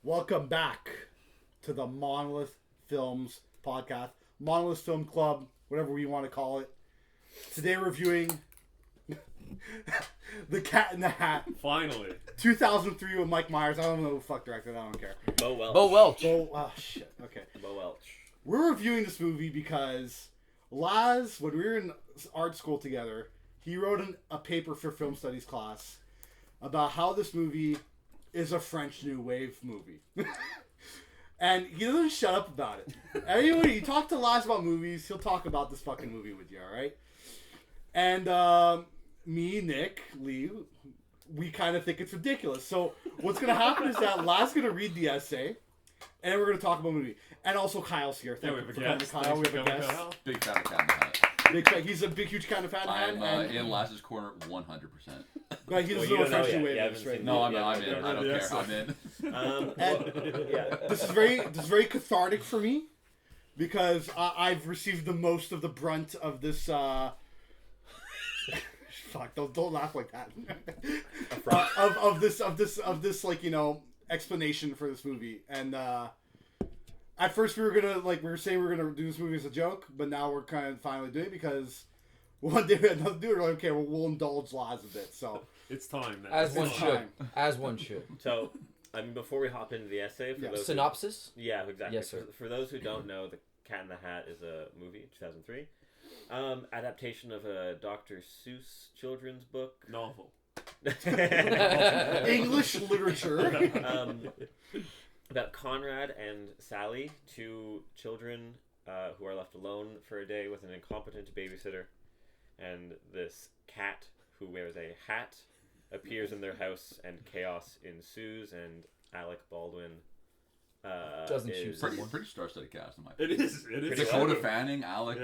Welcome back to the Monolith Films podcast. Monolith Film Club, whatever you want to call it. Today we're reviewing The Cat in the Hat. Finally. 2003 with Mike Myers. I don't know who the fuck directed it. I don't care. Bo Welch. Oh, shit. Okay. Bo Welch. We're reviewing this movie because Laz, when we were in art school together, he wrote a paper for film studies class about how this movie is a French New Wave movie. And he doesn't shut up about it. Anyway, you talk to Laz about movies, he'll talk about this fucking movie with you, alright? And me, Nick, Lee, we kind of think it's ridiculous. So what's going to happen is that Laz is going to read the essay, and then we're going to talk about the movie. And also Kyle's here. Yeah, we have a guest. Kyle. We have a guest. Big fan of Cat in the Hat. He's a big, huge kind of fan. I'm in Laz's corner 100%. But he doesn't know what French New Wave is, right? No, I'm in. I don't care. I'm in. This is very cathartic for me because I've received the most of the brunt of this. Fuck! Don't laugh like that. of this like explanation for this movie. And at first we were saying we were gonna do this movie as a joke, but now we're kind of finally doing it because one day we had nothing to do. We're like, okay, well, we'll indulge Laz a bit. So it's time now. As one should. As one should. So, I mean, before we hop into the essay, for those synopsis. Yeah, exactly. Yes, sir. For those who don't know, The Cat in the Hat is a movie, 2003, adaptation of a Dr. Seuss children's book. Novel. English literature. About Conrad and Sally, two children who are left alone for a day with an incompetent babysitter, and this cat who wears a hat appears in their house, and chaos ensues, and Alec Baldwin doesn't shoot someone. Pretty star-studded cast in my It opinion. is. Dakota Fanning, Alec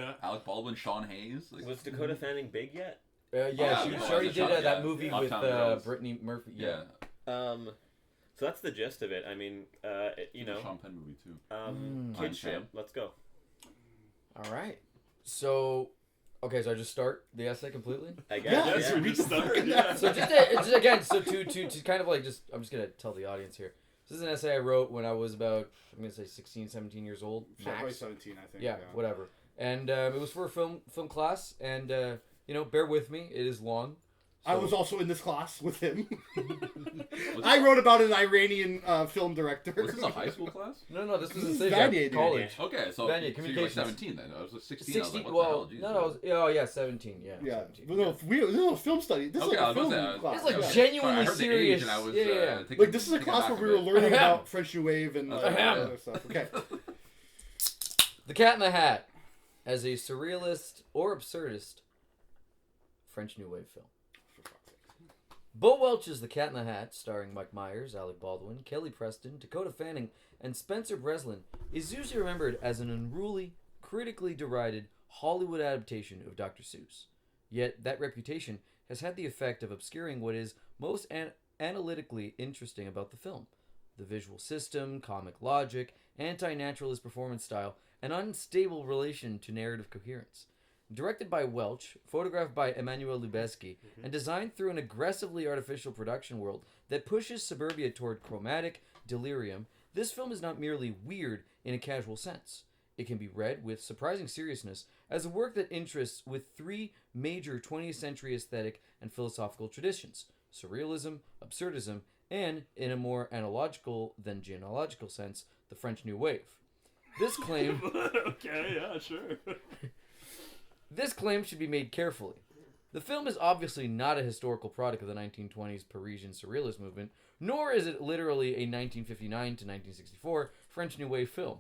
Baldwin, Sean Hayes. Was Dakota Fanning big yet? She already did that movie with Brittany Murphy. Yeah. So that's the gist of it. I mean, Sean Penn movie too. Kid show. Let's go. All right. So I just start the essay completely. I guess. Yeah, we start. Yeah. So to kind of like I'm just gonna tell the audience here. This is an essay I wrote when I was about 16, 17 years old. Probably 17, I think. Yeah, whatever. And it was for a film class, and bear with me. It is long. I was also in this class with him. I wrote about an Iranian film director. Was this a high school class? No, this was in college. Okay, so you were 17 then. I was 16. 16. I was like, what the hell? I was 17. Yeah. 17. No, this is a film study. This is like a film class. It's like genuinely serious. And I was, like this is a class where we were learning about French New Wave and other stuff. Okay. The Cat in the Hat, as a surrealist or absurdist French New Wave film. Bo Welch's The Cat in the Hat, starring Mike Myers, Alec Baldwin, Kelly Preston, Dakota Fanning, and Spencer Breslin, is usually remembered as an unruly, critically derided Hollywood adaptation of Dr. Seuss. Yet that reputation has had the effect of obscuring what is most analytically interesting about the film: the visual system, comic logic, anti-naturalist performance style, and unstable relation to narrative coherence. Directed by Welch, photographed by Emmanuel Lubezki, and designed through an aggressively artificial production world that pushes suburbia toward chromatic delirium, this film is not merely weird in a casual sense. It can be read with surprising seriousness as a work that interests with three major 20th century aesthetic and philosophical traditions: surrealism, absurdism, and, in a more analogical than genealogical sense, the French New Wave. This claim... Okay, yeah, sure. This claim should be made carefully. The film is obviously not a historical product of the 1920s Parisian Surrealist movement, nor is it literally a 1959 to 1964 French New Wave film.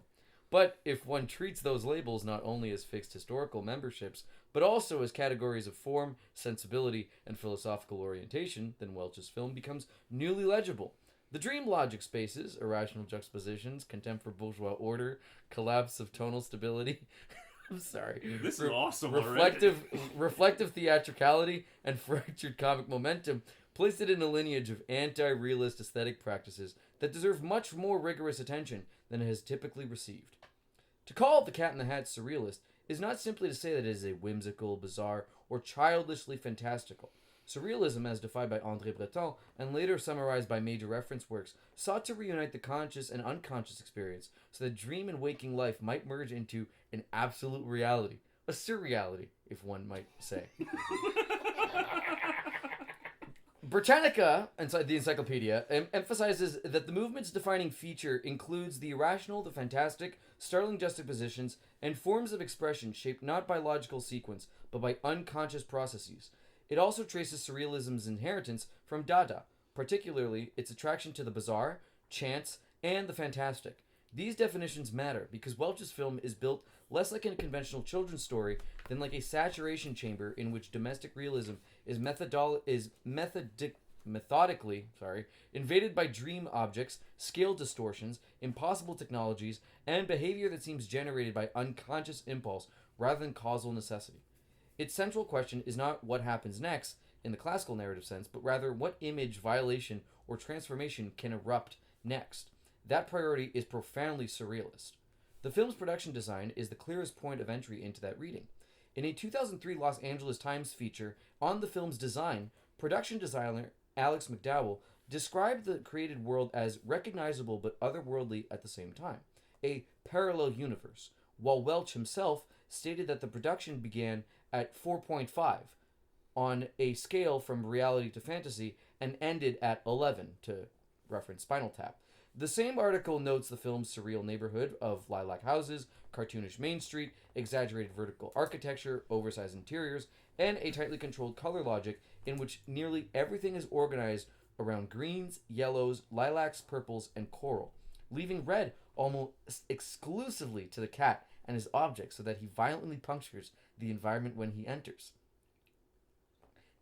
But if one treats those labels not only as fixed historical memberships, but also as categories of form, sensibility, and philosophical orientation, then Welch's film becomes newly legible. The dream logic spaces, irrational juxtapositions, contempt for bourgeois order, collapse of tonal stability... I'm sorry. This is awesome reflective theatricality and fractured comic momentum placed it in a lineage of anti-realist aesthetic practices that deserve much more rigorous attention than it has typically received. To call The Cat in the Hat surrealist is not simply to say that it is a whimsical, bizarre, or childishly fantastical. Surrealism, as defined by André Breton and later summarized by major reference works, sought to reunite the conscious and unconscious experience so that dream and waking life might merge into an absolute reality. A surreality, if one might say. Britannica, inside the encyclopedia, emphasizes that the movement's defining feature includes the irrational, the fantastic, startling juxtapositions, and forms of expression shaped not by logical sequence, but by unconscious processes. It also traces surrealism's inheritance from Dada, particularly its attraction to the bizarre, chance, and the fantastic. These definitions matter because Welch's film is built less like a conventional children's story than like a saturation chamber in which domestic realism is methodically invaded by dream objects, scale distortions, impossible technologies, and behavior that seems generated by unconscious impulse rather than causal necessity. Its central question is not what happens next in the classical narrative sense, but rather what image, violation, or transformation can erupt next. That priority is profoundly surrealist. The film's production design is the clearest point of entry into that reading. In a 2003 Los Angeles Times feature on the film's design, production designer Alex McDowell described the created world as recognizable but otherworldly at the same time, a parallel universe, while Welch himself stated that the production began at 4.5 on a scale from reality to fantasy and ended at 11, to reference Spinal Tap. The same article notes the film's surreal neighborhood of lilac houses, cartoonish Main Street, exaggerated vertical architecture, oversized interiors, and a tightly controlled color logic in which nearly everything is organized around greens, yellows, lilacs, purples, and coral, leaving red almost exclusively to the cat and his objects so that he violently punctures the environment when he enters.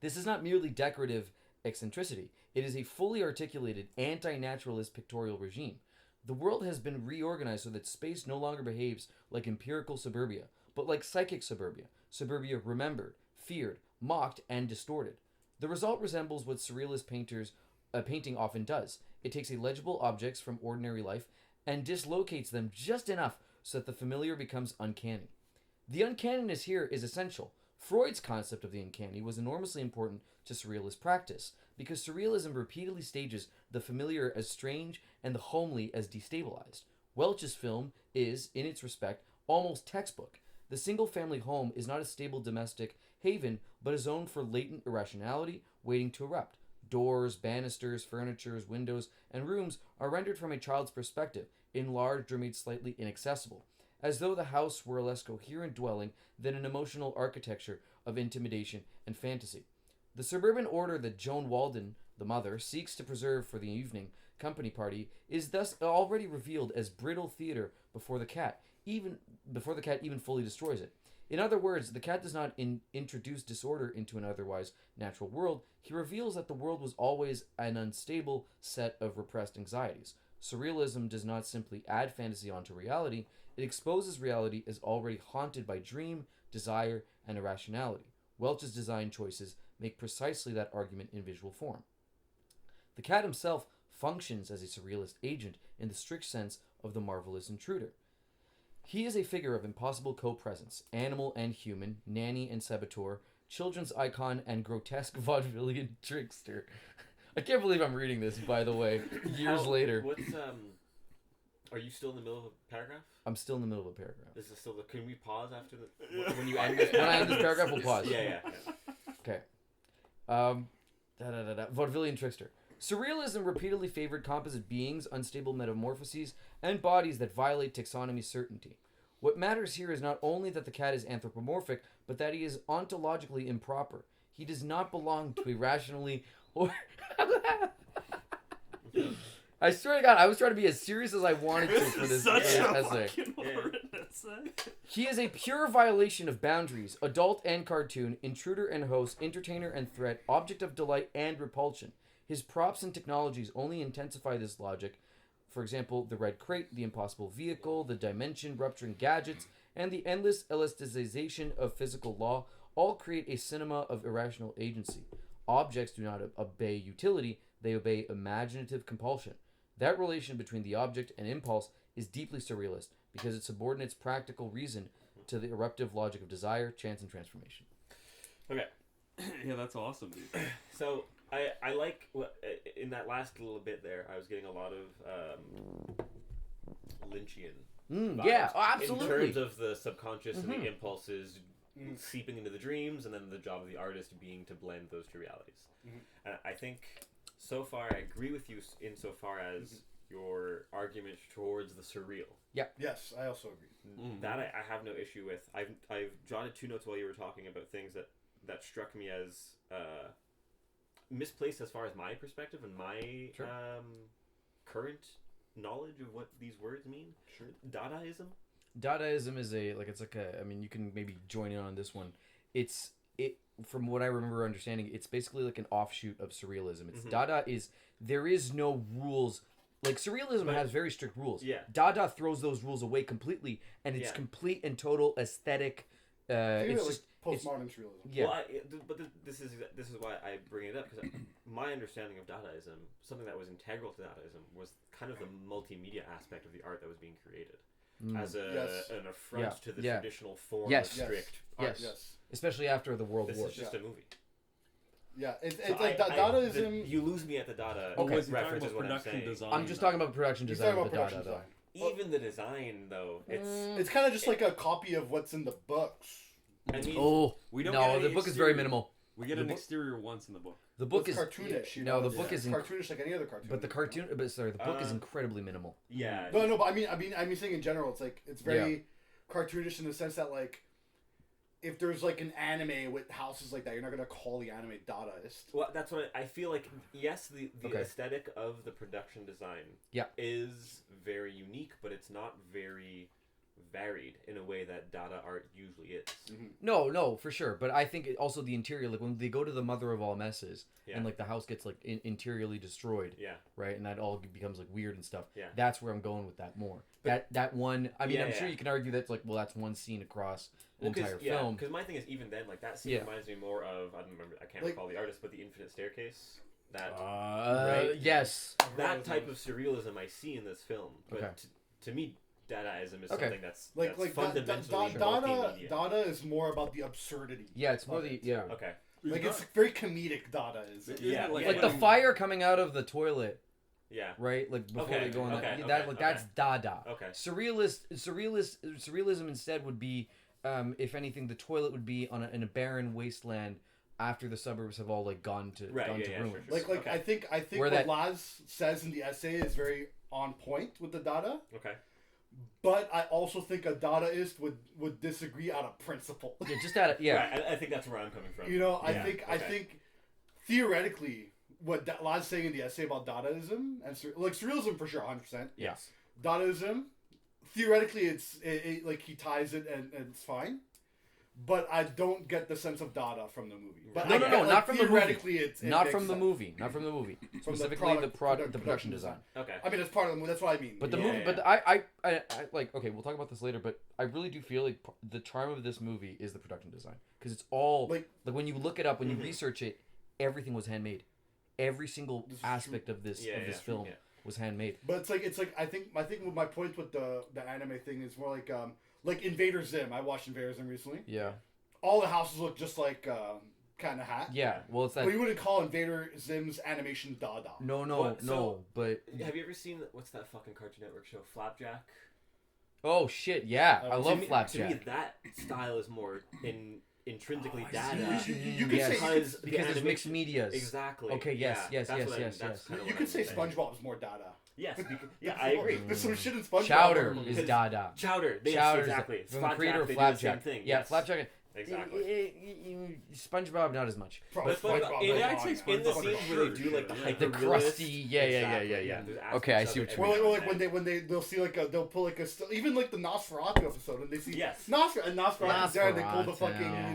This is not merely decorative eccentricity. It is a fully articulated anti-naturalist pictorial regime. The world has been reorganized so that space no longer behaves like empirical suburbia, but like psychic suburbia, suburbia remembered, feared, mocked, and distorted. The result resembles what surrealist painting often does. It takes illegible objects from ordinary life and dislocates them just enough so that the familiar becomes uncanny. The uncanniness here is essential. Freud's concept of the uncanny was enormously important to surrealist practice, because surrealism repeatedly stages the familiar as strange and the homely as destabilized. Welch's film is, in its respect, almost textbook. The single-family home is not a stable domestic haven, but a zone for latent irrationality waiting to erupt. Doors, banisters, furniture, windows, and rooms are rendered from a child's perspective, enlarged or made slightly inaccessible, as though the house were a less coherent dwelling than an emotional architecture of intimidation and fantasy. The suburban order that Joan Walden, the mother, seeks to preserve for the evening company party is thus already revealed as brittle theater before the cat even fully destroys it. In other words, the cat does not introduce disorder into an otherwise natural world. He reveals that the world was always an unstable set of repressed anxieties. Surrealism does not simply add fantasy onto reality, it exposes reality as already haunted by dream, desire, and irrationality. Welch's design choices make precisely that argument in visual form. The cat himself functions as a surrealist agent in the strict sense of the marvelous intruder. He is a figure of impossible co-presence, animal and human, nanny and saboteur, children's icon, and grotesque vaudevillian trickster. I can't believe I'm reading this, by the way, years later. Are you still in the middle of a paragraph? I'm still in the middle of a paragraph. This is still the... Can we pause after the... When you end this... When I end this paragraph, we'll pause. Yeah. Okay. Vaudevillian trickster. Surrealism repeatedly favored composite beings, unstable metamorphoses, and bodies that violate taxonomy certainty. What matters here is not only that the cat is anthropomorphic, but that he is ontologically improper. He does not belong to a rationally or... I swear to God, I was trying to be as serious as I wanted to for this essay. He is a pure violation of boundaries, adult and cartoon, intruder and host, entertainer and threat, object of delight and repulsion. His props and technologies only intensify this logic. For example, the red crate, the impossible vehicle, the dimension-rupturing gadgets, and the endless elasticization of physical law all create a cinema of irrational agency. Objects do not obey utility, they obey imaginative compulsion. That relation between the object and impulse is deeply surrealist because it subordinates practical reason to the eruptive logic of desire, chance, and transformation. Okay. Yeah, that's awesome, dude. So I like in that last little bit there. I was getting a lot of Lynchian. Yeah, vibes absolutely. In terms of the subconscious and the impulses seeping into the dreams, and then the job of the artist being to blend those two realities. And I think so far I agree with you insofar as your argument towards the surreal. Yes, I also agree. That I have no issue with. I've jotted 2 notes while you were talking about things that struck me as misplaced as far as my perspective and my current knowledge of what these words mean. Sure. Dadaism is I mean, you can maybe join in on this one. From what I remember understanding, it's basically like an offshoot of surrealism. It's Dada there is no rules. Like surrealism has very strict rules. Yeah. Dada throws those rules away completely, and it's complete and total aesthetic. It's like just postmodern surrealism. Yeah. Well, but this is why I bring it up, because my understanding of Dadaism, something that was integral to Dadaism, was kind of the multimedia aspect of the art that was being created as an affront to the traditional form of strict art. Yes. Especially after the World This War. is just a movie. Yeah, it's like Dadaism. You lose me at the Dada reference is what I'm saying. Design, I'm just talking about production He's design. talking about of the production Dada, design. Even the design, though, It's kind of just like a copy of what's in the books. I mean, though. we don't No, get the any book is very exterior. minimal. We get an exterior once in the book. The book It's is cartoonish. You no, know? the book is cartoonish like any other cartoon. but the book is incredibly minimal. yeah. No, but I mean saying in general, it's like it's very cartoonish in the sense that like if there's like an anime with houses like that, you're not gonna call the anime Dadaist. Well, that's what I feel like. Yes, the aesthetic of the production design is very unique, but it's not very varied in a way that Dada art usually is. No, for sure. But I think also the interior, like when they go to the mother of all messes, and like the house gets like interiorly destroyed, right, and that all becomes like weird and stuff. That's where I'm going with that more. That one. I mean, I'm sure you can argue that's like, well, that's one scene across the entire film. Because my thing is, even then, like that scene reminds me more of I can't recall the artist, but the Infinite Staircase. That yes, that type of surrealism I see in this film. But to me, Dadaism is something that's fundamentally multimedia. Dada is more about the absurdity. Yeah, it's more the Okay. Like it's very comedic Dadaism. Like the fire coming out of the toilet. Yeah. Right, like before they go in. That's Dada. Okay. Surrealism instead would be, if anything, the toilet would be in a barren wasteland after the suburbs have all like gone to ruin. Sure. Like I think where what Laz says in the essay is very on point with the Dada. Okay. But I also think a Dadaist would disagree out of principle. Yeah, just out of Right, I think that's where I'm coming from. You know, I think theoretically, what Laz saying in the essay about Dadaism and like surrealism for sure, 100%. Yes. Dadaism, theoretically, it's like he ties it and it's fine. But I don't get the sense of Dada from the movie. But no, not from the movie. It's not from the movie. Not from the movie. Specifically, the production design. Okay. I mean, it's part of the movie. That's what I mean. But the movie. But I like. Okay, we'll talk about this later. But I really do feel like the charm of this movie is the production design, because it's all like when you look it up, when you research it, everything was handmade. Every single aspect of this film was handmade. But it's like I think my point with the anime thing is more like Invader Zim. I watched Invader Zim recently. Yeah. All the houses look just like Cat in the Hat. Yeah, well, it's that. But you wouldn't call Invader Zim's animation Dada. No. But have you ever seen what's that fucking Cartoon Network show, Flapjack? Oh shit! Yeah, I love Flapjack. To me, that style is more intrinsically Dada. You could say because there's mixed medias. Exactly. Okay. Yes. You could say SpongeBob is more Dada. Yes. I agree. There's some shit in SpongeBob. Chowder is Dada. Chowder. Chowder, exactly. From the creator of Flapjack. Thing. Yeah, Yes. Flapjack. Exactly. SpongeBob, not as much. But in the scenes where they do like the hyper The crusty, yeah. Okay, I see what you mean. Or like when they'll see they'll pull like even like the Nosferatu episode and they see Nosferatu there and they pull the fucking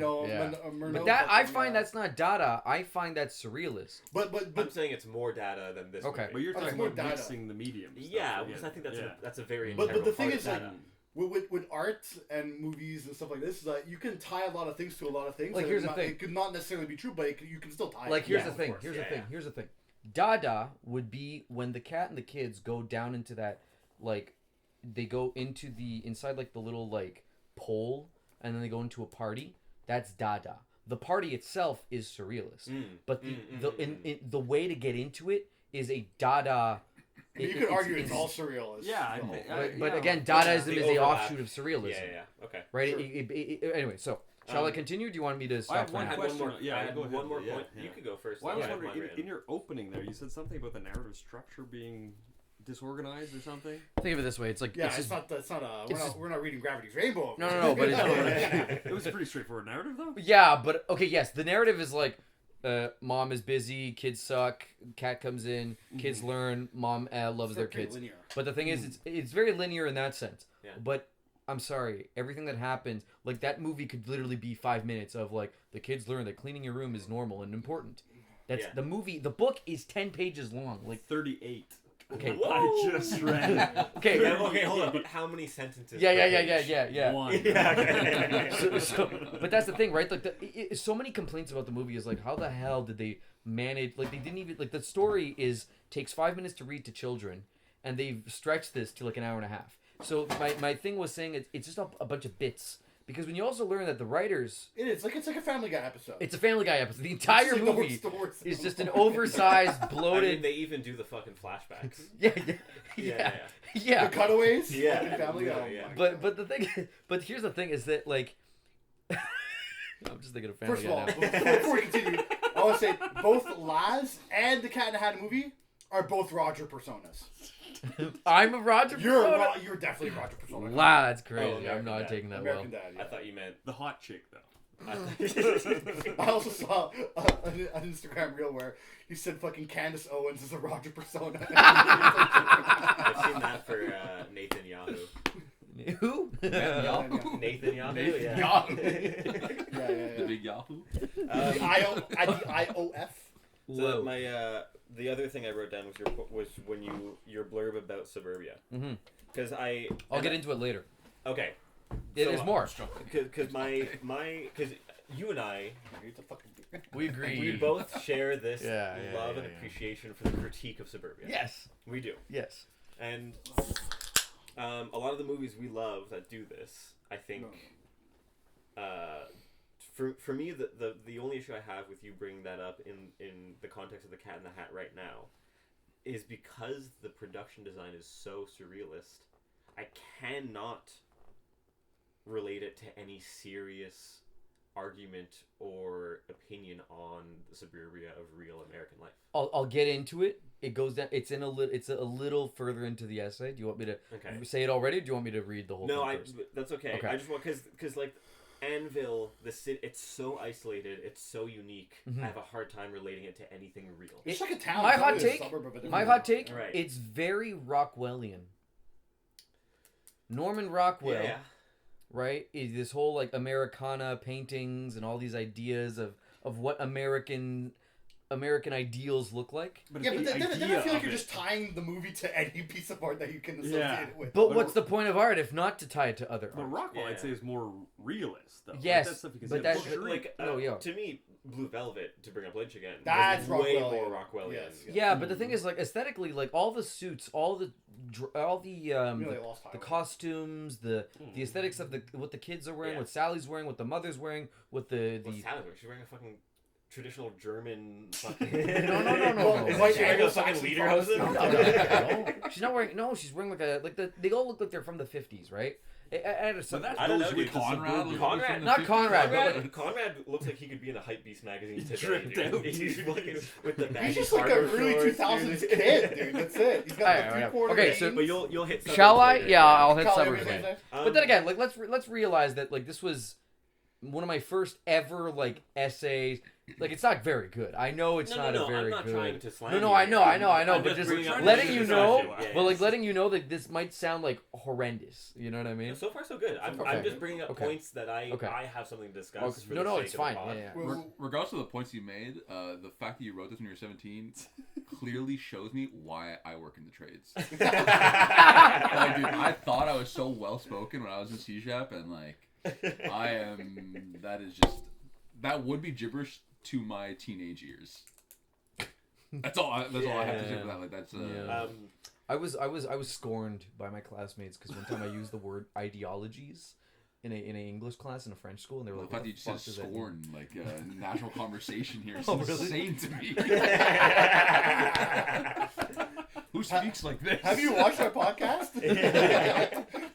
But that I find that's not Dada. I find that's surrealist. But I'm saying it's more Dada than this. Okay, but you're talking about mixing the mediums. Yeah, because I think that's a very. But the thing is like. With art and movies and stuff like this, you can tie a lot of things to a lot of things. Like here's the thing: it could not necessarily be true, but you can still tie. Like here's the thing. Here's the thing. Dada would be when the cat and the kids go down into that, like, they go into inside like the little like pole, and then they go into a party. That's Dada. The party itself is surrealist, but the way to get into it is a Dada. You could argue it's all surrealist. Yeah, but again, Dadaism is the offshoot of surrealism. Yeah. Okay. Right. Sure. Anyway, so shall I continue? Or do you want me to stop? I have one more. Yeah, go ahead. One more point. Yeah. You could go first. Well, I was wondering, in your opening there, you said something about the narrative structure being disorganized or something. Think of it this way: it's like we're not reading Gravity's Rainbow. No, but It was a pretty straightforward narrative, though. Yeah, but okay, yes, the narrative is like, mom is busy, kids suck, cat comes in, kids learn, mom loves their kids. Linear. But the thing is, it's very linear in that sense. Yeah. But I'm sorry, everything that happens, like that movie could literally be 5 minutes of like the kids learn that cleaning your room is normal and important. That's the movie. The book is 10 pages long, like 38. Okay. I just read. Okay. Yeah, okay, hold on. But how many sentences? Yeah. One. But that's the thing, right? Like, so many complaints about the movie is like, how the hell did they manage? Like, they didn't even like the story takes 5 minutes to read to children, and they've stretched this to like an hour and a half. So my thing was saying it's just a bunch of bits. Because when you also learn that the writers... It's like a Family Guy episode. It's a Family Guy episode. The entire movie is just an oversized, bloated... I mean, they even do the fucking flashbacks. Yeah. The cutaways? Yeah. Family Guy. Yeah. But the thing... But here's the thing is that, like... I'm just thinking of Family First Guy of all, now. before we continue, I want to say both Laz and the Cat in the Hat movie are both Roger personas. I'm a Roger persona? You're definitely a Roger persona. Wow, that's crazy. American I'm not Dad. taking that American well. Dad, yeah. I thought you meant The hot chick, though. I also saw an Instagram reel where he said fucking Candace Owens is a Roger persona. I've seen that for Nathan Yahoo. Who? Nathan Yahoo. Yeah. Yahoo. The big Yahoo. IOF. So the other thing I wrote down was when your blurb about Suburbia. Mm-hmm. Because I'll get into it later. Okay. Yeah, there's more. Because because you and I, We agree. we both share this love and yeah. appreciation for the critique of Suburbia. Yes. We do. Yes. And a lot of the movies we love that do this, I think, for me, the only issue I have with you bringing that up in the context of the Cat in the Hat right now is because the production design is so surrealist, I cannot relate it to any serious argument or opinion on the suburbia of real American life. I'll get into it. It goes down. It's a little further into the essay. Do you want me to say it already? Or do you want me to read the whole thing first? That's okay. I just want because like Anvil, the city, it's so isolated, it's so unique. I have a hard time relating it to anything real. It's like a town. My hot take. Right. It's very Rockwellian. Norman Rockwell. Yeah. Right? Is this whole like Americana paintings and all these ideas of what American ideals look like. But then I feel like you're just tying the movie to any piece of art that you can associate it with. But what's the point of art if not to tie it to other art? But Rockwell, I'd say, is more realist, though. Yes, like, that stuff you can but see that's to me, Blue Velvet, to bring up Lynch again, that's way Rockwellian. more Rockwellian. Yes. Yeah, but the thing is, like, aesthetically, like all the suits, all the costumes, the aesthetics of what the kids are wearing, what Sally's wearing, what the mother's wearing, what the What's Sally wearing? She's wearing a fucking traditional German fucking... No. Is she wearing a fucking lederhosen? No. She's not wearing... No, she's wearing they all look like they're from the 50s, right? I don't know, dude. Conrad. Not Conrad. Conrad looks like he could be in a Hypebeast magazine today, dude. He's fucking with the baggy He's just like a really shorts, 2000s kid, dude. That's it. He's got the three-quarter Okay, so... But you'll hit suburbs Shall I? later. Yeah, I'll hit Call suburbs everything later. there. But then again, like let's realize that like this was one of my first ever like essays. Like it's not very good. I know it's not a very I'm not good. trying to slam No, you. I know. I'm But just bringing up letting the you discussion. know, Yeah, well, like letting you know that this might sound like horrendous. You know what I mean? So far, so good. I'm just bringing up points that I have something to discuss. For the sake it's of fine. the pod. Yeah. Regardless of the points you made, the fact that you wrote this when you were 17 clearly shows me why I work in the trades. Like, dude, I thought I was so well spoken when I was in CJAP, and like I am. That would be gibberish to my teenage years. That's all I have to say for that. Like that's. I was scorned by my classmates because one time I used the word ideologies, in a English class in a French school, and they were The like, fact "What that you the fuck said does that mean?" scorn, like natural conversation here, is Oh, really? insane to me. Who speaks like this? Have you watched our podcast?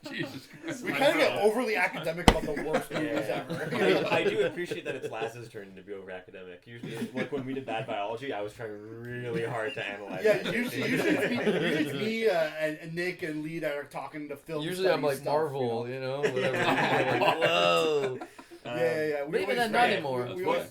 Jesus Christ. We kind of get overly academic about the worst movies ever. I do appreciate that it's Laz's turn to be over academic. Usually, like when we did bad biology, I was trying really hard to analyze. Yeah, it. usually it's me and Nick and Lee that are talking to film. Usually I'm like stuff, Marvel, you know, whatever. You're like, whoa. Yeah. But even then, always- not anymore. we What, always-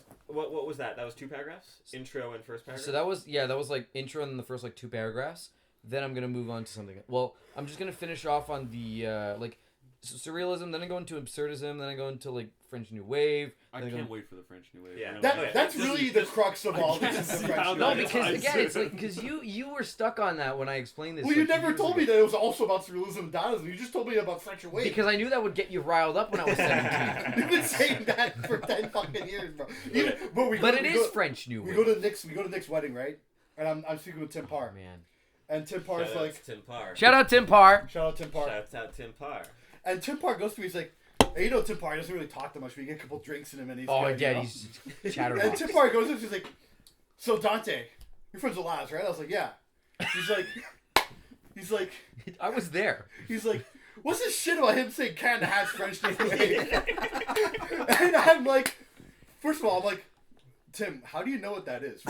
what was that? That was 2 paragraphs? Intro and first paragraph? So that was like intro and then the first like 2 paragraphs. Then I'm gonna move on to something. Well, I'm just gonna finish off on the like surrealism. Then I go into absurdism. Then I go into like French New Wave. I then can't wait for the French New Wave. Yeah. I know. That's Just- really the crux of all can't this. is see the how French No, that New is. Wave. because again, it's like because you were stuck on that when I explained this. Well, like, you 2 never years told ago. me that it was also about surrealism and Dadaism. You just told me about French New Wave. Because I knew that would get you riled up when I was 17. You've been saying that for 10 fucking years, bro. Even, But it is French New We Wave. go to Nick's wedding, right? And I'm speaking with Tim Parr. Oh, man. And Tim Parr's Shout out like, to Tim Parr. Shout out Tim Parr. shout out Tim Parr. Shout out Tim Parr. And Tim Parr goes to me, he's like, hey, you know, Tim Parr doesn't really talk that much, but you get a couple drinks in him and he's Oh good, you yeah, know? he's And chatterbox. Tim Parr goes up, he's like, so Dante, you're friends with Laz, right? I was like, yeah. He's like, I was there. he's like, what's this shit about him saying Canada has French New Wave? And I'm like, first of all, I'm like, Tim, how do you know what that is?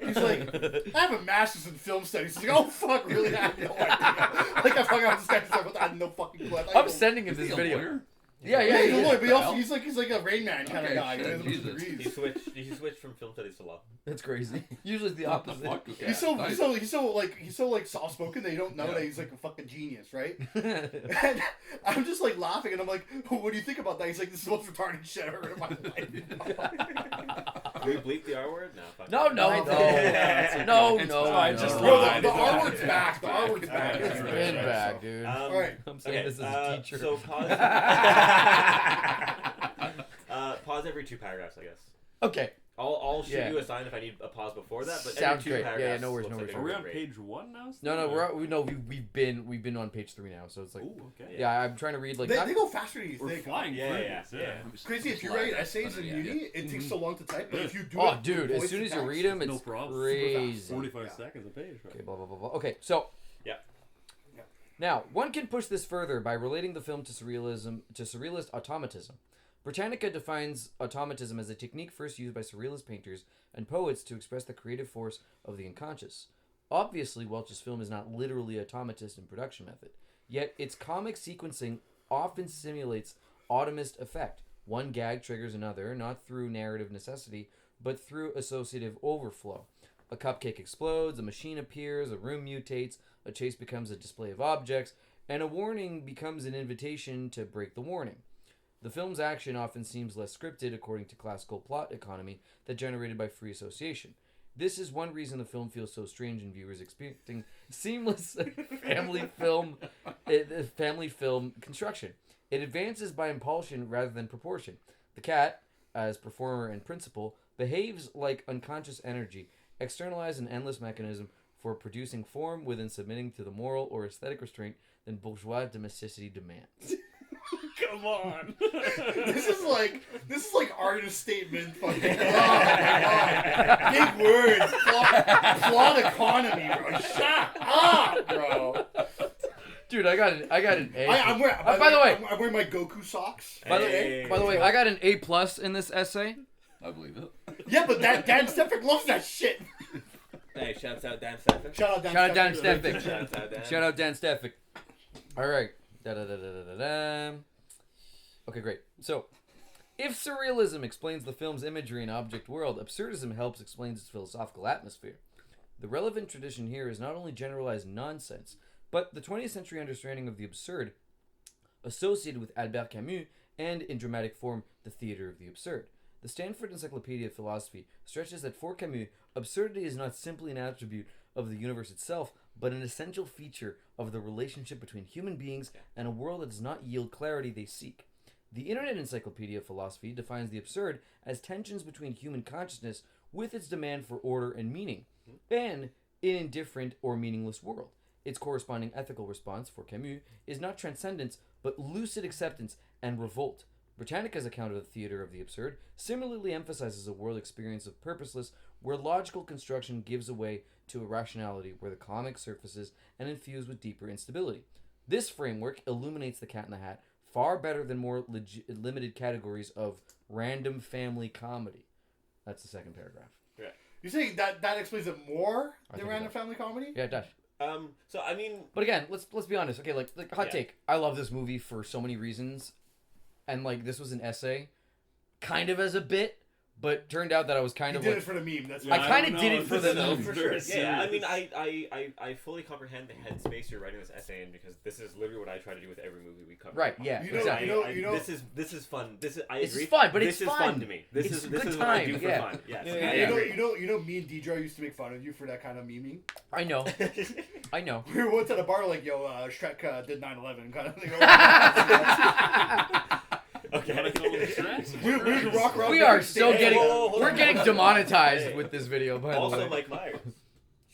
He's like, I have a master's in film studies. He's like, oh fuck, really? I have no idea. Like I fucking have this guy stuff, but I had no fucking clue. I'm sending him Is he this a video. lawyer? Yeah, Yeah, he's a yeah. lawyer, but Well. he's like a Rain Man kind Okay, of guy. shit, He has a bunch of Jesus. degrees. He switched from film studies to law. That's crazy. Usually it's the What the opposite. fuck? Yeah, He's so nice. he's so soft spoken that you don't know Yeah. that he's like a fucking genius, right? And I'm just like laughing, and I'm like, what do you think about that? He's like, this is the most retarded shit I've heard in my life. Can we bleep the R word? No. Fuck No, it. no, No, no, it's no. fine, no. just Bro, lie. the R word's back. The R word's back. Alright, It's alright, Been right, back, so. dude. All right. I'm saying this as a teacher. So pause. Pause every 2 paragraphs, I guess. Okay. I'll shoot Yeah. you a sign if I need a pause before that. But Sounds every 2 great. Yeah, paragraphs. no worries, looks no like worries. a Are we on great- page 1 now? No, we've been on page 3 now, so it's like Ooh, okay. yeah, I'm trying to read like They, not, they go faster than you We're think. flying Yeah, through yeah, this, yeah. It's crazy if you write essays in uni, it takes so long to type. But if you do Oh, it, dude! with As soon voice as you to read text, them, it's No problem. crazy. 45 Yeah. seconds a page. Right? Okay, blah blah blah blah. Okay, so Yeah. now one can push this further by relating the film to surrealist automatism. Britannica defines automatism as a technique first used by surrealist painters and poets to express the creative force of the unconscious. Obviously, Welch's film is not literally automatist in production method, yet its comic sequencing often simulates automist effect. One gag triggers another, not through narrative necessity, but through associative overflow. A cupcake explodes, a machine appears, a room mutates, a chase becomes a display of objects, and a warning becomes an invitation to break the warning. The film's action often seems less scripted according to classical plot economy that generated by free association. This is one reason the film feels so strange in viewers experiencing seamless family film construction. It advances by impulsion rather than proportion. The cat, as performer and principal, behaves like unconscious energy, externalized an endless mechanism for producing form within submitting to the moral or aesthetic restraint than bourgeois domesticity demands. Come on. This is like artist statement. Fucking. Oh my god! Big words. Plot economy, bro. Shut up, bro. Dude, I got an A. I'm wearing. By the way, I'm wearing my Goku socks. by the Hey. way, I got an A+ in this essay. I believe it. Yeah, but that Dan Stefik loves that shit. Hey, shouts out Dan Stefan. Shout out Dan. Shout out Dan Stefik. Stefik. Shouts out Dan. Shout out Dan Stefik. All right. Da-da-da-da-da-da. Okay, great. So, if surrealism explains the film's imagery and object world, absurdism helps explain its philosophical atmosphere. The relevant tradition here is not only generalized nonsense, but the 20th century understanding of the absurd associated with Albert Camus and, in dramatic form, the theater of the absurd. The Stanford Encyclopedia of Philosophy stretches that for Camus, absurdity is not simply an attribute of the universe itself, but an essential feature of the relationship between human beings and a world that does not yield clarity they seek. The Internet Encyclopedia of Philosophy defines the absurd as tensions between human consciousness with its demand for order and meaning, and an indifferent or meaningless world. Its corresponding ethical response for Camus is not transcendence, but lucid acceptance and revolt. Britannica's account of the theater of the absurd similarly emphasizes a world experience of purposeless, where logical construction gives way to irrationality, where the comic surfaces and infused with deeper instability. This framework illuminates The Cat in the Hat far better than more limited categories of random family comedy. That's the second paragraph. Yeah. You're saying that explains it more I than think it random does. family comedy? Yeah, it does. So I mean, But again, let's be honest. Okay, like hot Yeah. take. I love this movie for so many reasons, and like this was an essay, kind of as a bit, but turned out that I was kind You of did like it for the meme. That's I why. kinda don't did know. it for This the sounds meme. for very sure. Yeah, I mean, serious. I fully comprehend the headspace you're writing this essay in, because this is literally what I try to do with every movie we cover. right. Yeah, You know- exactly. you know- This is fun. This This agree. is fun, but this it's is fun. to me. This It's is a good what I do time, for yeah. fun. Yes. Yeah, I yeah, agree. You know, me and Deidre used to make fun of you for that kind of memeing. I know. I know. We were once at a bar like, yo, Shrek did 9/11 kind of thing. Okay. we would walk around. We are different so states. getting hold we're on. getting demonetized Hey. with this video. By the Also, way. Mike Myers.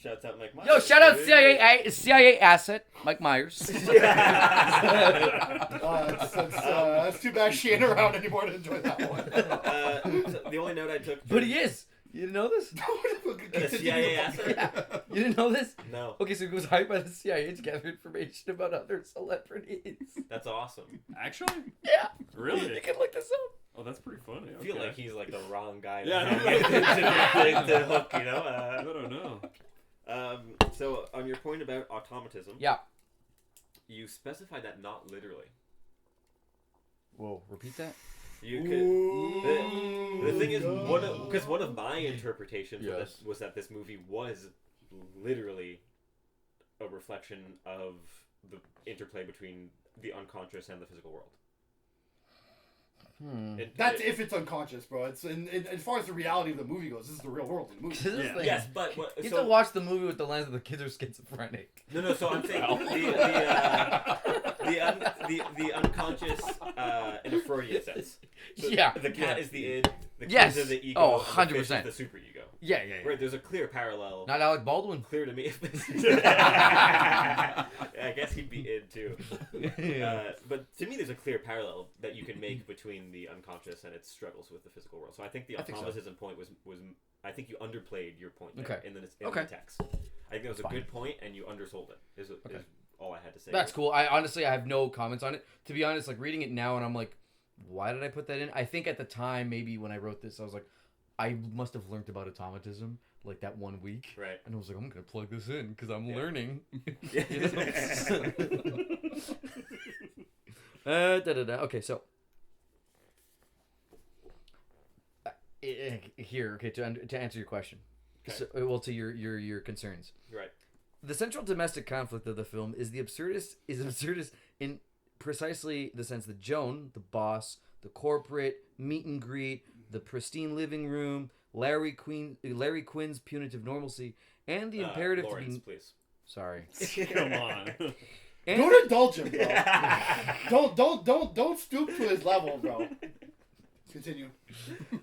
Shouts out Mike Myers. Yo, shout out CIA asset Mike Myers. It's too bad she ain't around anymore to enjoy that one. So the only note I took. But he is. You didn't know this? The CIA asset? Yeah. You didn't know this? No, Okay, so he was hired by the CIA to gather information about other celebrities. that's awesome. Actually? Yeah. Really? You can look this up. Oh, that's pretty funny. I feel Okay. like he's like the wrong guy Yeah, to hook, you know? I don't know. So, on your point about automatism, Yeah. you specified that not literally. Whoa, repeat that? You could. The thing is, one of my interpretations Yes. was that this movie was literally a reflection of the interplay between the unconscious and the physical world. That's if it's unconscious, bro. It's as far as the reality of the movie goes, this is the real world in the movie. This Yeah. thing- Yes, but what, You have so, to watch the movie with the lens of the kids are schizophrenic. no. So I'm saying the unconscious in a Freudian sense. So Yeah. The cat is the id. The Yes. kids are the ego. Oh, and the fish 100%. is the super ego. Yeah. Right. There's a clear parallel. Not Alec Baldwin. Clear to me. I guess he'd be id too. But to me, there's a clear parallel that you can make between the unconscious and its struggles with the physical world. So I think the I think so. automatism point was I think you underplayed your point there Okay. in the Okay. text. I think that was a Fine. good point, and you undersold it. Is Okay. all I had to say. That's cool. I honestly I have no comments on it. To be honest, like reading it now and I'm like, why did I put that in? I think at the time, maybe when I wrote this, I was like, I must have learned about automatism like that 1 week. Right. And I was like, I'm gonna plug this in because I'm learning. Yeah. Okay, so here, okay, to answer your question, Okay. so, well, to your concerns. Right. The central domestic conflict of the film is absurdist in precisely the sense that Joan, the boss, the corporate meet and greet, the pristine living room, Larry Quinn's punitive normalcy, and the imperative Lawrence, to be please. sorry. Come on. And, Don't indulge him, bro. don't stoop to his level, bro. Continue.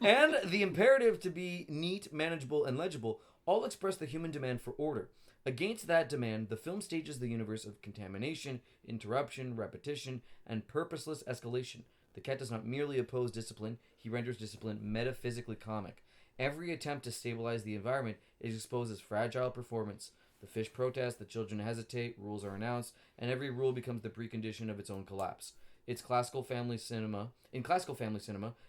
and the imperative to be neat, manageable, and legible all express the human demand for order. Against that demand, the film stages the universe of contamination, interruption, repetition, and purposeless escalation. The cat does not merely oppose discipline, he renders discipline metaphysically comic. Every attempt to stabilize the environment is exposed as fragile performance. The fish protest, the children hesitate, rules are announced, and every rule becomes the precondition of its own collapse. In classical family cinema,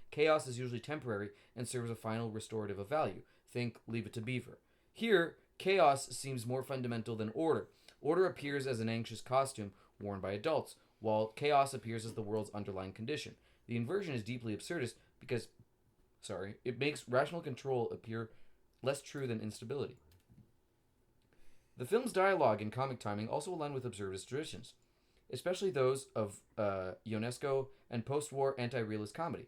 chaos is usually temporary and serves a final restorative of value. Think Leave It to Beaver. Here, chaos seems more fundamental than order. Order appears as an anxious costume worn by adults, while chaos appears as the world's underlying condition. The inversion is deeply absurdist because, it makes rational control appear less true than instability. The film's dialogue and comic timing also align with absurdist traditions, especially those of Ionesco and post-war anti-realist comedy.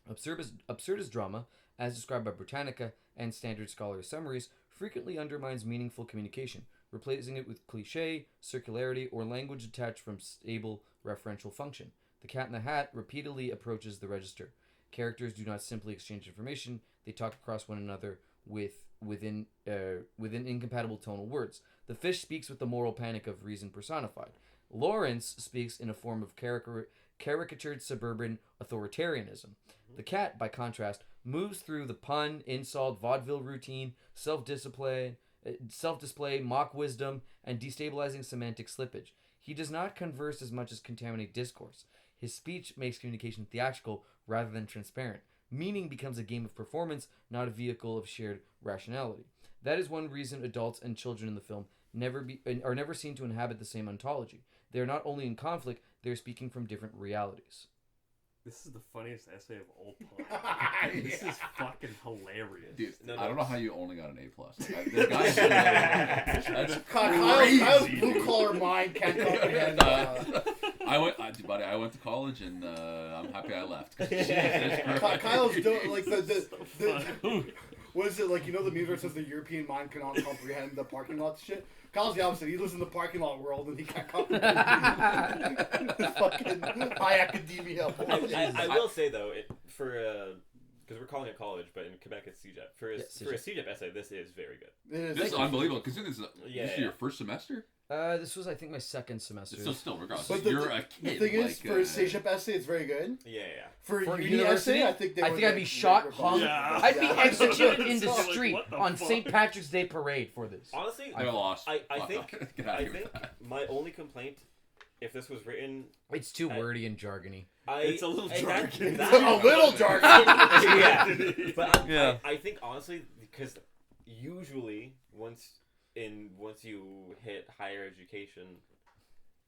Absurdist drama, as described by Britannica and standard scholar summaries, frequently undermines meaningful communication, replacing it with cliché, circularity, or language detached from stable referential function. The Cat in the Hat repeatedly approaches the register. Characters do not simply exchange information; they talk across one another within incompatible tonal words. The fish speaks with the moral panic of reason personified. Lawrence speaks in a form of caricatured suburban authoritarianism. The cat, by contrast, moves through the pun, insult, vaudeville routine, self-display, mock wisdom, and destabilizing semantic slippage. He does not converse as much as contaminate discourse. His speech makes communication theatrical rather than transparent. Meaning becomes a game of performance, not a vehicle of shared rationality. That is one reason adults and children in the film are never seen to inhabit the same ontology. They are not only in conflict, they are speaking from different realities. This is the funniest essay of all time. This is fucking hilarious. Dude, No, I don't no. know how you only got an A+. This guy's that's Kyle's blue collar mind can't comprehend. I went to college and I'm happy I left. Kyle's like the what is it like? You know the meme where it says the European mind cannot comprehend the parking lot shit. Kyle's the opposite. He lives in the parking lot world and he can't comprehend fucking high academia. I will say though, because we're calling it college, but in Quebec it's CEGEP. For a CEGEP essay, this is very good. This is unbelievable. Considering this is Yeah. your first semester. This was, I think, my second semester. So still, regardless, But you're a The kid. thing is, for a CEGEP essay, it's very good. Yeah. For For uni university, essay, I think I'd be shot, hung. Yeah. I'd be Yeah. executed in the Like, street what the on fuck? St. Patrick's Day parade for this. Honestly, I lost. I Fuck think off. Get out I of here think with that. my only complaint, if this was written, It's too wordy and jargony. It's a little jargon. A little jargon. Yeah, but Yeah. I think honestly, because usually once you hit higher education,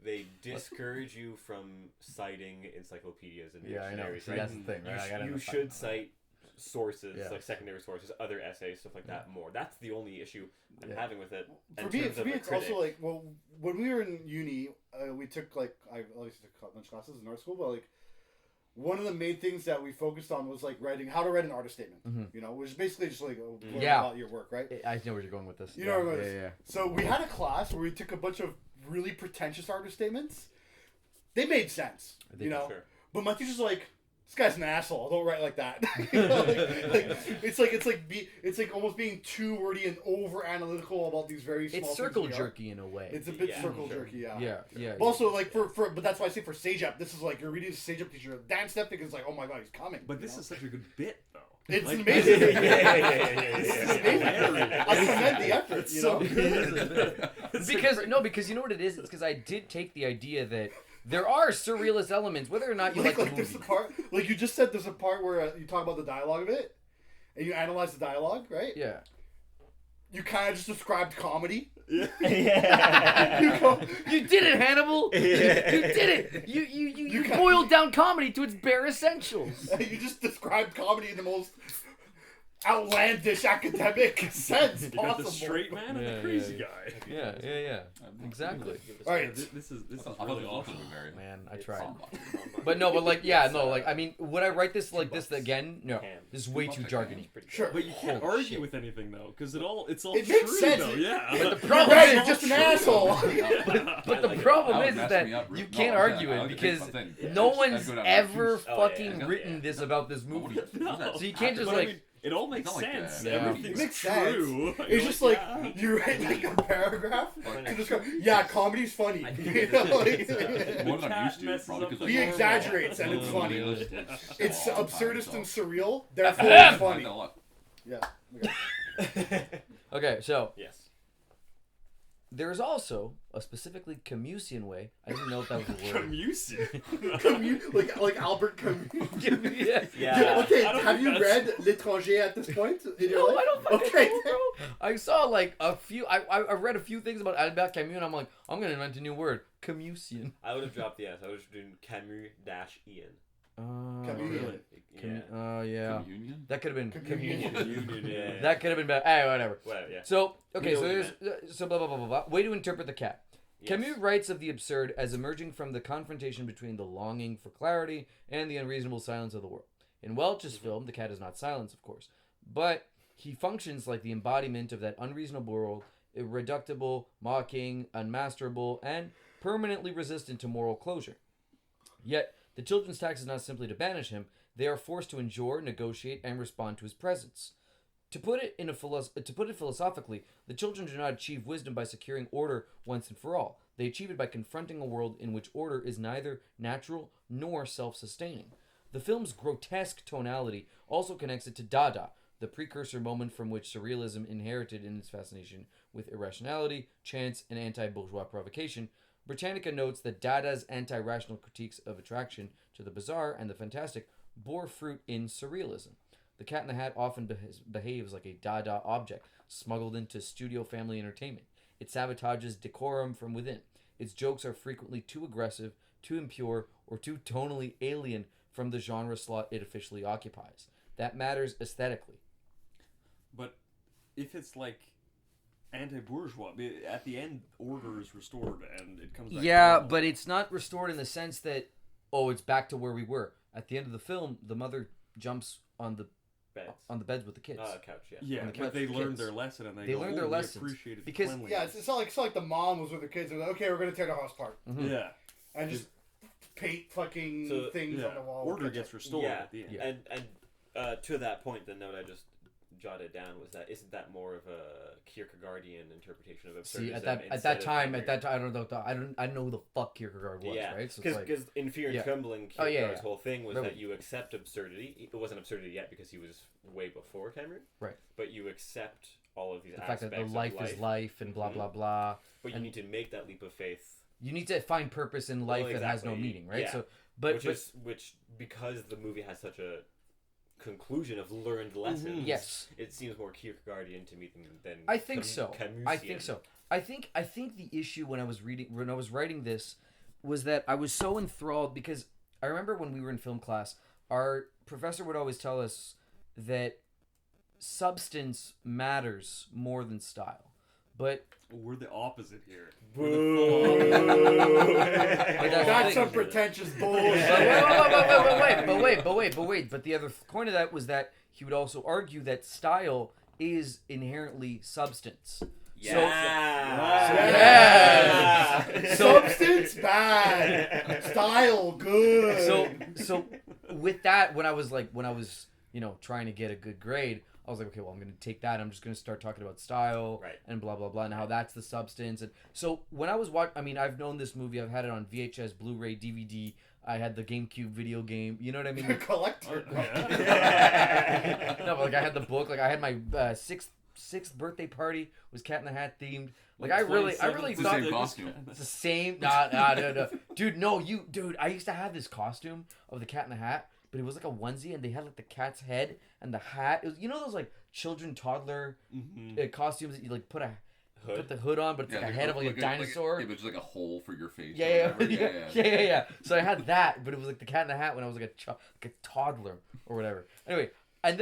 they discourage you from citing encyclopedias and Yeah, I know. dictionaries. See, Right? that's the thing, right? You should cite sources, Yeah. like secondary sources, other essays, stuff like that more. That's the only issue I'm Yeah. having with it. For in me, terms of a it's critic. also like, well, when we were in uni, we took I obviously took a bunch of classes in art school, but like one of the main things that we focused on was like how to write an artist statement. Mhm. You know, which is basically just like learning Yeah. about your work, right? I know where you're going with this. You know where I'm yeah, going yeah, with So we had a class where we took a bunch of really pretentious artist statements. They made sense, They you know. Sure. But my teacher's like, "This guy's an asshole. Don't write like that." You know, it's like almost being too wordy and over analytical about these very small. It's things circle we are. jerky in a way. It's a bit Yeah, circle sure. jerky, yeah. yeah. But also, like but that's why I say for CEGEP, this is like you're reading a CEGEP teacher. Dan Stepnick is like, "Oh my god, he's coming." But you this know? is such a good bit, though. It's Like, amazing. Yeah. It's amazing. I commend the effort. It's you so know? good. Because you know what it is? It's because I did take the idea that there are surrealist elements, whether or not you like the there's movie. a part, like you just said, there's a part where you talk about the dialogue of it, and you analyze the dialogue, right? Yeah. You kind of just described comedy. Yeah. You go, You did it, Hannibal. You did it. You can't- boiled down comedy to its bare essentials. you just described comedy in the most outlandish academic sense You got possible. the straight man and Yeah, the crazy yeah, guy. Yeah. Exactly. All right. This is I thought really the awesome. was very Man, I It's tried. somber. But no, but like, yeah, no, like, I mean, would I write this like this again? No. Ham. This is way too jargony. Sure. But you can't Holy argue shit. with anything though, because it's all It true makes sense. though. Yeah. But the You're problem right, is, you're just an asshole. but the like it. problem That would is mess that me up. you No, can't I'm argue saying, I it would because think something. no I'd one's go down ever confused. Oh, yeah. fucking Yeah. written this about this movie. No. So you can't just But I like. mean, it all makes It's not like sense. that. Yeah. Everything's Makes true. sense. You're It's just like yeah. you write like a paragraph Like- to describe. Yeah, comedy's funny. I- You know, like- More than I'm cat used to, messes probably up because the He normal. exaggerates and it's funny. It's all the time, absurdist so. and surreal, therefore Yeah. it's funny. Yeah. Okay. Okay, so Yes. there's also a specifically Camusian way. I didn't know if that was a word. Camusian. Like Albert Camus. yeah. Yeah. Okay, I don't have think you that's- read L'Étranger at this point in your No, life? I don't fucking Okay. know, bro. I saw like a few. I read a few things about Albert Camus, and I'm like, I'm gonna invent a new word, Camusian. I would have dropped the S. I would have been Camus-Ian. Chameleon. Yeah. Yeah. Union? That could have been Communion. Union, yeah. That could have been bad. Hey, whatever. Whatever, yeah. So okay, We so know there's what so blah blah blah blah blah. Way to interpret the cat. Yes. Camus writes of the absurd as emerging from the confrontation between the longing for clarity and the unreasonable silence of the world. In Welch's film, the cat is not silence, of course, but he functions like the embodiment of that unreasonable world, irreducible, mocking, unmasterable, and permanently resistant to moral closure. Yet, the children's tax is not simply to banish him, they are forced to endure, negotiate, and respond to his presence. To put it philosophically, the children do not achieve wisdom by securing order once and for all. They achieve it by confronting a world in which order is neither natural nor self-sustaining. The film's grotesque tonality also connects it to Dada, the precursor moment from which surrealism inherited in its fascination with irrationality, chance, and anti-bourgeois provocation. Britannica notes that Dada's anti-rational critiques of attraction to the bizarre and the fantastic bore fruit in surrealism. The Cat in the Hat often behaves like a Dada object, smuggled into studio family entertainment. It sabotages decorum from within. Its jokes are frequently too aggressive, too impure, or too tonally alien from the genre slot it officially occupies. That matters aesthetically. But if it's like anti-bourgeois, at the end, order is restored and it comes back. Yeah, normal. but it's not restored in the sense that, it's back to where we were. At the end of the film, the mother jumps on the beds with the kids. Couch, yeah. Yeah, on the but couch they with learned kids. their lesson and They learned their lessons. appreciated Because- the cleanliness. Yeah, it's not like the mom was with her kids and was like, okay, we're gonna tear the house apart Mhm. Yeah. and just paint fucking So- things Yeah. on the wall. Order with gets ketchup. restored Yeah, at the end. Yeah. and to that point, the note I just jotted down was that isn't that more of a Kierkegaardian interpretation of absurdism? See, at that instead of time, Henry? I don't know. I didn't know who the fuck Kierkegaard was, Yeah, right? So it's because like, in Fear and yeah. Trembling, Oh, yeah, Kierkegaard's yeah. whole thing was Right. that you accept absurdity. It wasn't absurdity yet because he was way before Cameron. Right. But you accept all of these the fact aspects that the life of life, is life and blah Mhm. blah blah. but you and- need to make that leap of faith, You need to find purpose in life that has no exactly. meaning, right? Yeah. So, but which because the movie has such a conclusion of learned lessons. yes, It seems more Kierkegaardian to me than I think so. I think Camusian. so. I think the issue when I was writing this was that I was so enthralled because I remember when we were in film class, our professor would always tell us that substance matters more than style. But We're the opposite here. Boo. that's That's the some thing. pretentious But bullshit. wait. But the other point of that was that he would also argue that style is inherently substance. Yeah. Substance bad, style good. So with that, when I was trying to get a good grade, I was like, okay, well, I'm going to take that. I'm just going to start talking about style Right. and blah, blah, blah, and how that's the substance. And so when I was I've known this movie. I've had it on VHS, Blu-ray, DVD. I had the GameCube video game. You know what I mean? Collector. No, but I had the book. I had my sixth birthday party was Cat in the Hat themed. I really It's the thought same costume. it's the same. No. Dude, I used to have this costume of the Cat in the Hat, but it was like a onesie, and they had the cat's head and the hat. It was, those children, toddler costumes that you put the hood on, but it's a head of a dinosaur. Yeah, but just a hole for your face. Yeah. or whatever. Yeah. So I had that, but it was the Cat in the Hat when I was like a toddler or whatever. Anyway, and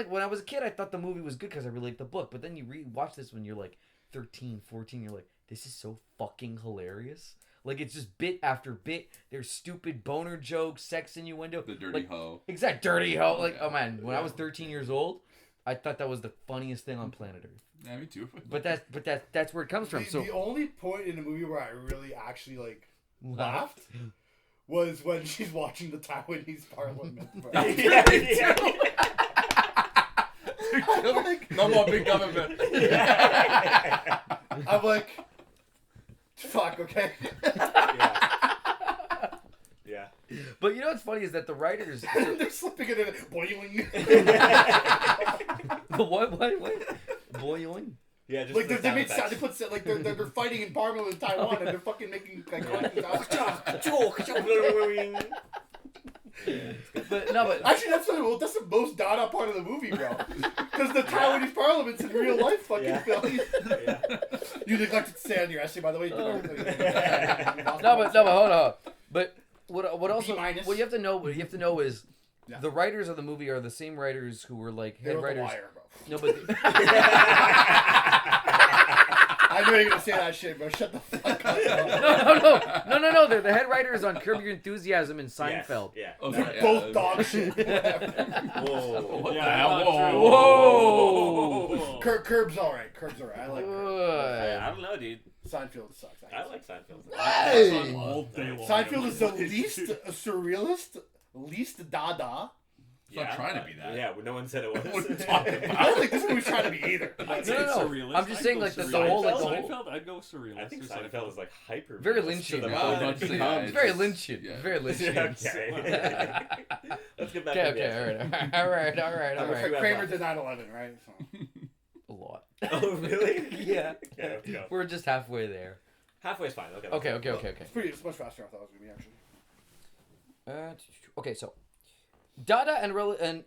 when I was a kid, I thought the movie was good because I really liked the book. But then you watch this when you're 13, 14, you're like, this is so fucking hilarious. It's just bit after bit. There's stupid boner jokes, sex innuendo. The dirty hoe. Exact dirty hoe. Oh man, when I was 13 years old, I thought that was the funniest thing on planet Earth. Yeah, me too. But that's where it comes from. So The only point in the movie where I really actually laughed was when she's watching the Taiwanese parliament. Bro. No more big government. I'm like, fuck, okay. Yeah. But you know what's funny is that the writers. They're slipping it in, boiling. What? Boing. Yeah, just Like the they made sound sound. They put they're fighting in Parliament in Taiwan, and they're fucking making effects. But Actually, that's the most Dada part of the movie, bro. Because the Taiwanese Parliament's in real life fucking Yeah. film. Yeah. You neglected to say on your essay, by the way. no, but hold on. But what also B-minus. what you have to know is Yeah. the writers of the movie are the same writers who were They head wrote The writers. Wire, bro. No, but I knew you were gonna say that shit, bro. Shut the fuck up. no. They're the head writers on Curb Your Enthusiasm and Seinfeld. Yes, Oh, They're sorry, yeah, both dog shit. Whoa. What Yeah, the hell? not Whoa. true. Curb's alright. Curb's alright. I like Curb. I don't know, dude. Seinfeld sucks. I like Seinfeld. All day long. Seinfeld is the least surrealist, least Dada, It's not trying to be that. Yeah, no one said it was. What are you talking about? I don't think this movie's trying to be either. I'd No, say no. surrealist. I'm just I'd saying, go like, the surrealist. whole, like, the whole- Seinfeld, I'd go surrealist. I think or Seinfeld is like hyper. Very realist to Lynchian. the Yeah, I was point. about to say, It's yeah, very it's- Lynchian. yeah. Very Lynchian. Okay. Let's get back to Okay, all right. I'm afraid about Kramer that. did 9/11, right? So. A lot. Oh, really? Yeah. Okay, let's go. We're just halfway there. Halfway's fine. Okay. Okay. It's much faster than I thought it was gonna be actually. Okay, so Dada and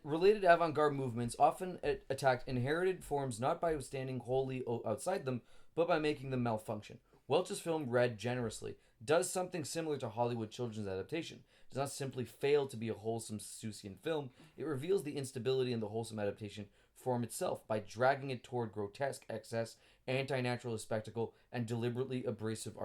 related avant-garde movements often attacked inherited forms not by standing wholly outside them, but by making them malfunction. Welch's film Red generously does something similar to Hollywood children's adaptation. It does not simply fail to be a wholesome Seussian film. It reveals the instability in the wholesome adaptation form itself by dragging it toward grotesque excess, anti-naturalist spectacle, and deliberately abrasive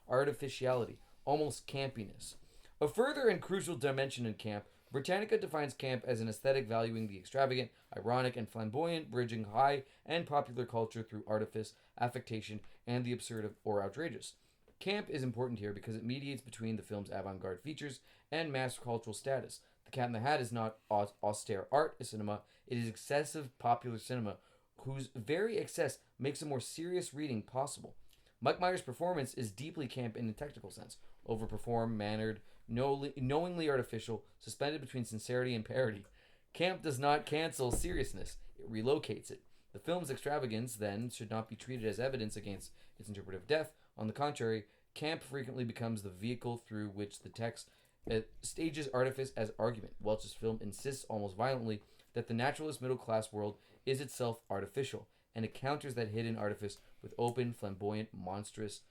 artificiality, almost campiness. A further and crucial dimension in camp, Britannica defines camp as an aesthetic valuing the extravagant, ironic, and flamboyant, bridging high and popular culture through artifice, affectation, and the absurd or outrageous. Camp is important here because it mediates between the film's avant-garde features and mass cultural status. The Cat in the Hat is not austere art cinema, it is excessive popular cinema whose very excess makes a more serious reading possible. Mike Myers' performance is deeply camp in a technical sense, overperformed, mannered, knowingly artificial, suspended between sincerity and parody. Camp does not cancel seriousness, it relocates it. The film's extravagance, then, should not be treated as evidence against its interpretive depth. On the contrary, camp frequently becomes the vehicle through which the text stages artifice as argument. Welch's film insists almost violently that the naturalist middle-class world is itself artificial, and it counters that hidden artifice with open, flamboyant, monstrous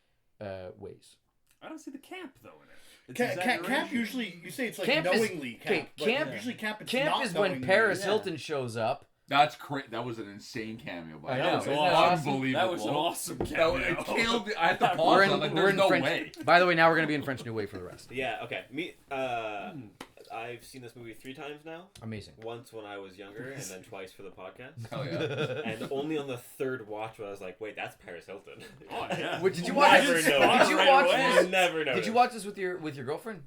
ways. I don't see the camp though in it. It's Camp exaggeration. usually, you say it's like Camp is- knowingly okay, camp. But camp- usually camp it's Camp not is when knowingly. Paris yeah. Hilton shows up. That's crazy. That was an insane cameo. By I the know. way. Isn't that awesome? Unbelievable. That was an awesome That cameo. it killed me. I had to pause. We're I'm in, like, we're there's in no French. way. By the way, now we're going to be in French New Wave for the rest. Yeah. Okay. I've seen this movie 3 times now. Amazing. Once when I was younger, and then twice for the podcast. Hell yeah. And only on the third watch was I was like, "Wait, that's Paris Hilton." Oh, yeah. Wait, did you Never watch know. this? Did Did you right watch away. this? Never know. Did you watch this with your girlfriend?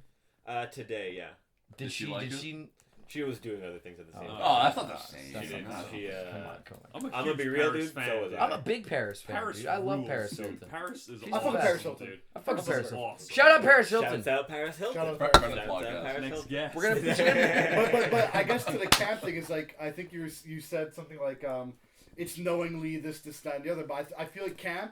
Today? Yeah. Did she? like Did it? she? She was doing other things at the same Oh. time. Oh, that's not the same. That's She did. not- She, Come on, come on. I'm a I'm gonna huge be real, Paris dude. fan. So was I. I'm a big Paris fan, Paris dude. I love rules, Paris dude. Hilton. Paris is She's I fuck awesome, with Paris Hilton. dude. I fuck with Paris is Hilton. awesome. Shout out Paris Hilton. Shouts out Paris Hilton. Shout out Friend of the Shouts out podcast. Paris Next Hilton. guest. We're gonna- But I guess to the camp thing is like I think you said something like it's knowingly this that and the other. But I feel like camp.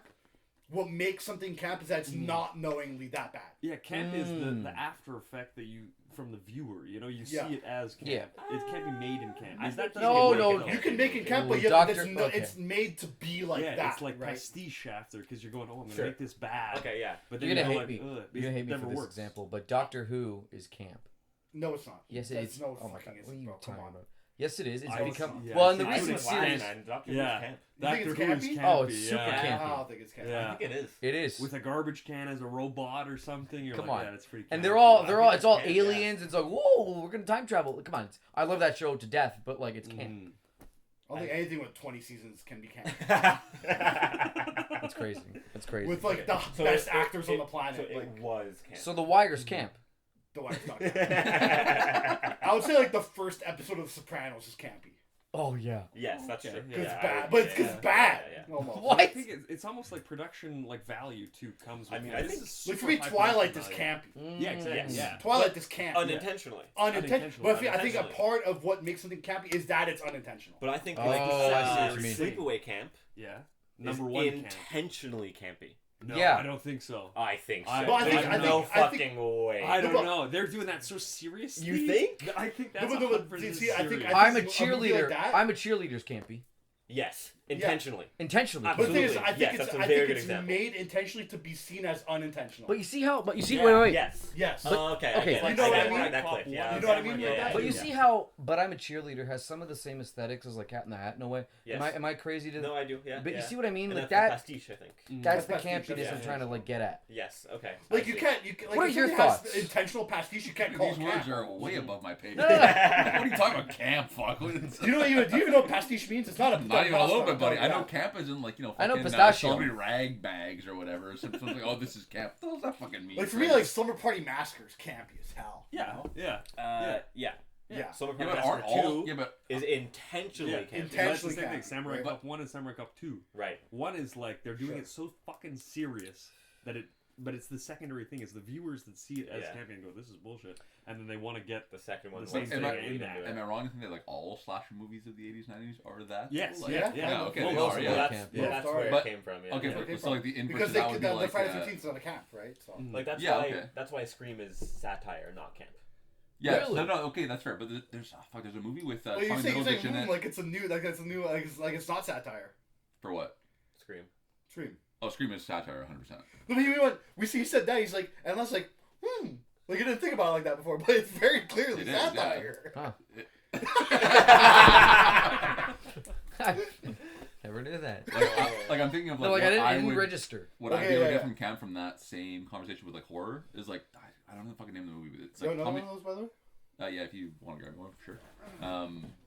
What makes something camp is that it's not knowingly that bad. Yeah, camp is the after effect that you from the viewer. You know, you Yeah. see it as camp. Yeah. It can't be made in camp. I Is that think No, you can no, make it You can make it camp, Ooh, but okay. it's made to be like yeah, that. it's like right? pastiche after because you're going, oh, I'm gonna Sure. make this bad. Okay, yeah. But then You're gonna you're hate like, me. ugh, You're gonna hate me never for this works. example, but Doctor Who is camp. No, it's not. Yes, it That's is. No oh my fucking god, is, what are you bro. Come talking on. about? Yes, it is. It's I become yeah, well in the I recent think series. Doctor Yeah. Who's camp. You think Doctor it's Who is campy? campy. Oh, it's super yeah. campy. I don't think it's camp. Yeah. I think it is. It is. With a garbage can as a robot or something. You're Come like, on. yeah, that's pretty. And campy. they're all I they're think all it's it's all camp, yeah. aliens. It's like whoa, we're gonna time travel. Come on, I love that show to death, but like it's camp. Mhm. I don't think anything with 20 seasons can be camp. That's crazy. That's crazy. With like the So best it- actors on it- the planet. So it like, was camp. So The Wire's camp. the Wire's not camp. I would say like the first episode of The Sopranos is campy. Oh yeah. Yes, that's Okay, true. yeah. It's I bad, would- but it's because yeah, it's bad. yeah, yeah. Almost. What? I think it's almost like production like value too comes with I mean, it. I This think- is Like for super me, high Twilight production is value. campy. Yeah, exactly. Yes. Yeah. Twilight is campy. Unintentionally. Unintentional. But I think a Unintentionally. part of what makes something campy is that it's unintentional. But I think Oh, like I see what you mean. Sleepaway Camp Yeah. is Number one camp. intentionally campy. No, Yeah. I don't think so. I think so. I- Well, I think- There's I think- no I think- fucking way. I don't but- know. They're doing that so seriously. You think? I think that's No, but 100% see, I think- serious. I I'm a a movie like cheerleader. that- I'm a cheerleader's campy. Yes, intentionally. Intentionally. But the thing is, Absolutely. I think Yes, it's that's a I very think good it's example. made intentionally to be seen as unintentional. But you see how? But you see. Yeah, wait. Yes. Yes. Oh, okay. okay, Okay. you know what I mean? That clip. Yeah. You know what I mean? Yeah, yeah, But you yeah. see how? But I'm a cheerleader has some of the same aesthetics as like Cat in the Hat in a way. Yes. Am I crazy to? No, I do. Yeah. But yeah. you see what I mean? And Like that's that. the pastiche, I think. That's the That's pastiche, campiness yeah. I'm trying to like get at. Yes. Okay. Like I you see. can't. Like What are if your something has thoughts? intentional pastiche, you can't call These it words camp. are way above my pay. No, no, no. What are you talking about? Camp? Fuck. Do you know what pastiche means? It's not a Not even a little bit, buddy. I know Yeah. camp is in like I know fucking, pistachio. celebrity rag bags or whatever. Something like, oh, this is camp. What does that fucking mean? Like for me, like Slumber Party Massacre is campy as hell. Yeah. Yeah. Yeah. Yeah. Summer Yeah, Party but aren't Massacre all? 2 Yeah, but is intentionally Yeah, campy. that's the Intentionally same thing. campy, Samurai right? Cop 1 and Samurai Cop 2. Right. One is like they're doing Sure. it so fucking serious that but it's the secondary thing. It's the viewers that see it as Yeah. campy and go, "This is bullshit," and then they want to get The second one The was same like, thing lead in into that. it. am I wrong to think that like all slasher movies of the 80s, 90s are that? Yes, Like, yeah, yeah. okay, Well, they most are, of yeah. Well, Yeah. that's, Camp, yeah. that's where But- it came from. Yeah. Okay, Yeah. but, so like the inverse Because of they that would be the like Friday the 13th is on a camp, right? So Mm. Like that's Yeah, why okay. that's why Scream is satire, not camp. yeah, Really? no, okay, that's fair. But there's there's a movie with well, you're Tommy saying Middleditch in it. like it's a new like it's not satire. For what? Scream. Scream. Oh, Scream is satire, 100%. But he went. He said that he's like, and I was like, like I didn't think about it like that before, but it's very clearly It is, yeah. satire. Never knew that. Like I'm thinking of like No, like what I I didn't would register. what Okay, I'd be able to yeah, get yeah. from camp from that same conversation with like horror is like I don't know the fucking name of the movie. But it's You like know Tommy. one of those, by the way? Yeah, if you want to grab one, for sure.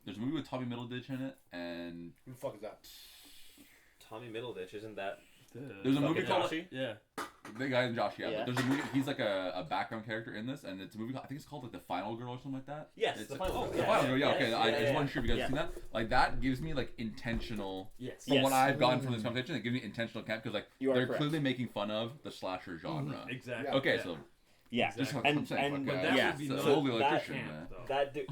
There's a movie with Tommy Middleditch in it, and Who the fuck is that? Tommy Middleditch, isn't that there's a movie fucking called Joshy? yeah. The Guy in Josh. Yeah, Yeah. but there's a movie. He's like a background character in this, and it's a movie. I think it's called like The Final Girl or something like that. Yes, It's The like- Final oh, Girl, The yeah, Final yeah, Girl. Yeah, yeah, okay. yeah, I just yeah, wasn't sure if you guys yeah. have seen that. Like that gives me like intentional. Yes. From Yes. what I've gotten from this conversation, it gives me intentional camp because like You are they're correct. clearly making fun of the slasher genre. Exactly. Yeah. Okay, Yeah. so Yeah. just what And- I'm saying. and- fuck, But that Yeah, would be so not totally that electrician, camp, man. though.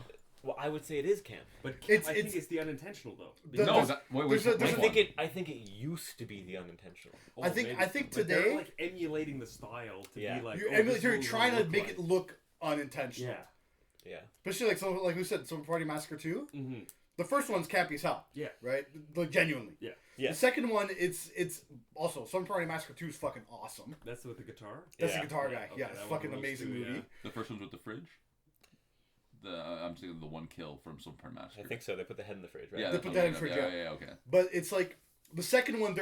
Well, I would say it is camp. But It's- I think it's- it's the unintentional though. The- No, there's- that, wait, there's a- which there's I a- one? think it used to be the unintentional. I think- maybe I think so. But they're, today- like emulating the style to Yeah. be like You're, oh, this you're is what trying we to look make like. it look unintentional. Yeah. Yeah. Especially like who said, Summer Party Massacre 2? Mm-hmm. The first one's campy as hell. Yeah. Right? Like genuinely. Yeah. Yeah. The second one, it's also Summer Party Massacre 2 is fucking awesome. That's with the guitar. That's Yeah. the guitar Yeah, guy. okay, Yeah, that it's one fucking was amazing too, movie. yeah. The first one's with the fridge. I'm thinking of the one kill from Super Party Massacre. I think so. They put the head in the fridge, right? Yeah, They that's put what that I'm in thinking fridge, of. Yeah, okay. But it's like the second one,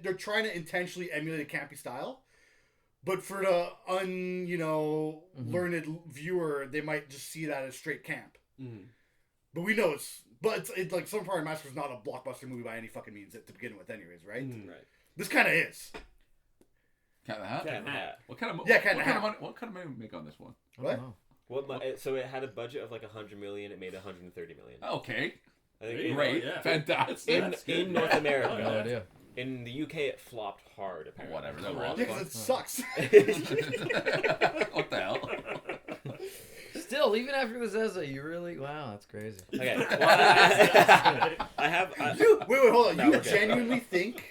they're trying to intentionally emulate a campy style, but for the learned viewer, they might just see that as straight camp. Mm-hmm. But we know it's like Summer Party Massacre is not a blockbuster movie by any fucking means to begin with, anyways, right? Mm. Right. This kind of is. Cat in the Hat. Cat in the Hat. What kind of Yeah, Cat in the what kind Hat. of money? What kind of money we make on this one? What? So it had a budget of like 100 million. It made 130 million. Okay, I think There you great, go, yeah. fantastic. in That's good. in North America. No idea. In the UK, it flopped hard. Apparently. Whatever. That Oh, was Yeah, because it sucks. What the hell? Still, even after this essay, you really that's crazy. Okay. Well, I have. Wait, hold on. No, You we're good. genuinely think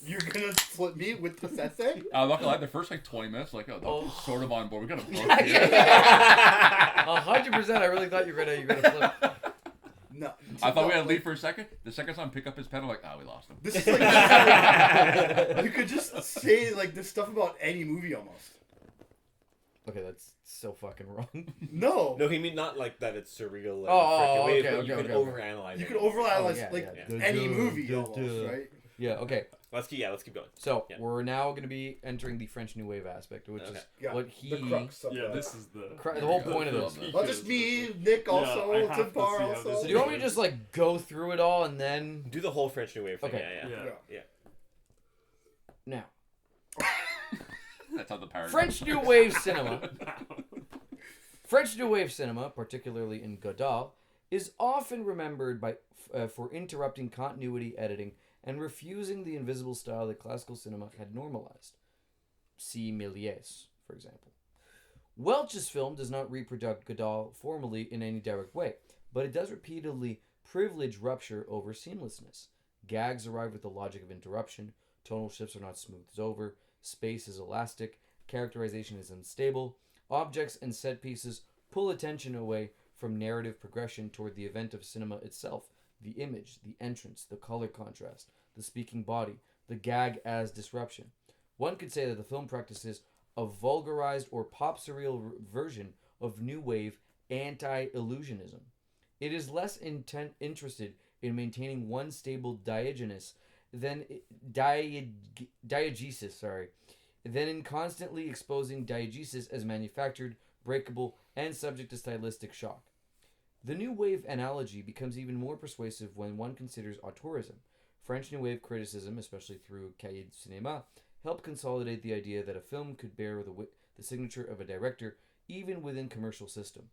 you're gonna flip me with this essay? I'm not gonna lie. The first like 20 minutes, like, oh, Oh. that's sort of on board. We're gonna book Yeah, here. yeah, 100%. I really thought you were gonna flip. No. I thought we had to like, leave for a second. The second time, pick up his pen. I'm like, we lost him. This is like you could just say like this stuff about any movie almost. Okay, that's so fucking wrong. No. No, he mean not like that. It's surreal. And Oh, ways, okay, but you okay, can okay. overanalyze. You it. could overanalyze yeah, like yeah. any Duh, movie duh, almost, duh. right? Yeah. Okay. Let's keep going. So Yeah. we're now going to be entering the French New Wave aspect, which Okay. is Yeah. what he. The crux of Yeah, the... this is the The whole point of Yeah. this. Not just me, Nick also, I have Tim to Barr see how also. this So do you want me to just like go through it all and then Do the whole French New Wave thing. Okay. Yeah. Yeah. now That's how the paragraph. French New Wave cinema? French New Wave cinema, particularly in Godard, is often remembered for interrupting continuity editing and refusing the invisible style that classical cinema had normalized. See Méliès, for example. Welch's film does not reproduce Godard formally in any direct way, but it does repeatedly privilege rupture over seamlessness. Gags arrive with the logic of interruption, tonal shifts are not smoothed over, space is elastic, characterization is unstable, objects and set pieces pull attention away from narrative progression toward the event of cinema itself, the image, the entrance, the color contrast, the speaking body, the gag as disruption. One could say that the film practices a vulgarized or pop surreal version of new wave anti-illusionism. It is less interested in maintaining one stable diegesis than than in constantly exposing diegesis as manufactured, breakable, and subject to stylistic shock. The New Wave analogy becomes even more persuasive when one considers auteurism. French New Wave criticism, especially through Cahiers du Cinéma, helped consolidate the idea that a film could bear the signature of a director even within commercial system.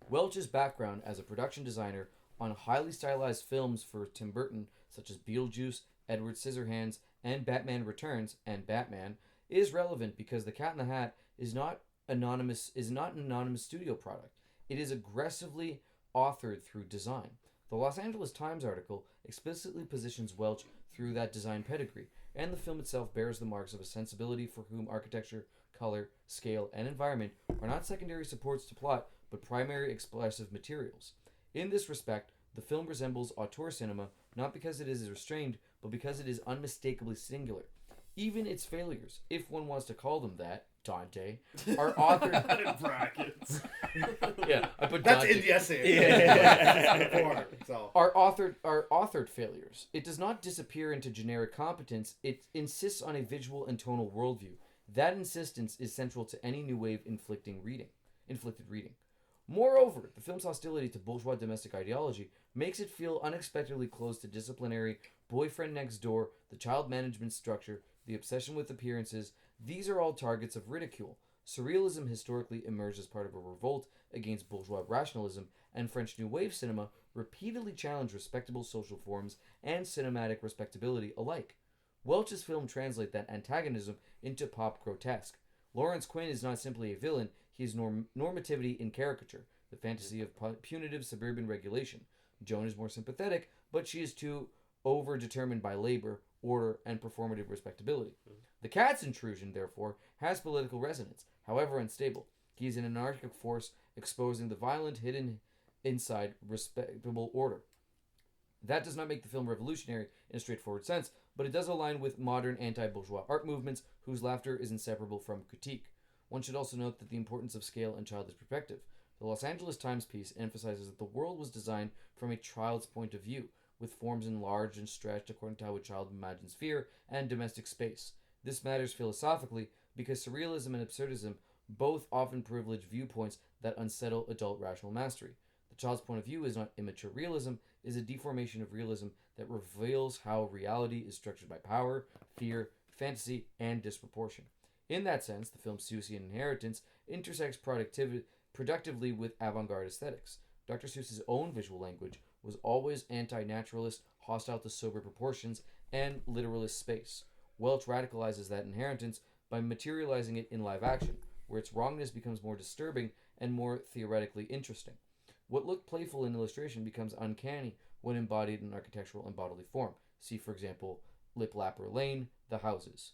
Welch's background as a production designer on highly stylized films for Tim Burton, such as Beetlejuice, Edward Scissorhands, and Batman Returns, and Batman, is relevant because The Cat in the Hat is not an anonymous studio product. It is aggressively authored through design. The Los Angeles Times article explicitly positions Welch through that design pedigree, and the film itself bears the marks of a sensibility for whom architecture, color, scale, and environment are not secondary supports to plot, but primary expressive materials. In this respect, the film resembles auteur cinema not because it is restrained, but because it is unmistakably singular. Even its failures, if one wants to call them that, Dante, are authored in brackets. Yeah, I put That's Dante. in the essay. Yeah. Before, so. Are authored failures. It does not disappear into generic competence. It insists on a visual and tonal worldview. That insistence is central to any new wave inflicted reading. Moreover, the film's hostility to bourgeois domestic ideology makes it feel unexpectedly close to disciplinary, boyfriend next door, the child management structure, the obsession with appearances. These are all targets of ridicule. Surrealism historically emerged as part of a revolt against bourgeois rationalism, and French New Wave cinema repeatedly challenged respectable social forms and cinematic respectability alike. Welch's film translates that antagonism into pop grotesque. Lawrence Quinn is not simply a villain, he is normativity in caricature, the fantasy of punitive suburban regulation. Joan is more sympathetic, but she is too over-determined by labor, order, and performative respectability. The cat's intrusion, therefore, has political resonance, however unstable. He is an anarchic force exposing the violent hidden inside respectable order. That does not make the film revolutionary in a straightforward sense, but it does align with modern anti-bourgeois art movements whose laughter is inseparable from critique. One should also note that the importance of scale and childish perspective. The Los Angeles Times piece emphasizes that the world was designed from a child's point of view, with forms enlarged and stretched according to how a child imagines fear and domestic space. This matters philosophically because surrealism and absurdism both often privilege viewpoints that unsettle adult rational mastery. The child's point of view is not immature realism, it is a deformation of realism that reveals how reality is structured by power, fear, fantasy, and disproportion. In that sense, the film's Seussian inheritance intersects productively with avant-garde aesthetics. Dr. Seuss's own visual language was always anti-naturalist, hostile to sober proportions, and literalist space. Welch radicalizes that inheritance by materializing it in live action, where its wrongness becomes more disturbing and more theoretically interesting. What looked playful in illustration becomes uncanny when embodied in architectural and bodily form. See, for example, Lip Lapper Lane, The Houses.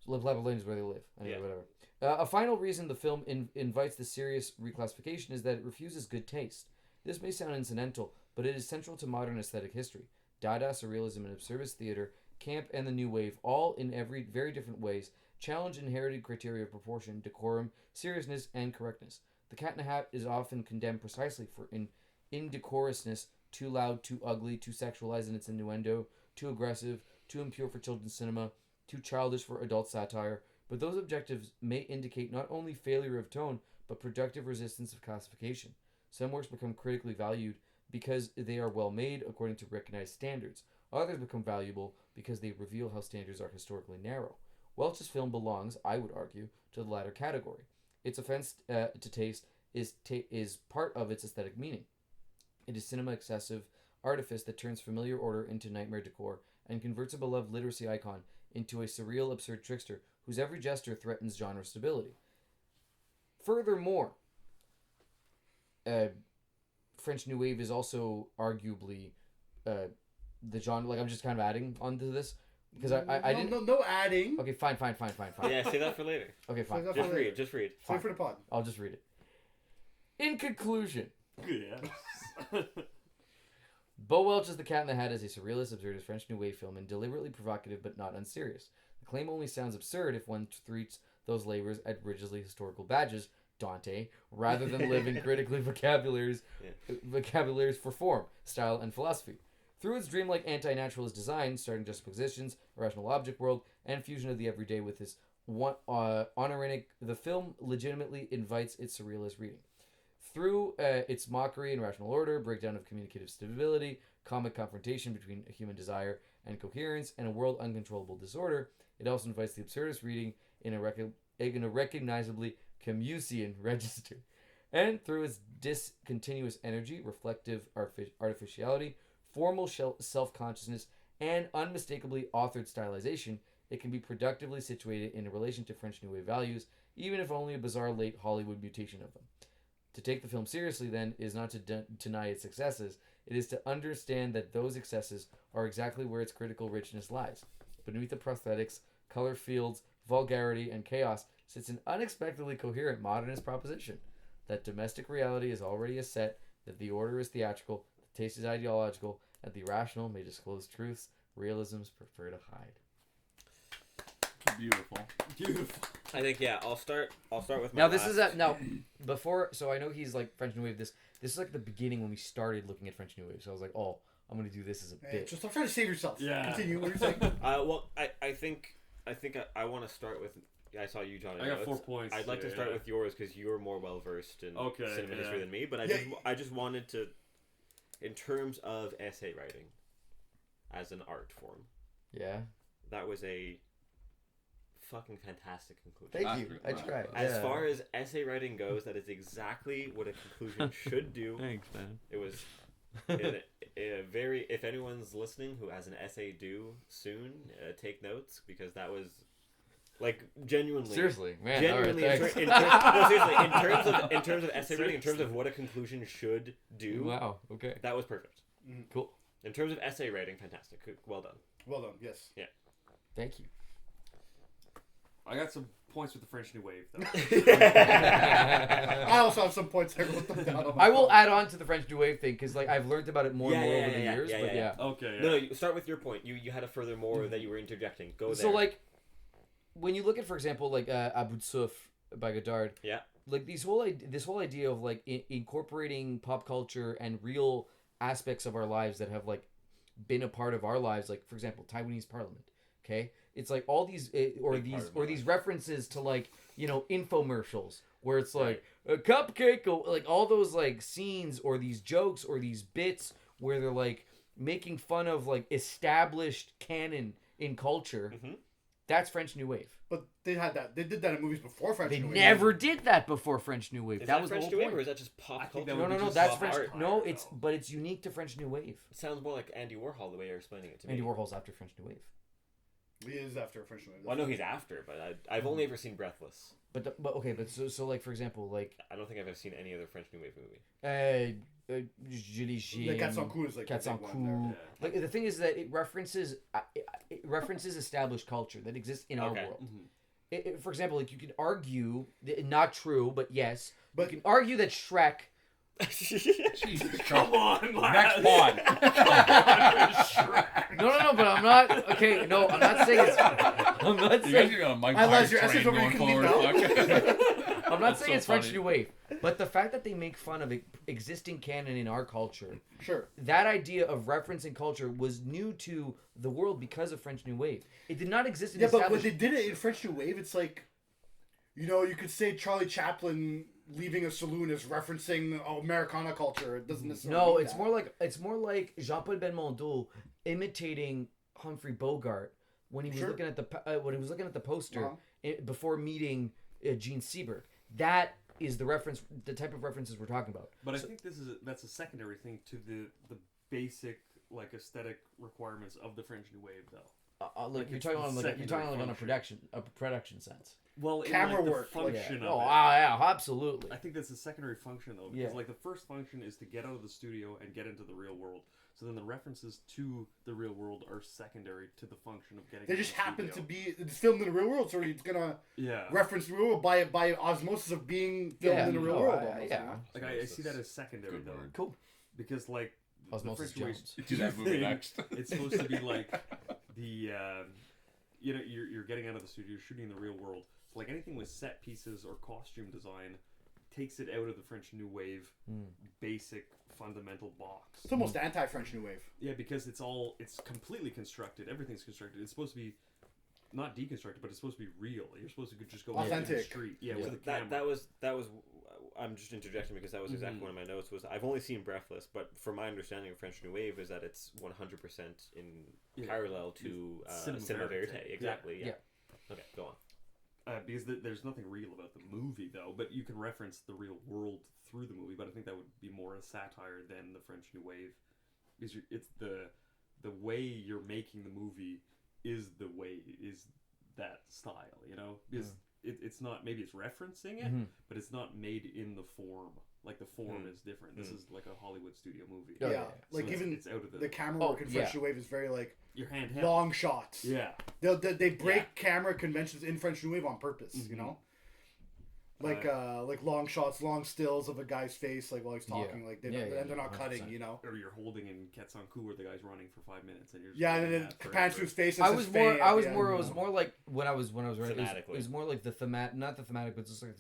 So Lip Lapper Lane is where they live. Anyway, whatever. A final reason the film invites the serious reclassification is that it refuses good taste. This may sound incidental, but it is central to modern aesthetic history. Dada, surrealism, and absurdist theater, camp, and the new wave, all in very different ways, challenge inherited criteria of proportion, decorum, seriousness, and correctness. The Cat in the Hat is often condemned precisely for indecorousness, too loud, too ugly, too sexualized in its innuendo, too aggressive, too impure for children's cinema, too childish for adult satire, but those objectives may indicate not only failure of tone, but productive resistance of classification. Some works become critically valued because they are well made according to recognized standards. Others become valuable because they reveal how standards are historically narrow. Welch's film belongs, I would argue, to the latter category. Its offense to taste is part of its aesthetic meaning. It is cinema excessive artifice that turns familiar order into nightmare decor and converts a beloved literacy icon into a surreal, absurd trickster whose every gesture threatens genre stability. Furthermore, French New Wave is also arguably the genre. Like, I'm just kind of adding onto this because I didn't. No adding. Okay, fine. Yeah, save that for later. Okay, fine. Save that Just for read. later. Just read. Save for the pod. I'll just read it. In conclusion, Yes. Bo Welch's The Cat in the Hat is a surrealist, absurdist French New Wave film and deliberately provocative but not unserious. The claim only sounds absurd if one treats those labors as rigidly historical badges, Dante, rather than living critically vocabularies for form, style, and philosophy. Through its dreamlike anti-naturalist design, starting juxtapositions, a rational object world, and fusion of the everyday with its honorific, the film legitimately invites its surrealist reading. Through its mockery and rational order, breakdown of communicative stability, comic confrontation between a human desire and coherence, and a world uncontrollable disorder, it also invites the absurdist reading in a recognizably Camusian register. And through its discontinuous energy, reflective artificiality, formal self-consciousness, and unmistakably authored stylization, it can be productively situated in relation to French New Wave values, even if only a bizarre late Hollywood mutation of them. To take the film seriously, then, is not to deny its successes. It is to understand that those excesses are exactly where its critical richness lies. Beneath the prosthetics, color fields, vulgarity, and chaos sits an unexpectedly coherent modernist proposition. That domestic reality is already a set, that the order is theatrical, the taste is ideological, and the irrational may disclose truths realisms prefer to hide. Beautiful. I think I'll start with my Now this is before, so I know he's like French New Wave. This is like the beginning when we started looking at French New Wave. So I was like, oh, I'm gonna do this as a bit. Just don't try to save yourself. Yeah. Continue. What are you saying? Well, I think I want to start with. I saw you, John. I got 4 points. I'd like to start with yours because you're more well versed in cinema history than me. But I just wanted to, in terms of essay writing, as an art form. Yeah. That was a fucking fantastic conclusion. Thank you. I tried. As far as essay writing goes, that is exactly what a conclusion should do. Thanks, man. It was a very. If anyone's listening who has an essay due soon, take notes because that was. Like genuinely, seriously, man. Genuinely, all right, seriously, in terms of essay writing, in terms of what a conclusion should do. Wow. Okay. That was perfect. Cool. In terms of essay writing, fantastic. Well done. Well done. Yes. Yeah. Thank you. I got some points with the French New Wave, though. I also have some points. I wrote them down. I will add on to the French New Wave thing because like I've learned about it more and more over the years. But yeah. Okay. No, you start with your point. You had a further more that you were interjecting. Go there. So like. When you look at, for example, like Abu Tsuf by Godard, like this whole idea of like incorporating pop culture and real aspects of our lives that have like been a part of our lives, like for example, Taiwanese Parliament. Okay, it's like all these these references to like infomercials where it's like a cupcake, like all those like scenes or these jokes or these bits where they're like making fun of like established canon in culture. Mm-hmm. That's French New Wave. But they had that. They did that in movies before French New Wave. They never did that before French New Wave. Is that was French the New whole Wave, point. or is that just pop culture? No, that's French. No, but it's unique to French New Wave. It sounds more like Andy Warhol the way you're explaining it to me. Andy Warhol's after French New Wave. He is after French New Wave. Well, I know he's after, but I've only ever seen Breathless. But so like for example, like I don't think I've ever seen any other French New Wave movie. Julie Jean. The Cats en Coup is like Cats en Coup. Like the thing is that it references established culture that exists in our world. Mm-hmm. For example, like you can argue, not true, but yes, but you can argue that Shrek. Jesus, come on, next pod. No, but I'm not. Okay, no, I'm not saying it's. I'm not saying. I'm not saying it's French New Wave, but the fact that they make fun of existing canon in our culture, sure, that idea of referencing culture was new to the world because of French New Wave. It did not exist in but when they did it in French New Wave, it's like, you could say Charlie Chaplin leaving a saloon is referencing Americana culture. It doesn't necessarily. No, it's more like Jean-Paul Belmondo imitating Humphrey Bogart when he was looking at the poster before meeting Gene Seberg. That is the type of references we're talking about. But I think that's a secondary thing to the basic like aesthetic requirements of the French New Wave, though. Look, you're talking on a production sense. Well, camera work, function of it. Oh, yeah, absolutely. I think that's a secondary function though, because like the first function is to get out of the studio and get into the real world. So then the references to the real world are secondary to the function of getting. They just happen to be it's filmed in the real world, so it's gonna reference the real world by osmosis of being filmed in the real world. Like I see that as secondary though. Cool. Because like Osmosis Jones. Do that movie next. It's supposed to be like the you're getting out of the studio, you're shooting in the real world. So like anything with set pieces or costume design takes it out of the French New Wave basic fundamental box. It's almost anti-French New Wave. Yeah, because it's completely constructed. Everything's constructed. It's supposed to be not deconstructed, but it's supposed to be real. You're supposed to just go authentic. in the street. Yeah, with a camera. That was. I'm just interjecting because that was exactly one of my notes. Was I've only seen Breathless, but from my understanding of French New Wave is that it's 100% in parallel to cinema verite. Exactly. Yeah. Okay, go on. because there's nothing real about the movie though, but you can reference the real world through the movie. But I think that would be more a satire than the French New Wave, because it's the way you're making the movie is that style, you know, because it's not, maybe it's referencing it, but it's not made in the form. Like the form is different. This is like a Hollywood studio movie. Oh, Yeah, so like even it's out of the camera work in French New Wave is very like your handheld long shots. Yeah, they break camera conventions in French New Wave on purpose. You know, like long shots, long stills of a guy's face, like while he's talking, like and they're not 100%. cutting. You know, or you're holding in Ketsanku where the guy's running for 5 minutes and you're just and then it pans through his face. I was more like when I was writing. It Thematically. was more like the not the thematic, but just like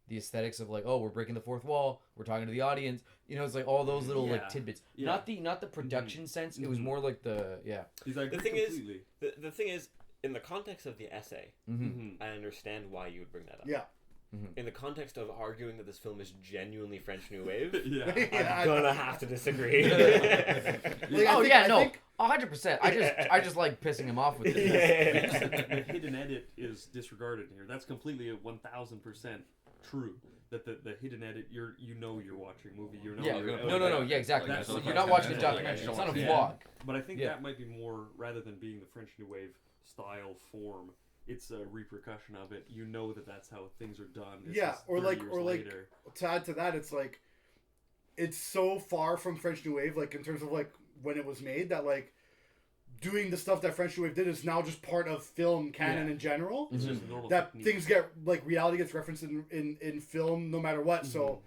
the aesthetics of like, oh, we're breaking the fourth wall, we're talking to the audience. You know, it's like all those little like tidbits. Yeah. Not the production sense. It was more like the He's like, The thing is, in the context of the essay, I understand why you would bring that up. Yeah. In the context of arguing that this film is genuinely French New Wave, yeah. I'm gonna have to disagree. 100%. I just like pissing him off with this. The hidden edit is disregarded here. That's completely 1,000% true. That the hidden edit, you're watching a movie. You're not. No. Yeah, exactly. So you're not watching a documentary. It's not a vlog. But I think that might be more, rather than being the French New Wave style form, it's a repercussion of it. You know that's how things are done. It's or later. To add to that, it's like it's so far from French New Wave, like in terms of like when it was made, that like doing the stuff that French New Wave did is now just part of film canon in general. It's just normal that technique. things get like reality gets referenced in film no matter what. So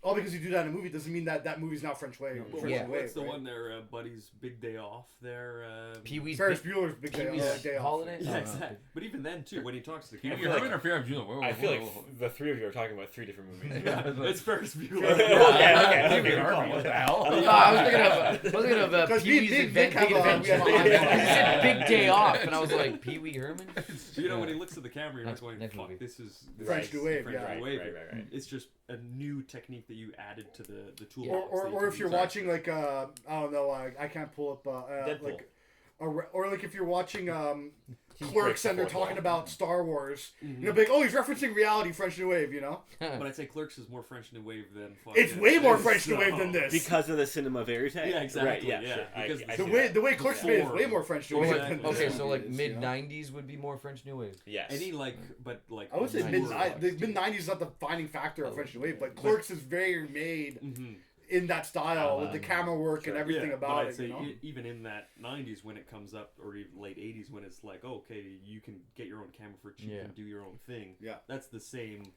all because you do that in a movie doesn't mean that movie's not French Wave. What's the one there? Buddy's Big Day Off there. Pee-wee's Ferris Bueller's Big Day Off. Holiday. Yeah, exactly. But even then too, when he talks to the Pee-wee camera, Herman or Ferris Bueller? I feel like the three of you are talking about three different movies. it's Ferris Bueller. Okay. Pee-wee Herman, what the hell? I was thinking of Pee-wee's Big Adventure. we have He said Big Day Off, and I was like, Pee-wee Herman? You know, when he looks at the camera, you're not going, next "Fuck, movie. this is French New Wave." French New Wave. Right. It's just a new technique that you added to the tool. Or if you're watching like I don't know, I can't pull up Deadpool. like or like if you're watching breaks Clerks the and they're fourth talking wall. about Star Wars, you'll be like, oh, he's referencing reality, French New Wave, you know? But I'd say Clerks is more French New Wave than. It's way more French New Wave than this. Because of the cinema verite. Yeah, exactly. Right, Yeah, sure. because I the see way that. Clerks made is way more French New Wave Exactly. than this. Okay, so like movie is, mid you know? '90s would be more French New Wave. Yes. Any but I would say mid newer- '90s is not the defining factor of French New Wave, but Clerks is very made in that style with the camera work and everything but about I'd it. say You know? even in that 90s when it comes up, or even late 80s when it's like, okay, you can get your own camera for cheap and do your own thing. Yeah. That's the same.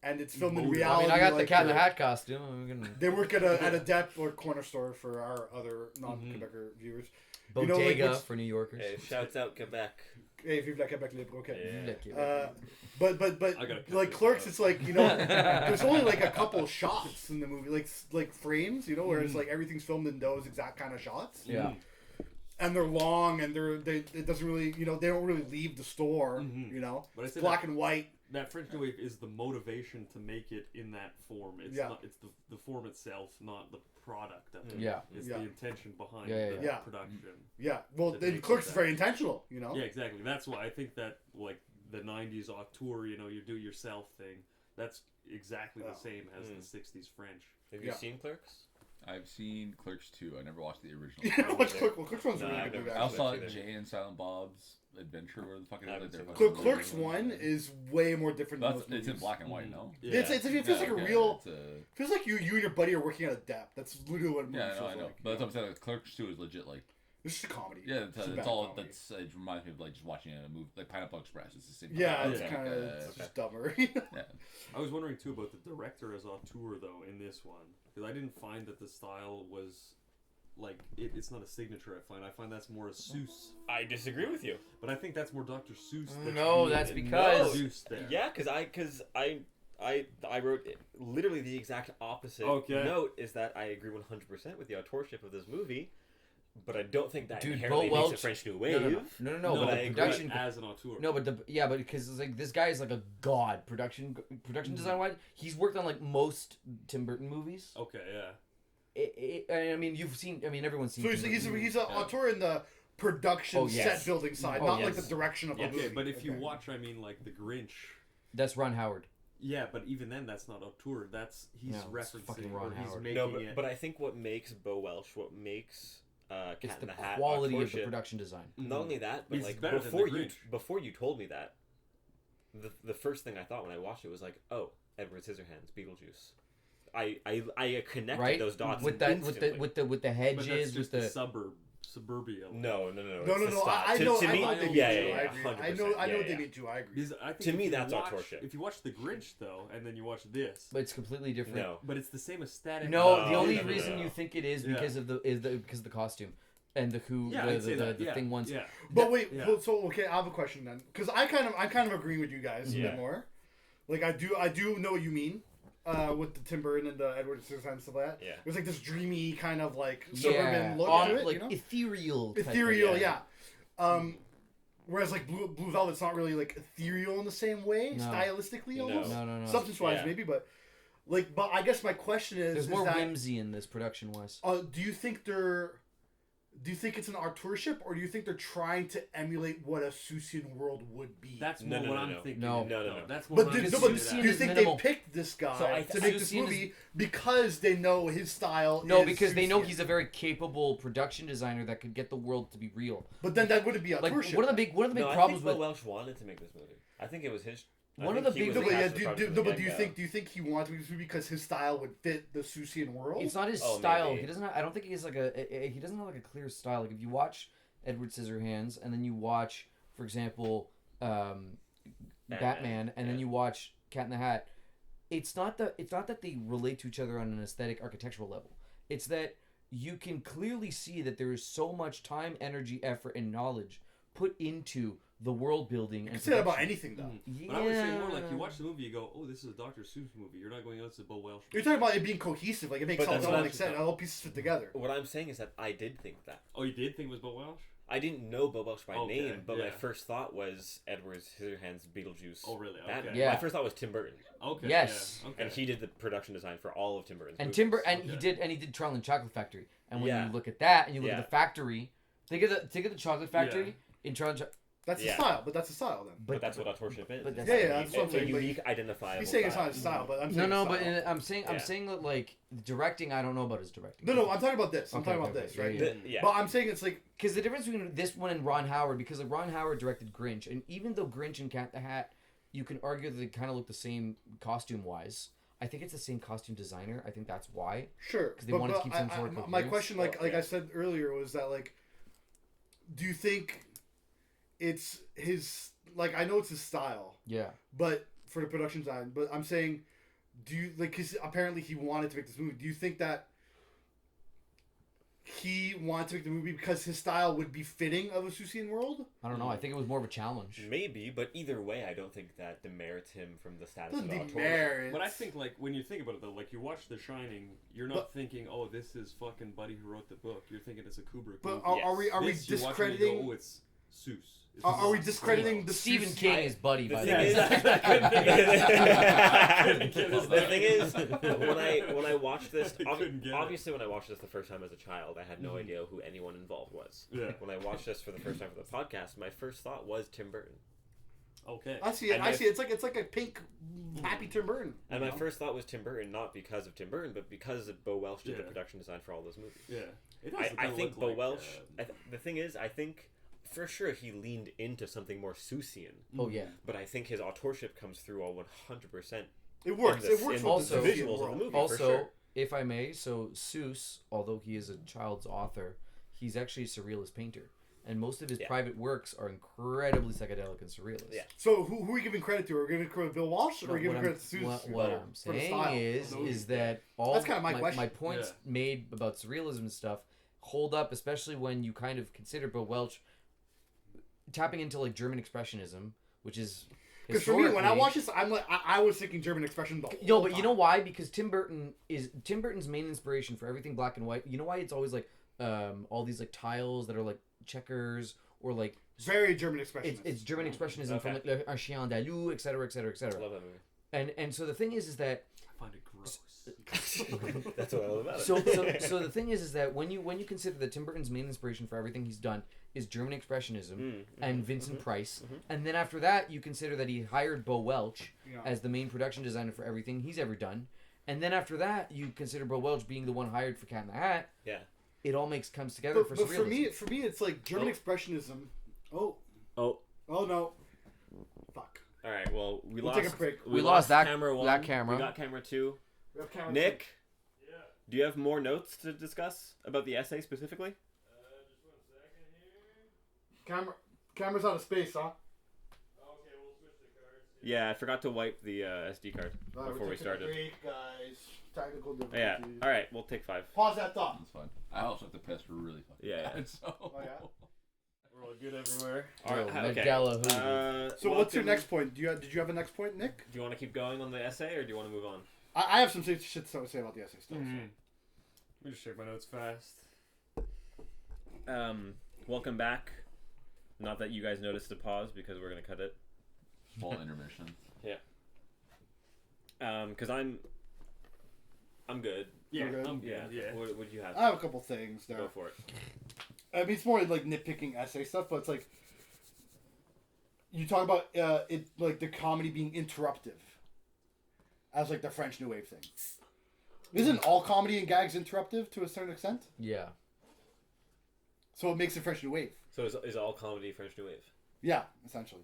And it's filmed in I mean, reality. I got the like, Cat in the Hat costume. I'm gonna... They work at a depth or corner store for our other non-Quebecer viewers. Bodega You know, like, for New Yorkers. Hey, shouts out Quebec. Hey, vive la Quebec libre, okay. Yeah. But I gotta cut like this Clerks, out. it's like, you know, there's only like a couple shots in the movie, like frames, you know, where it's like everything's filmed in those exact kind of shots. Yeah. And they're long, and it doesn't really, you know, they don't really leave the store, you know. But I It's say black and white. that French New Wave is the motivation to make it in that form. It's not. It's the form itself, not the product of it. Yeah. It's Yeah. the intention behind Yeah. the production. Yeah. Well, That then makes Clerks it is that. very intentional, you know. Yeah, exactly. That's why I think that like the '90s auteur, you know, you do yourself thing. That's exactly the same as the '60s French. Have you seen Clerks? I've seen Clerks 2. I never watched the original. You know what's Clerks? Well, Clerks one's No, really I've good. never I also saw Either. Jay and Silent Bob's Adventure, where the fuck I it haven't is. seen Like, that. Clerks 1 is way more different than That's, those it's in movies. black and white, no? Yeah. It feels like a real. It's Feels like you and your buddy are working at a depth. That's literally what a movie yeah, feels I know. like. But that's what I'm saying. Like, Clerks 2 is legit. Like, It's just a comedy. yeah, It's a it's bad all. comedy. That's it reminds me of like just watching a movie like Pineapple Express. It's the same. Yeah, vibe. it's Like, kind of it's just dumber. yeah. I was wondering too about the director as auteur though in this one, because I didn't find that the style was like it's not a signature. I find that's more a Seuss, I disagree with you. but I think that's more Dr. Seuss. No, that's because- Seuss there. Yeah, because I wrote literally the exact opposite Okay. note. Is that I agree 100% with the authorship of this movie, but I don't think that Dude, inherently Bo makes Welch- it French New Wave. No, but but I the agree. production. as an auteur. No, but but because it's like this guy is like a god production design wise. He's worked on like most Tim Burton movies. Okay, yeah. I mean, you've seen. I mean, everyone's seen. So Tim Burton he's movies. an auteur in the production yes. set building side, Oh, not yes. like the direction of the movie. Okay, but if you Okay. watch, I mean, like The Grinch. That's Ron Howard. Yeah, but even then, that's not auteur. He's No, it's fucking referencing Ron or he's Howard. making No, it. but I think what makes Bo Welsh, what makes Cat It's in the the Hat, quality of the authorship- production design. Not only that, but It's like better than before The you Grinch. before you told me that, the first thing I thought when I watched it was like, oh, Edward Scissorhands, Beetlejuice. I connected Right? those dots With that, instantly. with the But that's hedges, just with the. suburbia. No. No, it's no, the no. style. I To- know. to I me- know what they mean yeah, too. yeah, I agree. 100%. I know. I know what Yeah. they mean too. I agree. Because I think To if me, you that's watch, authorship. If you watch The Grinch though, and then you watch this, But it's completely different. No. but it's the same aesthetic. No, No, the only no, no, reason no. you think it is Yeah. because of because of the costume and the who Yeah, the, I'd say the, that. the yeah. thing once. Yeah. But wait, Yeah. so okay, I have a question then, because I'm kind of agreeing with you guys a Yeah. bit more. Like I do know what you mean, with the Tim Burton and the Edward Scissorhands and stuff like that. Yeah. There's like this dreamy kind of like suburban look on, to it, like you know? ethereal. type of- Ethereal, yeah. yeah. Whereas like Blue Velvet's not really like ethereal in the same way, No. stylistically No. almost. No. Substance-wise, Yeah. maybe, but I guess my question is, There's more that, whimsy in this production wise. do you think it's an auteurship, or do you think they're trying to emulate what a Susian world would be? That's No, more no, what no, I'm no. thinking. No. No. That's more But what do, I'm no, thinking. but Susian do you is think minimal. they picked this guy So I to make this Susian is- movie because they know his style? No, is because they know Susian. he's a very capable production designer that could get the world to be real. But then that wouldn't be Like auteurship. one of the big No, I problems think Bill with Welsh wanted to make this movie. I think it was his. I One of think the he big- was No, but the yeah, cast of the do you get-go. think he wanted to make this movie because his style would fit the Susian world? it's not his Oh, style. maybe. He doesn't. I don't think he has he doesn't have like a clear style. Like if you watch Edward Scissorhands and then you watch, for example, Batman, and then yeah. you watch Cat in the Hat, it's not that they relate to each other on an aesthetic architectural level. It's that you can clearly see that there is so much time, energy, effort, and knowledge put into the world building. You And can say that about production. anything, though. Yeah. But I would say more like you watch the movie, you go, "Oh, this is a Dr. Seuss movie." You're not going, "Oh, it's a Bo Welsh." You're talking about it being cohesive, like it makes But all that's all what make sense, all pieces fit together. What I'm saying is that I did think that. Oh, you did think it was Bo Welsh? I didn't know Bo Welsh by Okay, name, but my yeah. first thought was Edward Scissorhands, Beetlejuice. Oh, really? Batman. Okay. Yeah. My first thought was Tim Burton, Okay. Yes. Yeah. Okay. and he did the production design for all of Tim Burton's And movies. Timber and Okay. he did Charlie and Chocolate Factory. And when Yeah. you look at that and you look Yeah. at the factory, think of the Chocolate Factory in Charlie. That's Yeah. the style, but that's the style then. But that's what authorship is. but that's- Yeah, yeah, that's what I'm It's a saying, but unique, identifiable. He's saying it's style. not his style, but I'm No, saying no, it's but style. Yeah. I'm saying that like directing. I don't know about his directing. No, I'm talking about this. I'm Okay, talking about okay, this, okay, right? yeah, Yeah. But I'm saying it's like Because the difference between this one and Ron Howard, because like Ron Howard directed Grinch, and even though Grinch and Cat in the Hat, you can argue that they kind of look the same costume wise. I think it's the same costume designer. I think that's why. sure, 'Cause they wanted to keep some sort of my coherence. question, like I said earlier, was that like, do you think it's his? Like I know it's his style, Yeah. but for the production design, but I'm saying, do you like? Because apparently he wanted to make this movie. Do you think that he wanted to make the movie because his style would be fitting of a Susian world? I don't know. I think it was more of a challenge. Maybe, but either way, I don't think that demerits him from the status Doesn't of authorship. demerit. But I think, like, when you think about it, though, like, you watch The Shining, you're not But- thinking, "Oh, this is fucking Buddy who wrote the book." You're thinking it's a Kubrick But movie. are we This, you watch it and you discrediting? go, "Oh, it's Seuss." It's Are we Seuss. discrediting the Stephen Seuss- King is buddy, The by the thing way. is, the thing is, when I watched this, I couldn't get it. obviously when I watched this the first time as a child, I had no idea who anyone involved was. Yeah. When I watched this for the first time for the podcast, my first thought was Tim Burton, Okay. I see it. And I my- see it. It's like a pink, happy Tim Burton. and you my know? first thought was Tim Burton, not because of Tim Burton, but because of Bo Welsh did the Yeah. production design for all those movies. Yeah. It does I kinda think look Bo like, Welsh. The thing is, I think for sure he leaned into something more Seussian, Oh yeah. but I think his authorship comes through all 100%. It works. in It works with also- the the Susian visuals of world. the movie. for Also, sure. if I may, so Seuss, although he is a child's author, he's actually a surrealist painter, and most of his Yeah. private works are incredibly psychedelic and surrealist. Yeah. So who are we giving credit to? Are we giving credit to Bill Walsh, or are we giving credit to Susan? What I'm For the saying style. is that all That's kinda my question. my points Yeah. made about surrealism and stuff hold up, especially when you kind of consider Bill Welch tapping into like German expressionism, which is Because for me, when I historically- watched this, I'm like, I was thinking German expression the whole No, but you time. know why? Because Tim Burton's main inspiration for everything black and white. You know why it's always like all these like tiles that are like checkers or like Very German expression. it's German expressionism from Okay. like Un Chien Andalou, etc., etc., I etc. love that movie. And so the thing is that I find it gross. That's what I love about it. So the thing is that when you consider that Tim Burton's main inspiration for everything he's done is German Expressionism and Vincent Price, and then after that you consider that he hired Bo Welch as the main production designer for everything he's ever done, and then after that you consider Bo Welch being the one hired for Cat in the Hat. Yeah. It all comes together but for for surrealism. me, it's like German Expressionism. Oh no, fuck. All right. Well, We'll take a break. We lost that camera one. that camera. We got camera 2. We have camera Nick, Yeah. do you have more notes to discuss about the essay specifically? Just 1 second here. Camera's out of space, huh? Okay, we'll switch the cards. Yeah, I forgot to wipe the SD card before we We're taking a started. break, guys. Technical difficulties. Yeah. All right. We'll take 5. Pause that thought. That's fine. I also have to piss really fucking Yeah. bad, so. Oh, yeah? We're all good everywhere. All right. Oh, Okay. Mandela Hoodoo. So what's your welcome- next point? Did you have a next point, Nick? Do you want to keep going on the essay, or do you want to move on? I have some shit to say about the essay still. Let me just check my notes fast. Welcome back. Not that you guys noticed the pause because we're gonna cut it. Small intermission. Because I'm good. Yeah, Okay. I'm good. Yeah. Yeah. What do you have? I have a couple things there. Go for it. I mean, it's more like nitpicking essay stuff, but it's like you talk about it like the comedy being interruptive, as like the French New Wave thing. Isn't all comedy and gags interruptive to a certain extent? Yeah. So it makes it French New Wave. So is all comedy French New Wave? Yeah, essentially.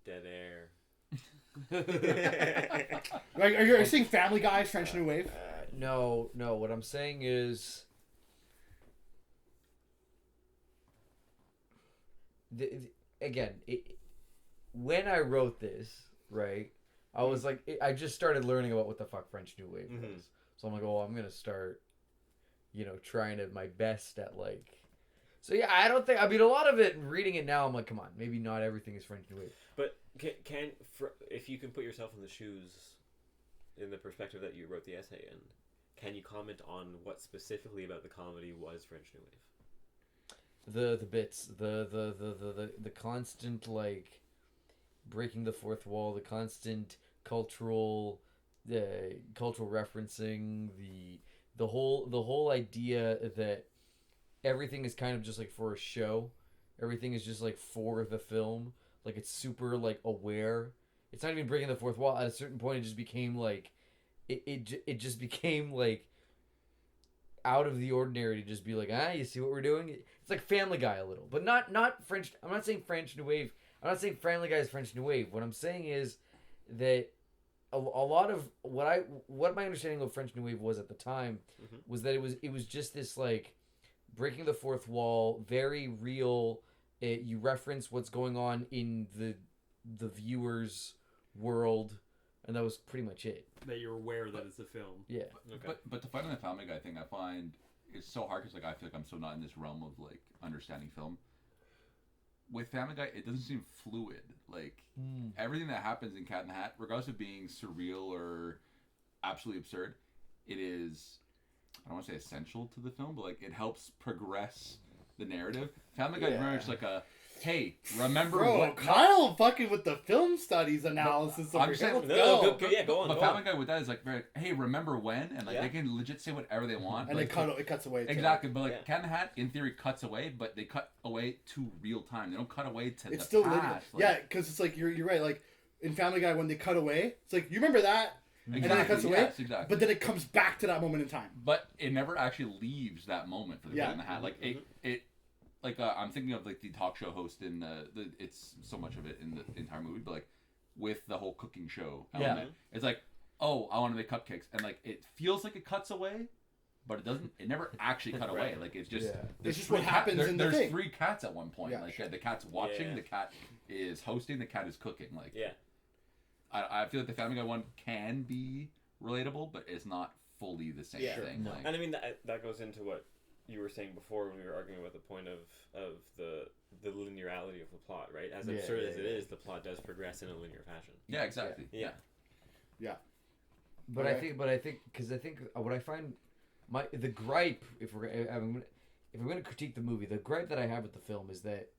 Dead air. Like, are you saying Family Guy is French New Wave? No. What I'm saying is, when I wrote this, right, I was like, I just started learning about what the fuck French New Wave was. So I'm like, oh, I'm gonna start, trying my best at like. So yeah, I don't think. I mean, a lot of it. Reading it now, I'm like, come on, maybe not everything is French New Wave. But if you can put yourself in the shoes, in the perspective that you wrote the essay in, can you comment on what specifically about the comedy was French New Wave? The bits, the constant like breaking the fourth wall, the constant cultural referencing, the whole idea that everything is kind of just like for a show, everything is just like for the film, like it's super like aware. It's not even breaking the fourth wall. At a certain point, it just became like it just became like out of the ordinary to just be like, you see what we're doing? It's like Family Guy a little, but not French. I'm not saying French New Wave. I'm not saying Family Guy is French New Wave. What I'm saying is that a lot of what my understanding of French New Wave was at the time was that it was just this like breaking the fourth wall, very real. You reference what's going on in the viewer's world, and that was pretty much it. That you're aware that it's a film. Yeah. But to find on the Family Guy thing, I find it's so hard because like I feel like I'm so not in this realm of like understanding film. With Family Guy, it doesn't seem fluid. Like everything that happens in Cat in the Hat, regardless of being surreal or absolutely absurd, it is, I don't want to say essential to the film, but like it helps progress the narrative. Family Guy is very much like a, hey, remember Bro, what? Kyle fucking with the film studies analysis. I'm saying- Let's No, go. go on. But Family Guy with that is like very, hey, remember when? And like Yeah. they can legit say whatever they want. And like, it cuts away. too. exactly, but like Yeah. Cat in the Hat, in theory, cuts away, but they cut away to real time. They don't cut away to It's the still past. linear. Like, Yeah, because it's like you're right. Like in Family Guy, when they cut away, it's like you remember that, and then it cuts away. Yes, exactly. But then it comes back to that moment in time. But it never actually leaves that moment for the Cat in the Hat. Like it like I'm thinking of like the talk show host in the it's so much of it in the entire movie, but like with the whole cooking show element, it's like, oh, I want to make cupcakes, and like it feels like it cuts away, but it doesn't. It never actually cut away. Like it's just It's just what happens in the there's thing. 3 cats at one point. Yeah, like sure. the cat's watching, Yeah. the cat is hosting, the cat is cooking. Like Yeah. I feel like the Family Guy one can be relatable, but it's not fully the same Yeah. thing. No. Like, And I mean that goes into what you were saying before when we were arguing about the point of the linearity of the plot, right? As absurd as it is, the plot does progress in a linear fashion. yeah, exactly. Yeah. But Okay. I think what I find the gripe, if we're gonna critique the movie, the gripe that I have with the film is that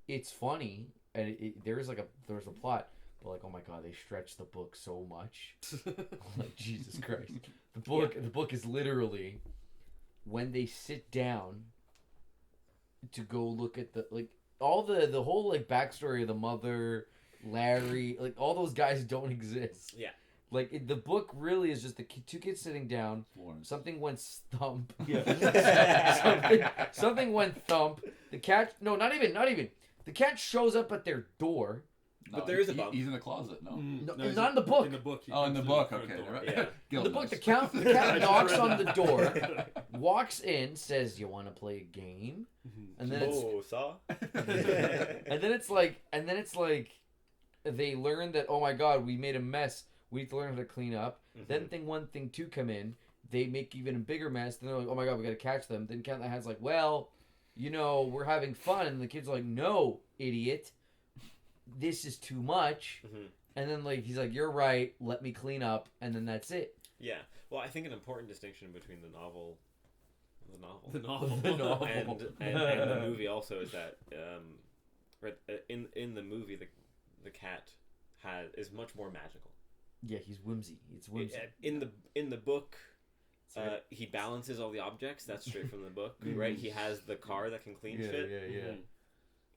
it's funny and there's a plot, but like, oh my god, they stretch the book so much. I'm like, Jesus Christ. The book is literally when they sit down to go look at the like all the whole like backstory of the mother, Larry, like all those guys don't exist. Yeah. Like the book really is just the two kids sitting down. Florence. Something went thump. Yeah. something went thump. The cat. No, not even. The cat shows up at their door. No, But there is a bump. He's in the closet. No. No, he's not in the book. In the book. he Oh, in comes the the book. front Okay. door. Right. Yeah. In the book, the Gildas. cat knocks on the door, walks in, says, "You want to play a game?" And then it's Saw. and then it's like they learn that, oh my god, we made a mess. We need to learn how to clean up. Then thing 1, thing 2 come in. They make even a bigger mess. Then they're like, oh my god, we gotta catch them. Then Cat in the Hat's like, well, we're having fun. And the kid's like, no, idiot. This is too much. And then like he's like, you're right. Let me clean up. And then that's it. Yeah. Well, I think an important distinction between the novel The novel. and the movie also is that in the movie the cat is much more magical. Yeah, he's whimsy. It's whimsy. In the book, he balances all the objects. That's straight from the book, right? He has the car that can clean shit. Yeah.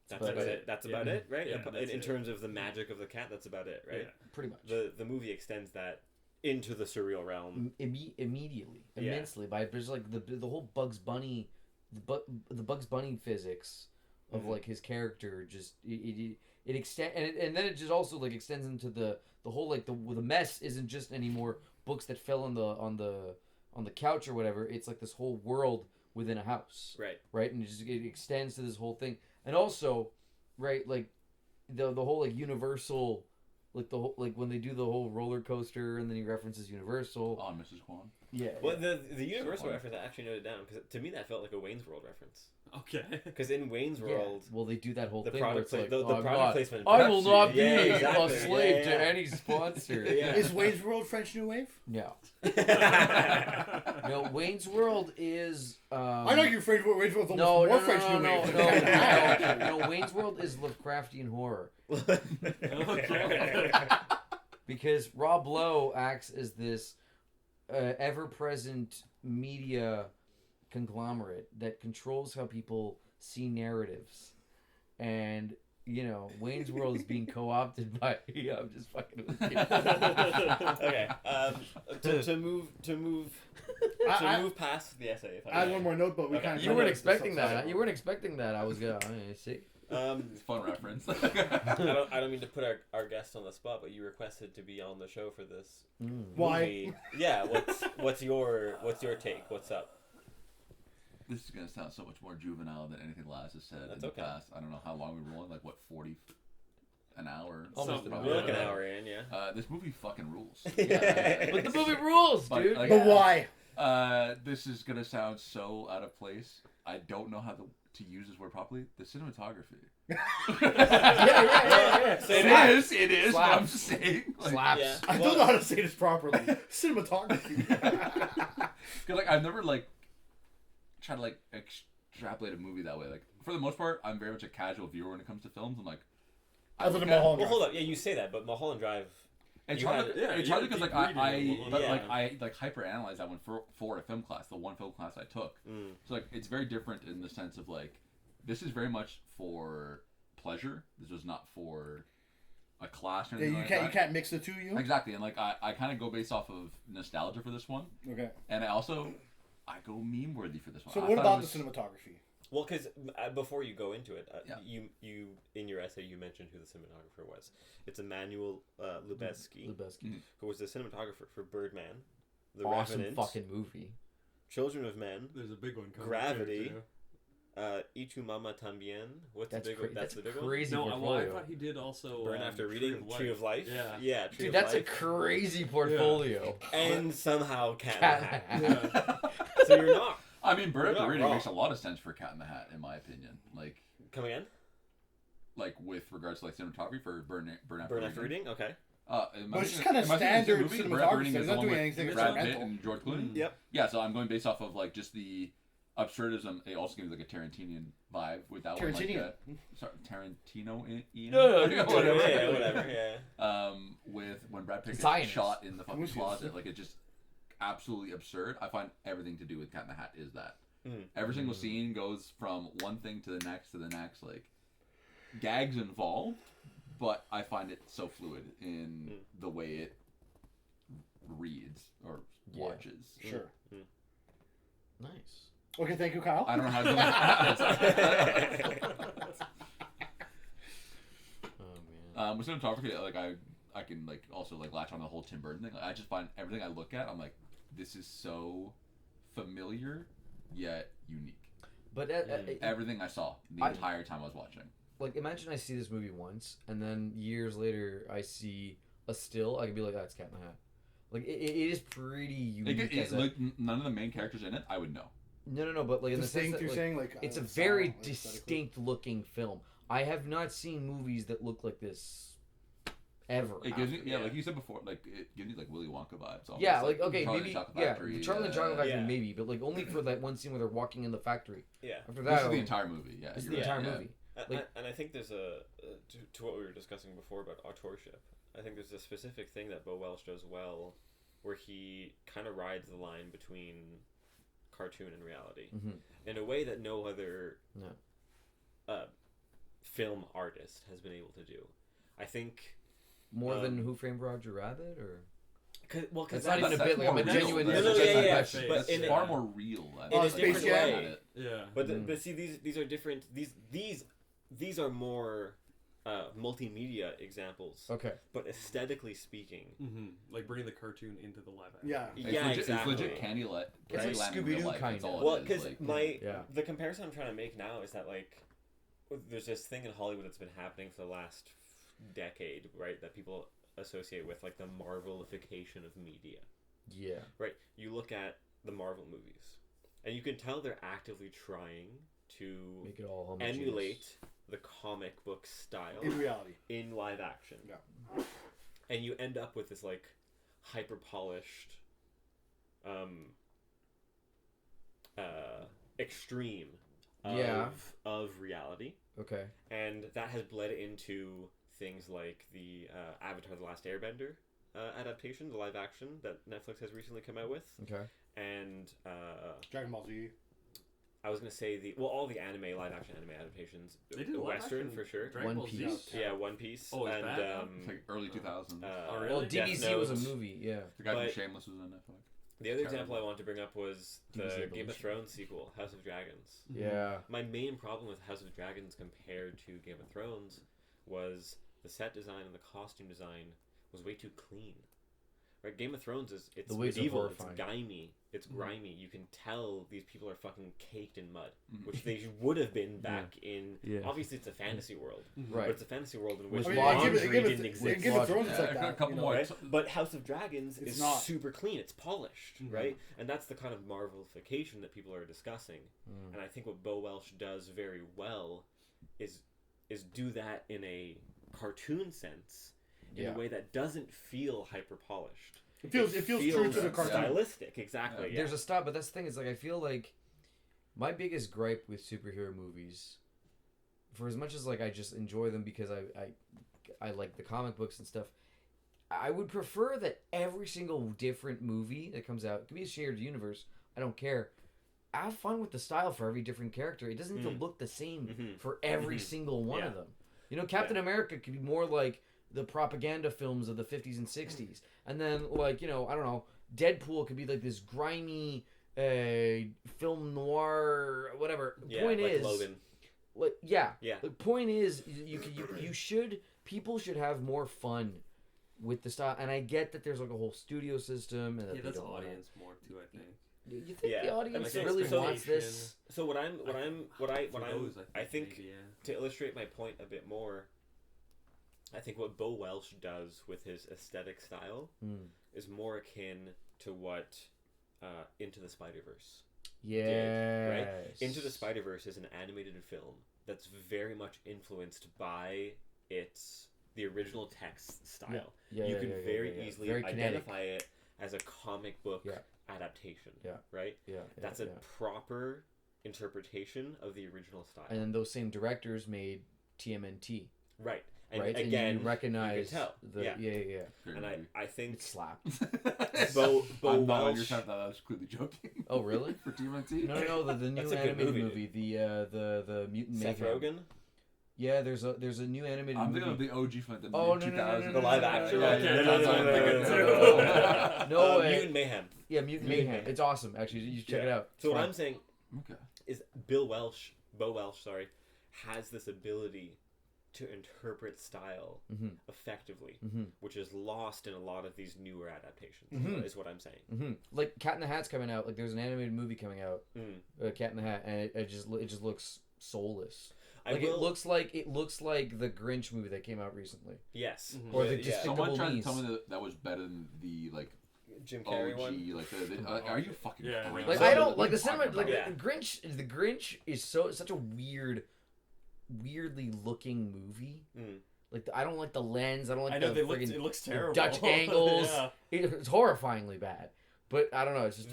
That's about about it. it. That's about it, right? Yeah, in terms of the magic of the cat, that's about it, right? Yeah. Pretty much. The movie extends that into the surreal realm. Immediately, Yeah. immensely. By there's like the whole Bugs Bunny, the Bugs Bunny physics of like his character just it extend and then it just also like extends into the whole like the mess isn't just anymore books that fell on the couch or whatever. It's like this whole world within a house, Right. and it extends to this whole thing. And also, right, like the whole like Universal, like the whole like when they do the whole roller coaster, and then he references Universal. On Mrs. Kwan. Yeah. Well, the Universal funny. reference I actually noted down because to me that felt like a Wayne's World reference. Okay. Because in Wayne's World, Well, they do that whole the thing where product it's like, the "Oh, product God, placement. I will not be Yeah, a exactly. slave Yeah. to any sponsor. Yeah. Is Wayne's World French New Wave? No. No, Wayne's World is. I know you're afraid of Wayne's World's almost No, more no, French no, New no, Wave. no. Wayne's World is Lovecraftian horror Okay. because Rob Lowe acts as this ever-present media conglomerate that controls how people see narratives, and Wayne's World is being co-opted by. Yeah, I'm just fucking with you. Okay. To move past the essay. If I had one more note, but we Okay. kind of You weren't expecting that. You weren't expecting that. I was gonna see. Fun reference. I don't mean to put our guest on the spot, but you requested to be on the show for this Why? movie. Yeah. What's your take? What's up? This is gonna sound so much more juvenile than anything Laz has said That's in the okay. past. I don't know how long we were rolling, like what 40 an hour. Almost an Probably. We're like an hour in, yeah. This movie fucking rules. But the movie rules, But, dude. like, But why? This is gonna sound so out of place. I don't know how to use this word properly. The cinematography. Yeah. It is. But I'm Slaps. just saying. Like, Slaps. Yeah. I don't know how to say this properly. Cinematography. Cause like I've never like tried to like extrapolate a movie that way. Like for the most part, I'm very much a casual viewer when it comes to films. I'm like, Other than look at- Mulholland Well, Drive. hold up. Yeah, you say that, but Mulholland Drive. It's You hard. had- It's you hard had because like deep reading I of but yeah. like I like hyperanalyze that one for a film class, the one film class I took. So like it's very different in the sense of like this is very much for pleasure. This was not for a class or Yeah, anything you like can't that. you can't mix the two. You Exactly, and like I kind of go based off of nostalgia for this one, okay? and I go meme worthy for this one. So I what thought about it was- the cinematography? Well, because before you go into it, Yeah. you in your essay you mentioned who the cinematographer was. It's Emmanuel Lubezki, Lubezki. who was the cinematographer for Birdman, The Awesome Revenant, fucking movie. Children of Men, There's a big one coming. Gravity. too. Y tu Mama Tambien. What's That's the big cra- one? That's the big one. crazy No, well, I portfolio. thought he did also. Burn After Reading, Tree of Life. Yeah. Yeah, Tree Dude, of that's a Life. crazy portfolio. And somehow Cat Cat in in the the Hat. Hat. Yeah. So you're not I mean, Bird You're After not Reading wrong. makes a lot of sense for Cat in the Hat, in my opinion. Like coming in. with regards to like cinematography for Burn After Burn Reading. After Reading. Okay. But But it's just kind of standard cinematography. It's not doing anything Brad Pitt experimental. and George Clooney. Yep. Yeah, so I'm going based off of like just the absurdism. It also gives like a Tarantinian vibe with that one. Sorry, Tarantino. Whatever. Yeah. With when Brad Pitt gets Zionist. shot in the fucking closet, like it's just absolutely absurd. I find everything to do with Cat in the Hat is that. Every single scene goes from one thing to the next like gags involved, but I find it so fluid in the way it reads or watches. Sure. Nice. Okay, thank you, Kyle. I don't know how to do it. Oh man. With cinematography, like I can like also like latch on the whole Tim Burton thing. Like, I just find everything I look at, I'm like, this is so familiar yet unique. But Everything I saw the entire time I was watching. like, imagine I see this movie once, and then years later I see a still. I could be like, "That's Cat in the Hat." Like, it is pretty unique. Like none of the main characters in it, I would know. No, but like in the sense that you're like, saying, like, it's a style, very like, distinct looking film. I have not seen movies that look like this ever. It gives me, like you said before, like it gives me like Willy Wonka vibes. Almost, Yeah, like okay, Charlie maybe and the Chocolate yeah, Factory, Charlie and the Chocolate Factory yeah. maybe, but like only for that one scene where they're walking in the factory. Yeah. After This that, is the entire movie. Yeah, this is you're the right, entire yeah. movie. And I think there's to what we were discussing before about authorship. I think there's a specific thing that Bo Welch does well, where he kind of rides the line between cartoon and reality in a way that no other film artist has been able to do. I think More than Who Framed Roger Rabbit, or because it's not even a bit. Like I'm a more genuine. real. But it's far more real. in a different way. It. Yeah. But see, these are different. These are more multimedia examples. Okay. But aesthetically speaking, Like bringing the cartoon into the live action. Yeah. exactly. It's legit Candyland. It's like Candyland in real Scooby-Doo life. kind That's of. all Well, it is, because like, the comparison I'm trying to make now is that like there's this thing in Hollywood that's been happening for the last decade, right? That people associate with like the Marvelification of media. Yeah. Right. You look at the Marvel movies, and you can tell they're actively trying to Make it all homogeneous. emulate the comic book style In reality. in live action. Yeah. And you end up with this like hyper polished extreme of reality. Okay. And that has bled into things like the Avatar: The Last Airbender adaptation, the live action that Netflix has recently come out with. Okay. And Dragon Ball Z. I was gonna say all the live action anime adaptations. They did the live Western action for sure. Dragon One Ball Z. Piece. Yeah, One Piece. Oh, it's and bad now? it's like early 2000s. Oh, really? Well, Death DBZ was a Note. movie. Yeah. The guy but- from Shameless was in it. The other example I wanted to bring up was the DBZ Game of Evolution. Thrones sequel, House of Dragons. Yeah. My main problem with House of Dragons compared to Game of Thrones was the set design and the costume design was way too clean. Right? Game of Thrones it's The wigs are medieval, it's horrifying. gamey, it's grimy. You can tell these people are fucking caked in mud, which they would have been back in. Yeah. Obviously, it's a fantasy world, Right. but it's a fantasy world in which With laundry logic. didn't exist. Game of Thrones is Yeah, like a that. couple you know, more. Right? But House of Dragons It's is not. super clean. It's polished, right? And that's the kind of Marvelification that people are discussing. And I think what Bo Welch does very well is do that in a cartoon sense, in a way that doesn't feel hyper polished. It feels true to the cartoon. Stylistic, exactly. Yeah. There's a stop, but that's the thing. Is like I feel like my biggest gripe with superhero movies, for as much as like I just enjoy them because I like the comic books and stuff, I would prefer that every single different movie that comes out, it could be a shared universe, I don't care. Have fun with the style for every different character. It doesn't need to look the same for every single one of them. You know, Captain America could be more like the propaganda films of the 50s and 60s. And then, like, you know, I don't know, Deadpool could be like this grimy film noir, whatever. The point like is, Logan. like, Yeah. the point is, people should have more fun with the style. And I get that there's like a whole studio system. And that Yeah, they that's don't wanna- audience more too, I think. You think Yeah. the audience And so- really so- wants this? So what I think maybe, yeah. to illustrate my point a bit more, I think what Bo Welch does with his aesthetic style is more akin to what Into the Spider-Verse Yeah. right? Into the Spider-Verse is an animated film that's very much influenced by the original text style. Yeah, You can very yeah. easily Very kinetic. identify it as a comic book adaptation. Yeah. Right? Yeah. That's a proper interpretation of the original style. And then those same directors made TMNT, Right. And right? again, and you recognize tell. the Yeah. yeah. Great and movie. I think It slapped. Bo I'm not on your Welch- side. That I was clearly joking. Oh, really? For TMNT? No, the new That's a good animated movie, movie, the Mutant Seth Mayhem. Rogen. Yeah, there's a new animated I'm movie. thinking of the OG from the Oh, mid no, no, no, 2000s. no, The live no, action. no, Yeah, no, yeah, no, that's what I'm no, thinking no, too. no, no, Mutant Mayhem. Yeah, Mutant Mayhem. It's awesome. Actually, you should check it out. So It's what fun. I'm saying Okay. is Bo Welch, sorry, has this ability to interpret style effectively, which is lost in a lot of these newer adaptations. Is what I'm saying. Like Cat in the Hat's coming out. Like there's an animated movie coming out, Cat in the Hat, and it just looks soulless. Like it looks like the Grinch movie that came out recently. Yes. Or the yeah. Someone tried to Knees. tell me that was better than the like Jim Carrey OG. one. Like are you fucking Yeah. crazy? Like So- I don't What like the are you cinema. talking Like about? the Grinch is such a weirdly looking movie. Like I don't like the lens. I don't like I know the it looks terrible. Dutch angles. Yeah. It's horrifyingly bad. But I don't know. It's just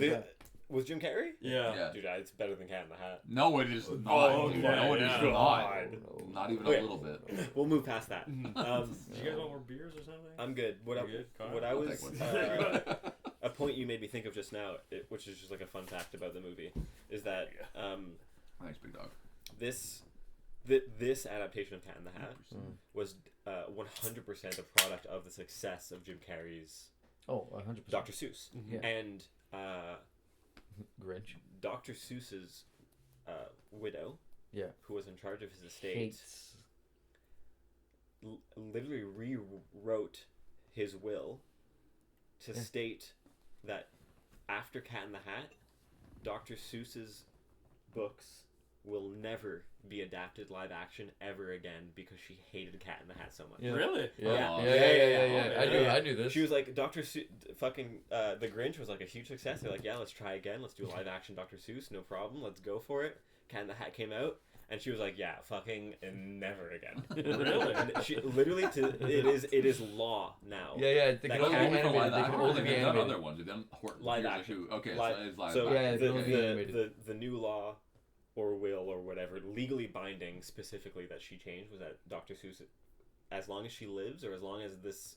Was Jim Carrey? Yeah. Yeah. Dude, it's better than Cat in the Hat. No, it is not. Oh, dude. okay, No, it is yeah. not. Not even Okay. a little bit. We'll move past that. Do you guys want more beers or something? I'm good. What You I, good, Connor? what I I'll was take one. a point you made me think of just now, which is just like a fun fact about the movie, is that Thanks, big dog. this adaptation of Cat in the Hat was 100% a product of the success of Jim Carrey's 100%. Dr. Seuss. Yeah. And Grinch. Dr. Seuss's widow, who was in charge of his estate, Hates. literally rewrote his will to state that after Cat in the Hat, Dr. Seuss's books will never be adapted live action ever again because she hated Cat in the Hat so much. Yeah. Really? Yeah. I knew this. She was like, Dr. fucking The Grinch was like a huge success. They're like, yeah, let's try again. Let's do a live action Dr. Seuss. No problem. Let's go for it. Cat in the Hat came out. And she was like, "Yeah, fucking never again." Really? And she literally it is law now. Yeah. They That can only be can't- animated. They can only be They've done animated. other ones. They've done Live Here's a action. Who. Okay, Live- so it's live So action. Yeah, they can only be animated. the new law or will or whatever legally binding specifically that she changed was that Dr. Seuss, as long as she lives or as long as this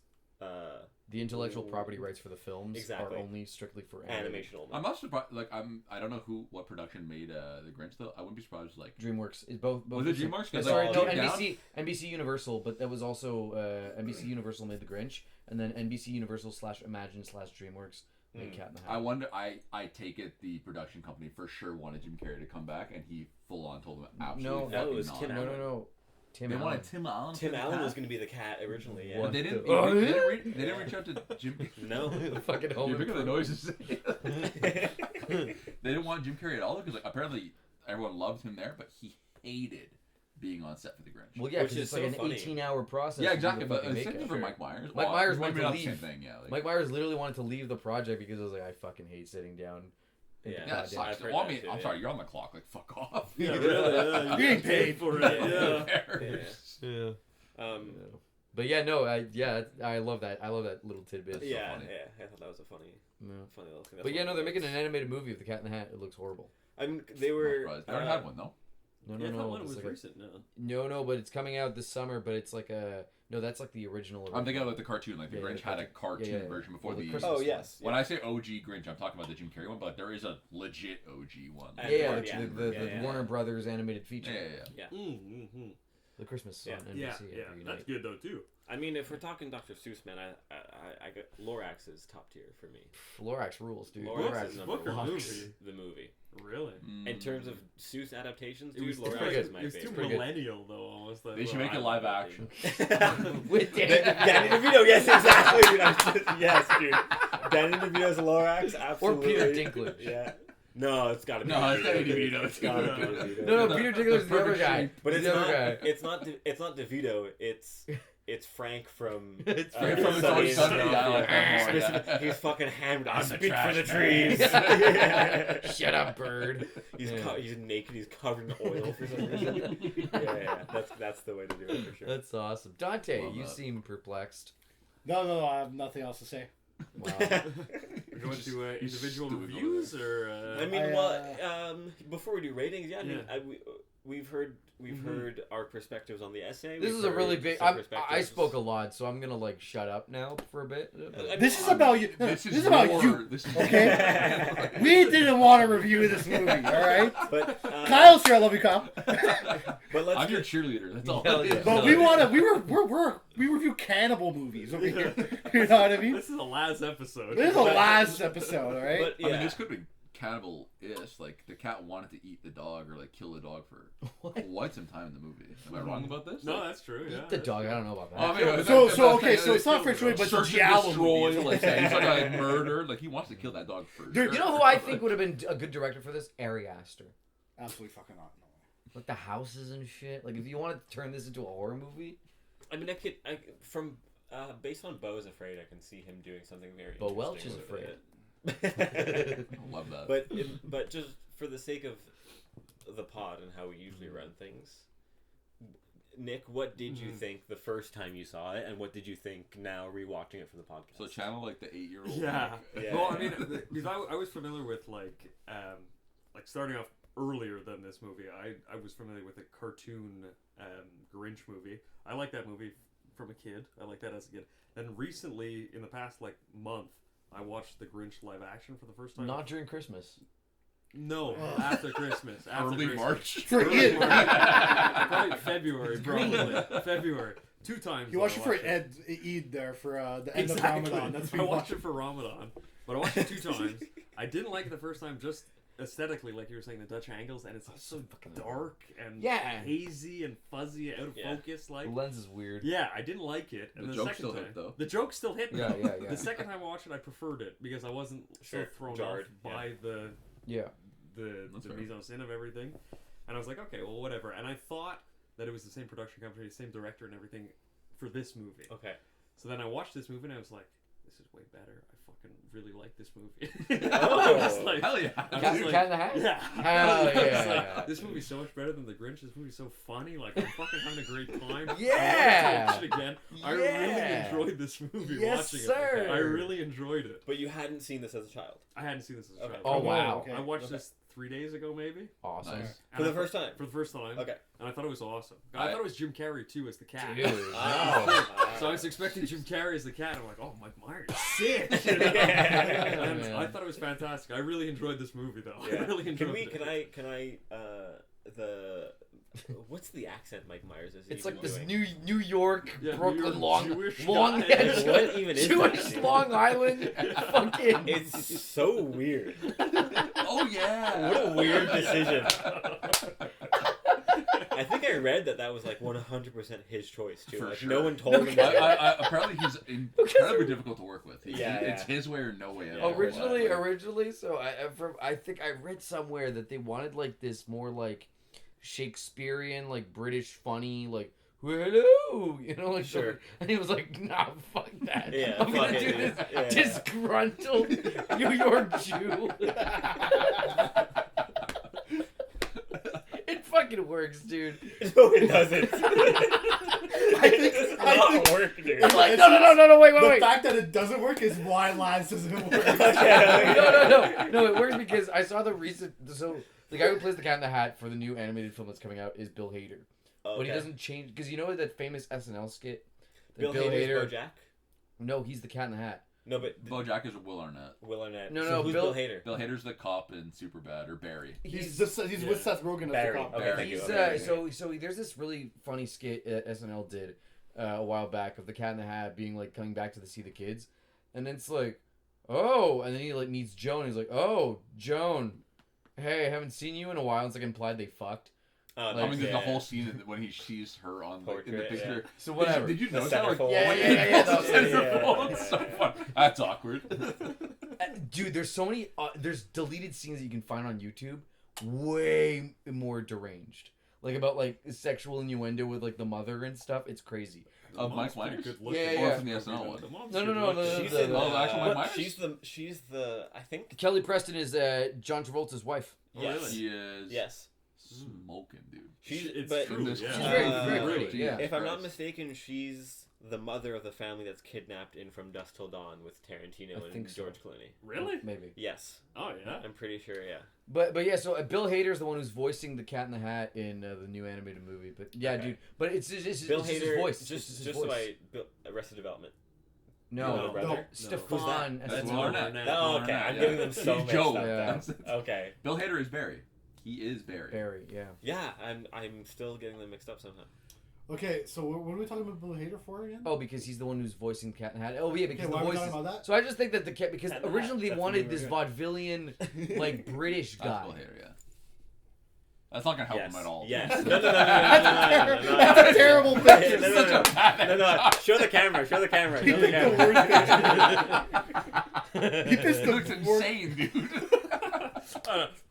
The intellectual property rights for the films Exactly. are only strictly for animation only. I'm not surprised. Like I don't know what production made the Grinch though. I wouldn't be surprised. Like DreamWorks is both. Was it DreamWorks? 'Cause, Sorry, like, no, deep down- NBC Universal, but that was also NBC Universal made the Grinch, and then NBC Universal / Imagine / DreamWorks made Cat in the Hat. I wonder. I take it the production company for sure wanted Jim Carrey to come back, and he full on told them absolutely No, it fucking was not. Tim No. Allen. They wanted Tim Allen. Tim Allen was going to be the cat originally. Yeah. What? But they didn't. Oh, they, yeah? didn't reach out to Jim. No. The fucking home. You're picking the Improvement. noises. They didn't want Jim Carrey at all because like apparently everyone loved him there, but he hated being on set for the Grinch. Well, yeah, Which because is it's like so an funny. 18-hour process. Yeah, to do exactly. the But fucking it's same makeup. thing for Mike Myers. Mike Myers maybe wanted to not leave. the same thing. Yeah. Like, Mike Myers literally wanted to leave the project because it was like, I fucking hate sitting down. Yeah. yeah, Goddamn. it sucks. I've heard Well, I that mean, too, I'm yeah. sorry, you're on the clock. Like, fuck off. Yeah, really. Yeah, You're getting paid for it. Yeah. Yeah. Yeah. But yeah, no, I love that. I love that little tidbit. so Yeah, funny. I thought that was a funny little thing. But yeah, no, they're making an animated movie of the Cat in the Hat. It looks horrible. I mean, they were. Surprised. They already had one though. No, Yeah, I thought one it's was like a- recent. No. No, but it's coming out this summer. But it's like that's like the original. I'm thinking of like the cartoon. Like the Yeah, Grinch the had a cartoon. cartoon Yeah. version before Well, the the. Christmas Oh one. yes. When I say OG Grinch, I'm talking about the Jim Carrey one, but there is a legit OG one. And Yeah, Yeah. the Warner Brothers animated feature. Yeah. Mm-hmm. The Christmas Yeah. on NBC Yeah, every that's night. good though too. I mean, if we're talking Dr. Seuss, man, I got Lorax is top tier for me. Lorax rules, dude. Lorax is number book or one. movie? The movie. Really? In terms of Seuss adaptations, It dude, was Lorax pretty is good. my It was too favorite. pretty good. millennial though, almost. Like, They should well, make it I live love action. With Danny DeVito, yes, exactly. Dude, yes, dude. Danny DeVito's Lorax, Or absolutely. Peter Dinklage. Yeah. No, it's gotta be. No, it's gotta be DeVito. DeVito. It's gotta be DeVito. No, Peter Dinklage is the other perfect guy. shape. But He's it's the other not. guy. It's not DeVito. It's Frank from. It's Frank Frank from Sunny It's Always in Sunny, yeah, I like that more, Specific- yeah. He's fucking hammered. I I'm the speak for trash the man. trees. Yeah. Shut up, bird. He's Yeah. he's naked. He's covered in oil for some reason. yeah. That's the way to do it for sure. That's awesome. Dante, Love you that. seem perplexed. No, I have nothing else to say. Wow. We're going Just- to individual stupid reviews, or I mean, I, before we do ratings, I mean, Yeah. we've heard our perspectives on the essay. This We've is a really heard big. some I perspectives. spoke a lot, so I'm gonna like shut up now for a bit. This is about you. This is about your- you. This is Okay? We didn't want to review this movie, all right? But Kyle's here. I love you, Kyle. but let's I'm your get, cheerleader. That's all. Hell it yeah. is. But we want to. We review cannibal movies over here. You know what I mean? this is the last episode. This is the last episode, all right? but I yeah, mean, this could be cannibal-ish. Like the cat wanted to eat the dog or like kill the dog for What? quite some time in the movie. Am I wrong about this? No, that's true. Yeah. Eat the dog. I don't know about that. Oh, I mean, So that's okay, like- so it's not French Louis, but it's search and Giallo destroy. movies. Like he's not gonna like murder. Like he wants to kill that dog first. Dude, You know who I think would have been a good director for this? Ari Aster. Absolutely fucking not. Like the houses and shit. Like if you wanted to turn this into a horror movie, I mean, from based on Bo is Afraid, I can see him doing something very. Bo Welch interesting is with afraid. it. I love that. but just for the sake of the pod and how we usually run things, Nick, what did you think the first time you saw it, and what did you think now rewatching it for the podcast? So channel like the 8-year-old. Yeah. Yeah. Well, I mean, because I was familiar with like starting off earlier than this movie. I was familiar with a cartoon Grinch movie. I liked that movie from a kid. I liked that as a kid. Then recently, in the past like month, I watched the Grinch live action for the first time. not during Christmas. No, after Christmas. After Early Christmas. March. For Early Ian. March. Probably February, probably. February. 2 times. You watched I it for Eid there for the end Exactly. of Ramadan. That's what I you watched watched. it for Ramadan, but I watched it 2 times. I didn't like it the first time, just aesthetically, like you were saying, the Dutch angles, and it's so dark and Yeah. hazy and fuzzy, out of Yeah. focus. The Like, lens is weird. yeah, I didn't like it. And The the joke second still time, hit, though. the joke still hit. Yeah, though. yeah, yeah. The second time I watched it, I preferred it because I wasn't Sure, so thrown jarred, off by the Yeah. the fair. mise en scène of everything. And I was like, okay, well, whatever. And I thought that it was the same production company, same director, and everything for this movie. Okay. So then I watched this movie and I was like, this is way better. I fucking really like this movie. Oh. I was like, Hell yeah. I was Cat, like- Cat in the Hat? yeah. Hell I was yeah. like, this movie's so much better than The Grinch. This movie's so funny. Like, I'm fucking having a great time. Yeah. I want to watch it again. I really Yeah. enjoyed this movie Yes, watching sir. it. I really enjoyed it. But you hadn't seen this as a child. I hadn't seen this as a Okay. child. Oh, wow. Okay. I watched Okay. this 3 days ago, maybe. Awesome. Nice. For And the I first thought- time. For the first time. Okay. And I thought it was awesome. I thought it was Jim Carrey, too, as the cat. Dude. Oh. So I was expecting Jim Carrey as the cat. I'm like, oh, Mike Myers, sick. Yeah, And man. I thought it was fantastic. I really enjoyed this movie, though. Yeah. I really enjoyed it. Can I what's the accent Mike Myers is It's even like this doing? New York, Yeah, New Brooklyn, York Jewish Long guy. Island, What even is Jewish that? Long Island, fucking. It's so weird. Oh yeah. What a weird decision. I think I read that was like 100% his choice too. For Like sure. no one told him. Okay. that. Apparently he's incredibly difficult to work with. Yeah, It's yeah. his way or no way. Yeah. Originally, so I think I read somewhere that they wanted like this more like Shakespearean, like British funny, like hello, you know, like Sure. and he was like, nah, fuck that. Yeah, I'm gonna fuck do it, this yeah. disgruntled New York Jew. It fucking works, dude. No, it doesn't. I think It's not work, dude. I'm like, no, wait, The wait. fact that it doesn't work is why Lies doesn't work. No, it works because I saw the recent. So the guy who plays the Cat in the Hat for the new animated film that's coming out is Bill Hader, but he doesn't change because you know that famous SNL skit. That Bill Hader's BoJack. No, he's the Cat in the Hat. No, but BoJack is Will Arnett. Will Arnett. No, So no, who's Bill- Bill Hader? Bill Hader's the cop in Superbad or Barry. He's Yeah. with Seth Rogen as Barry. the cop. Okay, thank you. He's Okay. so there's this really funny skit SNL did a while back of the Cat in the Hat being like coming back to see the kids, and it's like, oh, and then he like meets Joan. He's like, oh, Joan, hey, I haven't seen you in a while. It's like implied they fucked. I mean, there's the whole scene when he sees her on like in the Portrait, picture. So whatever. Did you The notice that? Like, centerfold. Yeah, the yeah. centerfold. It's so fun. That's awkward. Dude, there's so many. There's deleted scenes that you can find on YouTube, way more deranged. Like about like sexual innuendo with like the mother and stuff. It's crazy. Of Mom's Mike pretty Myers? good looking. Yeah, Or yeah. from the SNL one? The mom's No, good no, looking. She's the- in. Oh, the actual Mike Myers? She's the. I think. Kelly Preston is John Travolta's wife. Oh, Yes. really? He is Yes. smoking, dude. She's. It's but true. She's Yeah. She's very, Uh, very really? pretty. Yeah. if I'm not Christ. mistaken, she's the mother of the family that's kidnapped in From Dusk Till Dawn with Tarantino I and think so. George Clooney. Really? Maybe. Yes, Oh yeah. I'm pretty sure. Yeah. But yeah, so Bill Hader's the one who's voicing the Cat in the Hat in the new animated movie. But yeah, Okay. dude. But it's just Bill it's just Hader. his voice. Just It's his just voice. so Arrested Development. No, brother. Stefan. That's That's Lauren. Lauren. Oh, okay. I'm getting them so He's mixed Joe. up. Yeah. then. Okay. Bill Hader is Barry. He is Barry. Barry. Yeah. Yeah, I'm still getting them mixed up somehow. Okay, so what are we talking about Bill Hader for again? Oh, because he's the one who's voicing Cat in the Hat. Oh yeah, because Okay, the why are we voices. talking about that? So I just think that the cat because Cat in the Hat. originally they That's the wanted name this of vaudevillian like British That's guy. Bill Hader, yeah. That's not gonna help him at all. Yes. No. That's a terrible picture. No, Such a bad no. Show the camera. Show the camera. He Show the picked the camera. worst picture. He pissed It the looks worst. insane, dude.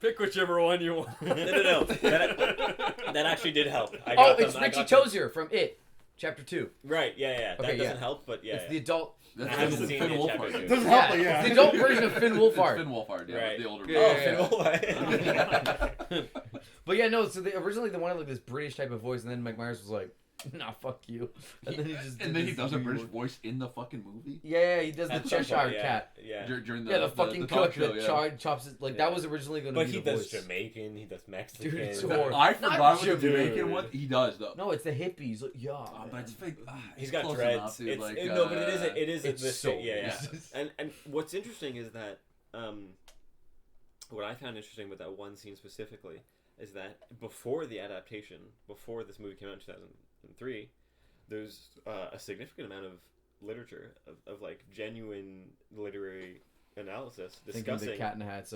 Pick whichever one you want. No. That actually did help. I Oh, got it's them, I Richie got them. Tozier from It, Chapter 2. Right. Yeah. Okay, That doesn't yeah. help, but yeah. It's the adult. I haven't seen Finn it, Wolfhard. chapter two. Doesn't help, but It's yeah. the adult version of Finn It's Wolfhard. Finn Wolfhard, yeah, Right. the older Yeah, brother. Finn Wolfhard. But yeah, no. So originally they wanted like this British type of voice, and then Mike Myers was like, "Nah, fuck you." And then he just And did then he this does a weird British one. voice in the fucking movie. Yeah, he does the At some Cheshire point, Cat. Yeah. During Yeah, the fucking talk cook show, that yeah. chops it. Like that was originally going to But be he the does voice. Jamaican. He does Mexican. Dude, it's That- horrible. I Not forgot what the Jamaican. Jamaican one. He does though. No, it's the hippies. Like, yeah. But it's fake. He's got close dreads. enough, dude, It's, like, no, but it is. it's this so yeah. racist. And what's interesting is that what I found interesting with that one scene specifically is that before the adaptation, before this movie came out in 2003, there's a significant amount of literature of like genuine literary analysis Thinking discussing the Cat in the Hat's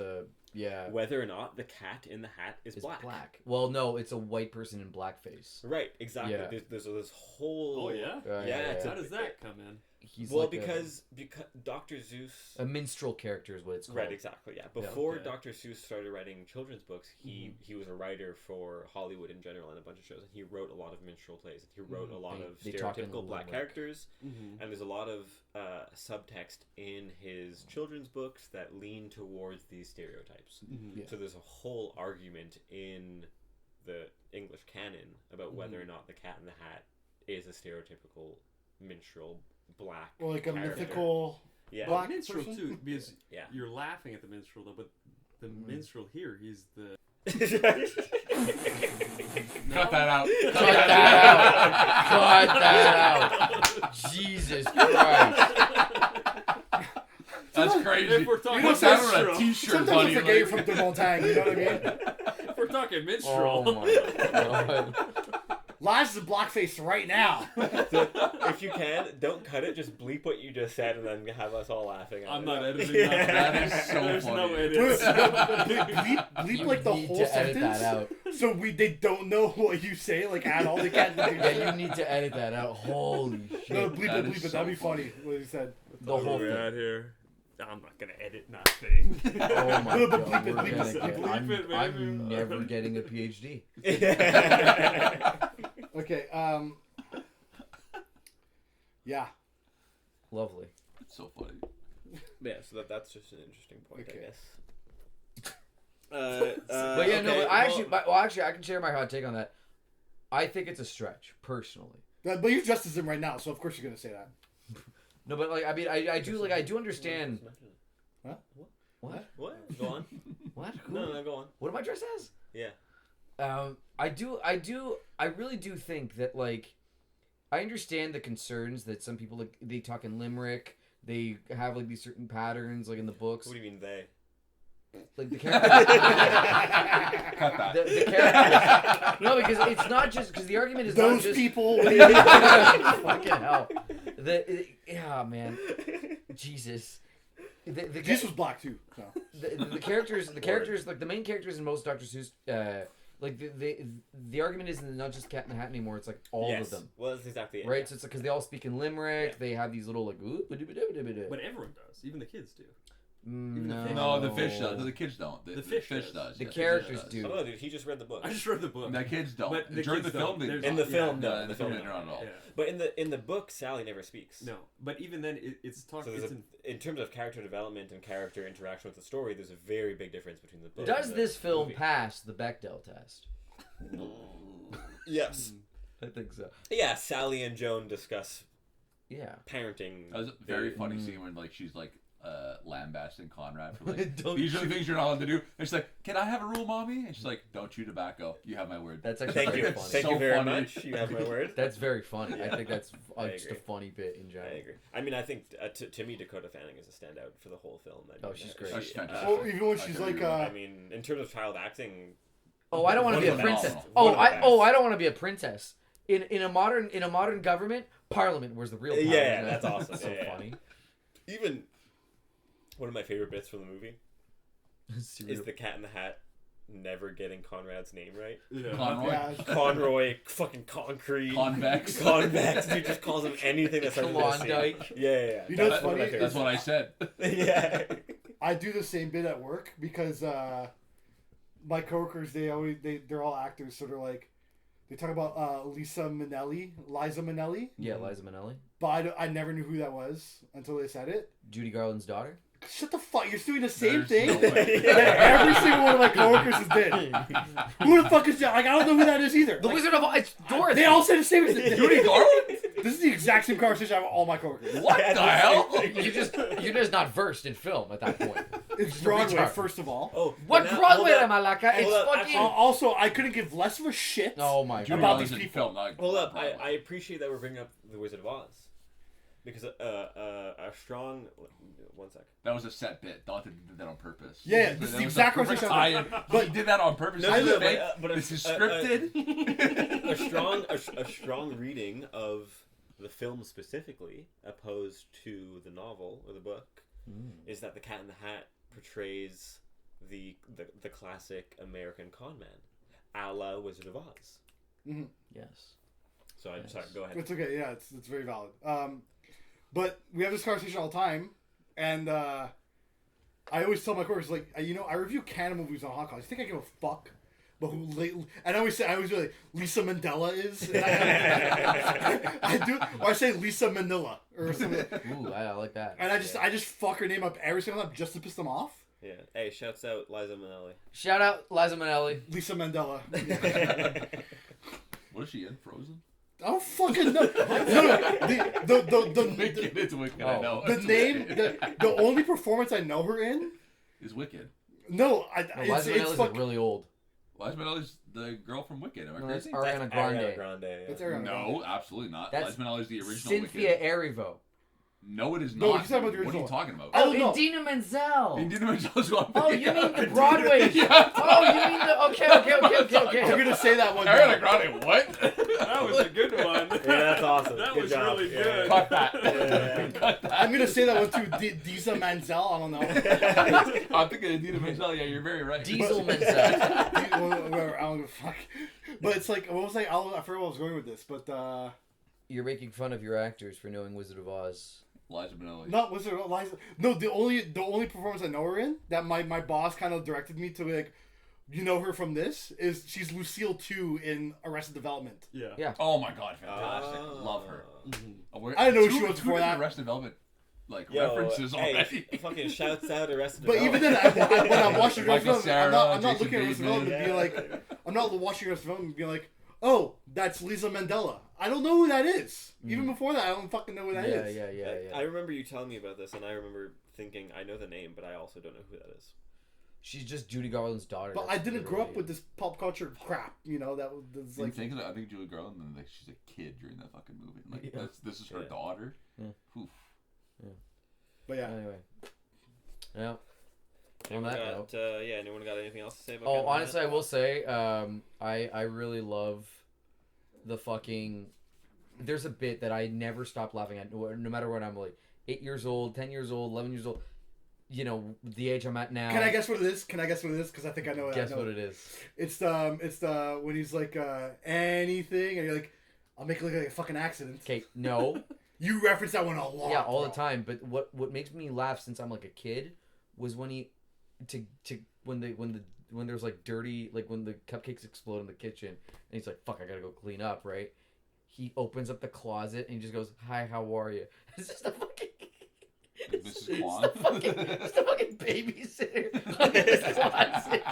yeah. whether or not the cat in the hat is It's black. Well, no, it's a white person in blackface. Right, exactly. Yeah. There's this whole Oh yeah. Yeah, it's How does that come in? He's well like because Dr. Seuss a minstrel character is what it's called. Right, exactly. Yeah. Before okay. Dr. Seuss started writing children's books, he was a writer for Hollywood in general and a bunch of shows. And he wrote a lot of minstrel plays. He wrote a lot of They talk in stereotypical black limerick. characters, Mm-hmm. and there's a lot of subtext in his children's books that lean towards these stereotypes. Mm-hmm. Yeah. So there's a whole argument in the English canon about whether or not the Cat in the Hat is a stereotypical minstrel black, Or like a character. mythical. Yeah. Well, Black minstrel person? too, because Yeah. you're laughing at the minstrel though, but the minstrel here, he's the. Cut that out. Cut that out. Cut that out. Jesus Christ. That's crazy. If we're talking You know, Put that on minstrel, a t-shirt, Sometimes buddy. you forget you're like- from the Montang, you know what I mean? if we're talking minstrel. Oh my God. Laz is a blackface right now. If you can, don't cut it. Just bleep what you just said, and then have us all laughing. At I'm it. not editing Yeah. that. That is so There's funny. no edits. bleep You like the need whole to edit sentence, that out. so they don't know what you say. Like add all the cat. Yeah, you need to edit that out. Holy No, shit. bleep That it, is bleep it. so That'd be funny. funny. What he said. The whole Where we thing. at here? I'm not gonna edit nothing. Oh my Bleep it, God. bleep it, We're bleep gonna it, get- bleep it, I'm baby. never getting a PhD. Okay. Yeah. Lovely. It's so funny. Yeah, so that's just an interesting point, Okay. I guess. But yeah, no, okay, but actually, I can share my hot take on that. I think it's a stretch, personally. But you're dressed as him right now, so of course you're gonna say that. No, but like, I mean, I do understand. Huh? What? What? Go on. What? Who? No, go on. What am I dressed as? Yeah. I really do think that, like, I understand the concerns that some people, like, they talk in limerick, they have, like, these certain patterns, like, in the books. What do you mean they? Like, the characters. Cut that. the characters. No, because it's not just, because the argument is not Those just. people. Fucking hell. Yeah, man. Jesus. This was black too. So. The characters, like the main characters in most Dr. Seuss, like the argument isn't not just Cat in the Hat anymore. It's like all Yes. of them, Well, that's exactly it. right? Yeah. So it's because they all speak in limerick. Yeah. They have these little like. But everyone does. Even the kids do. No, No, the fish does. The kids don't. The fish does. The yeah, characters fish do. Oh, no, dude, he just read the book. I just read the book. The kids don't. But the During kids the film, don't. they There's- In the yeah, film, no, no. in the film, they don't at all. Yeah. But in the book, Sally never speaks. No, but even then, it's So talking. there's in terms of character development and character interaction with the story, there's a very big difference between the book. Does and the this film movie. pass the Bechdel test? Yes. I think so. Yeah, Sally and Joan discuss Yeah. parenting. That was a very funny Mm. scene when like she's like lambasting Conrad for like these are the things you're not allowed to do. And she's like, "Can I have a rule, mommy?" And she's like, "Don't chew tobacco. You have my word." That's actually Thank very you. funny. Thank So you very funny. much. You have my word. That's very funny. I Yeah. think that's I just a agree. funny bit in general. I agree. I mean, I think to me, Dakota Fanning is a standout for the whole film. Oh, she's great. She's fantastic. Well, even when I she's can like, agree with I mean, in terms of child acting, Oh, I don't want to One be a of the princess. best. Oh, One of the I best. I don't want to be a princess. In a modern government, Parliament was the real power. Yeah, isn't it? that's awesome. so Yeah. funny. even one of my favorite bits from the movie is the Cat in the Hat never getting Conrad's name right. Yeah. Conroy, yeah, Conroy, fucking concrete, convex. convex. Dude just calls him anything that starts with a C. Klondike. Yeah. You know what's That's one of my funny? favorite That's what I said. bits. Yeah. I do the same bit at work because my coworkers they're all actors, so they're like they talk about Liza Minnelli, Yeah, Liza Minnelli, but I never knew who that was until they said it. Judy Garland's daughter. Shut the fuck! You're doing the same There's thing no way. that every single one of my coworkers has did. Who the fuck is that? Like, I don't know who that is either. The Like, Wizard of Oz. It's Dorothy. they all say the same thing. Judy Garland. This is the exact same conversation I have with all my coworkers. What Yeah, the that's hell? the same thing. You're just not versed in film at that point. It's Broadway, retard. first of all. Oh, What now- Broadway hold am I like? It's Hold up, fucking. actually- Also, I couldn't give less of a shit. Oh my Judy god. About Garland's these in people. film, not Hold up, Broadway. I appreciate that we're bringing up The Wizard of Oz. Because a strong... One sec. That was a set bit. Dante did that on purpose. Yeah, That this is was the a exact perfect conversation. tie-in. But he did that on purpose. No, This no, is fake. but This is scripted. A strong reading of the film specifically, opposed to the novel or the book, is that the Cat in the Hat portrays the classic American con man, a la Wizard of Oz. Mm-hmm. Yes. So I'm Yes. sorry. Go ahead. It's okay. Yeah, it's very valid. But we have this conversation all the time, and I always tell my coworkers like, I review Canada movies on Hong Kong. I think I give a fuck. But and I always be like, Lisa Mandela is. And I do. Or I say Lisa Manila or something. Ooh, I like that. And I just fuck her name up every single time just to piss them off. Yeah. Hey, shouts out Liza Minnelli. Shout out Liza Minnelli. Lisa Mandela. What is she in? Frozen? I don't fucking know. Wicked. It's Wicked. I Oh. know. The It's name, Wicked. the only performance I know her in. is Wicked. No, Liza it's Minnelli's fuck. really old. Liza Minnelli's the girl from Wicked. Am I No, that's crazy? Ariana Ariana Grande. Grande. Yeah. That's Ariana No, Grande. absolutely not. That's Liza Minnelli's the original Cynthia Wicked. Erivo. No, it is No, not. he's talking about the What are you original. talking about? I don't know. Idina Menzel. Indiana Jones one. Oh, you mean the Broadway? Yeah. Oh, you mean the? Okay. I'm gonna say that one. Ariana now. Grande, what? That was a good one. Yeah, that's awesome. That Good was job. really Yeah. good. Cut that. Yeah. Cut that. I'm gonna say that one too. Disa Manzel. I don't know. I'm thinking of Idina Menzel. Yeah, you're very right. Diesel Menzel. Whatever, I don't give a fuck. But it's like, what was I forgot where I was going with this, but You're making fun of your actors for knowing Wizard of Oz. Liza Minnelli. not Wizard of Liza. No, the only performance I know her in that my boss kind of directed me to like, you know her from this is she's Lucille 2 in Arrested Development. Yeah. Oh my god, fantastic. Love her. I didn't know who she Two was before that. Arrested Development Yo, references hey, already. fucking shouts out Arrested But even then, Development. when I watched the Michael Arrested Development, Cera, I'm not Jason looking at Arrested Bateman. Development and being like, I'm not watching Arrested Development and being like, oh, that's Lisa Mandela. I don't know who that is. Even before that, I don't fucking know who that is. Yeah. I remember you telling me about this, and I remember thinking, I know the name, but I also don't know who that is. She's just Judy Garland's daughter. But I didn't grow up with this pop culture crap, that was Like, like. I think Julie Garland, and like she's a kid during that fucking movie. Like Yeah. this is her Yeah. daughter. Yeah. Oof. But yeah. Anyway. Yeah. On Anyone that got, note. anyone got anything else to say about Oh, Captain honestly, I Planet? will say, I really love the fucking. There's a bit that I never stop laughing at, no matter what I'm like, 8 years old, 10 years old, 11 years old. You know, the age I'm at now. Can I guess what it is? Because I think I know. Guess I know what it is. It's the when he's like anything, and you're like, I'll make it look like a fucking accident. Okay, no. You reference that one a lot. Yeah, all bro. the time. But what makes me laugh since I'm like a kid was when when there's like dirty, like when the cupcakes explode in the kitchen and he's like, fuck, I gotta go clean up, right? He opens up the closet and he just goes, hi, how are you? It's just a fucking Mrs. Kwan. it's the fucking babysitter on his closet.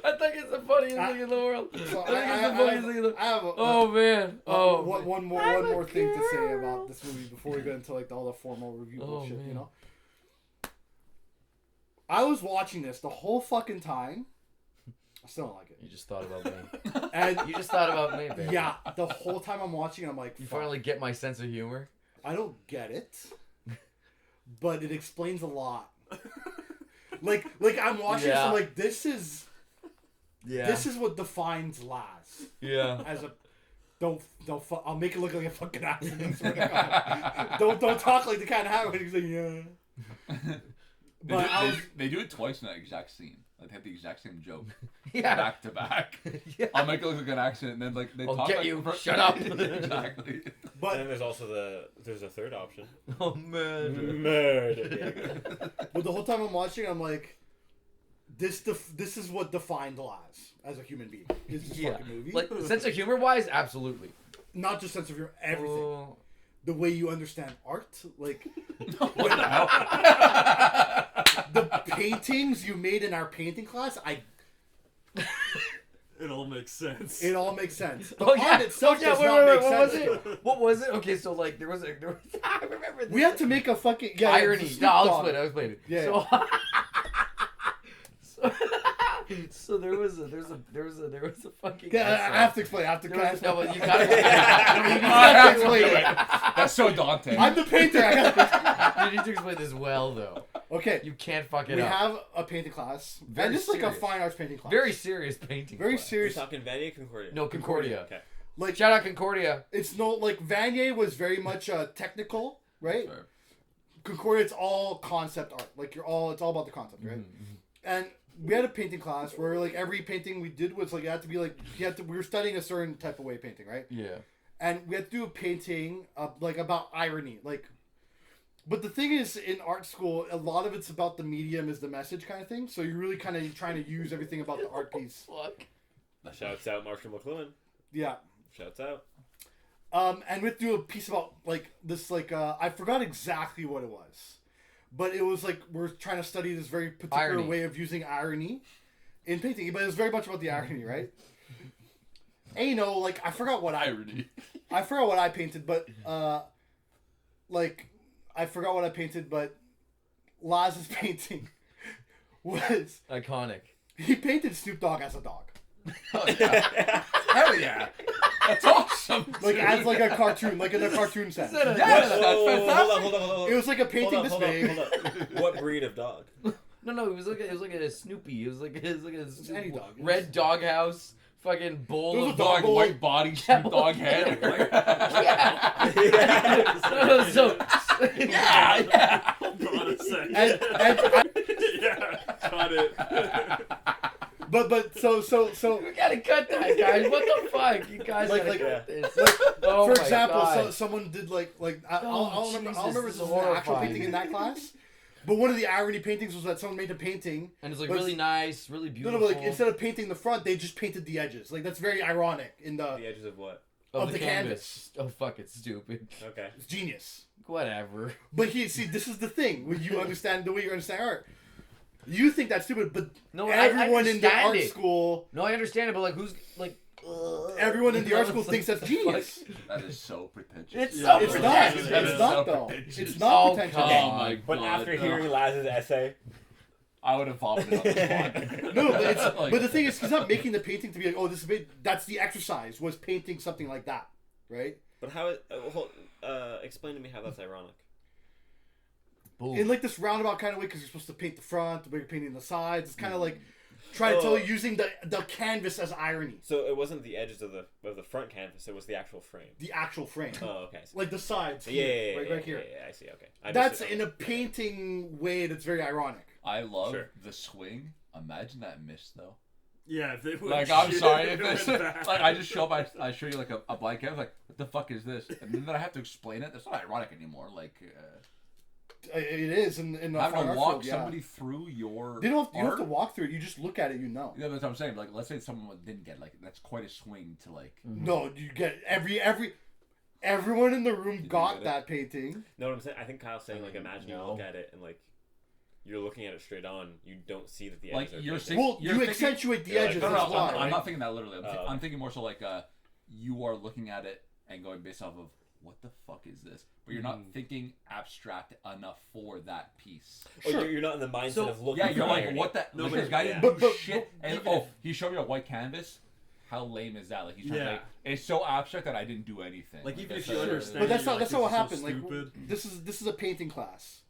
I think it's the funniest funniest thing in the world. So I think it's the funniest thing in the I have Oh man. Oh. one more thing to say about this movie before we get into like all the formal review bullshit. Man. You know, I was watching this the whole fucking time. I still don't like it. You just thought about me. And You just thought about me, baby. yeah, the whole time I'm watching, I'm like, You fuck, finally get my sense of humor. I don't get it, but it explains a lot. like I'm watching this, I'm like, this is what defines Laz Yeah. as a. I'll make it look like a fucking accident. Swear to God. Don't talk like the kind of habit. He's like, yeah. But They do it twice in that exact scene. Like they have the exact same joke. Yeah. Back to back. Yeah. I'll make it look like an accident, and then like they I'll talk get like you. Shut up. Exactly. but And then there's also there's a third option. Oh man. Murder. But the whole time I'm watching, I'm like, this is what defined Laz as a human being. Is this fucking movie? Like sense of humor wise, absolutely. Not just sense of humor, everything. Oh. The way you understand art, like What the hell? the paintings you made in our painting class, It all makes sense. it all makes sense. The Oh yeah. art itself does not make What was sense. it? What was it? Okay, so like there was I remember this. We had to make a fucking irony. Snoop No, I'll Dogg. explain it. Yeah. So there was a fucking. Yeah, I essay. have to explain. I have to. There was, no, explain. but you gotta. No, you need I have to to explain explain it. That's so daunting. I'm the painter. I got You need to explain this well, though. Okay. You can't fuck it We up. have a painting class. Very and this is like a serious. fine arts painting class. Very serious painting. Very class. We're serious. talking Vanier Concordia. No, Concordia. Okay. Like Shout out Concordia. it's no like Vanier was very much technical, right? Sorry. Concordia, it's all concept art. Like it's all about the concept, right? Mm-hmm. And we had a painting class where like every painting we did was like it had to be like we were studying a certain type of way of painting, right? Yeah. And we had to do a painting like about irony, like. But the thing is, in art school, a lot of it's about the medium is the message kind of thing. So you're really kind of trying to use everything about the art piece. Fuck. Shouts out Marshall McLuhan. Yeah. Shouts out. And we had to do a piece about like this, like I forgot exactly what it was, but it was like we're trying to study this very particular Irony. way of using irony in painting. But it was very much about the irony, right? And you know, like I forgot what I painted, but like I forgot what I painted, but Laz's painting was Iconic. he painted Snoop Dogg as a dog, Oh, yeah. Hell yeah. That's awesome. like as like a cartoon, like in a cartoon sense. Yes, that's Hold fantastic. on. It was like a painting this big. Hold on. What breed of dog? No, it was like a Snoopy. It was like a any dog. red doghouse. Fucking bowl There was of a Dog, bowl. white body, Snoop Dog head. Yeah. So yeah. Hold on a second. And Yeah, got it. but so we gotta cut that, guys. What the fuck? You guys Like- gotta like- cut this. like, Oh for my example, God. someone did like Oh, I'll remember Jesus, this this is is an actual horrifying. painting in that class. But one of the irony paintings was that someone made a painting. And it's like but really nice, really No, beautiful. no, but like instead of painting the front, they just painted the edges. Like that's very ironic in the The edges of what? of of the the canvas. Oh fuck, it's stupid. Okay. it's genius. Whatever. But this is the thing when you understand the way you understand art. You think that's stupid, but No, I everyone in the understand art it. school, No, I understand it, but like, who's like? everyone in the art It's school like, thinks that's fuck. genius. That is so pretentious. It's Yeah, so It's not. pretentious. That It's is not so though. pretentious. It's not Oh, pretentious. come Oh my But god. after hearing Laz's essay, I would have vomited on the spot. No, but it's Like- but the thing is, he's not making the painting to be like, oh, this is big. That's the exercise was painting something like that, right? but how? Explain to me how that's ironic. Boom. In like this roundabout kind of way, because you're supposed to paint the front, but you're painting the sides. It's kind of like trying to tell you using the canvas as irony, So it wasn't the edges of the front canvas; it was the actual frame. the actual frame, Oh, okay. I see. like the sides. Yeah, here, right yeah, here. Yeah, I see. Okay. I That's understood. in a painting way that's very ironic. I love Sure. the swing. Imagine that miss though. Yeah, if they would Like I'm shoot sorry it if this, with that. like I just show up, I show you like a blank canvas, like what the fuck is this, and then I have to explain it. That's not ironic anymore. Like It is in the having fine to art walk field, yeah. somebody through your. You don't have art? to walk through it. You just look at it. You know. Yeah, that's what I'm saying. Like, let's say someone didn't get like that's quite a swing to like. No, you get everyone in the room you got get it? that painting. No, what I'm saying. I think Kyle's saying like, imagine you No. look at it and like. you're looking at it straight on, you don't see that the Like, edges are you're painted. saying- Well, You're you thinking- accentuate the Yeah, like, edges. No, That's no, why. I'm right? not thinking that literally. okay. I'm thinking more so like you are looking at it and going based off of what the fuck is this, but you're not thinking abstract enough for that piece. Or Sure. you're not in the mindset So- of looking Yeah, for you're like, irony. what that? No, Like, but- this guy yeah. didn't do But- shit. And even he showed me a white canvas. How lame is that? Like he's trying to Yeah. like, it's so abstract that I didn't do anything. Like, even that's if you so- understand, But that's you're not like, that's not what this happened. is so Like stupid. this is a painting class,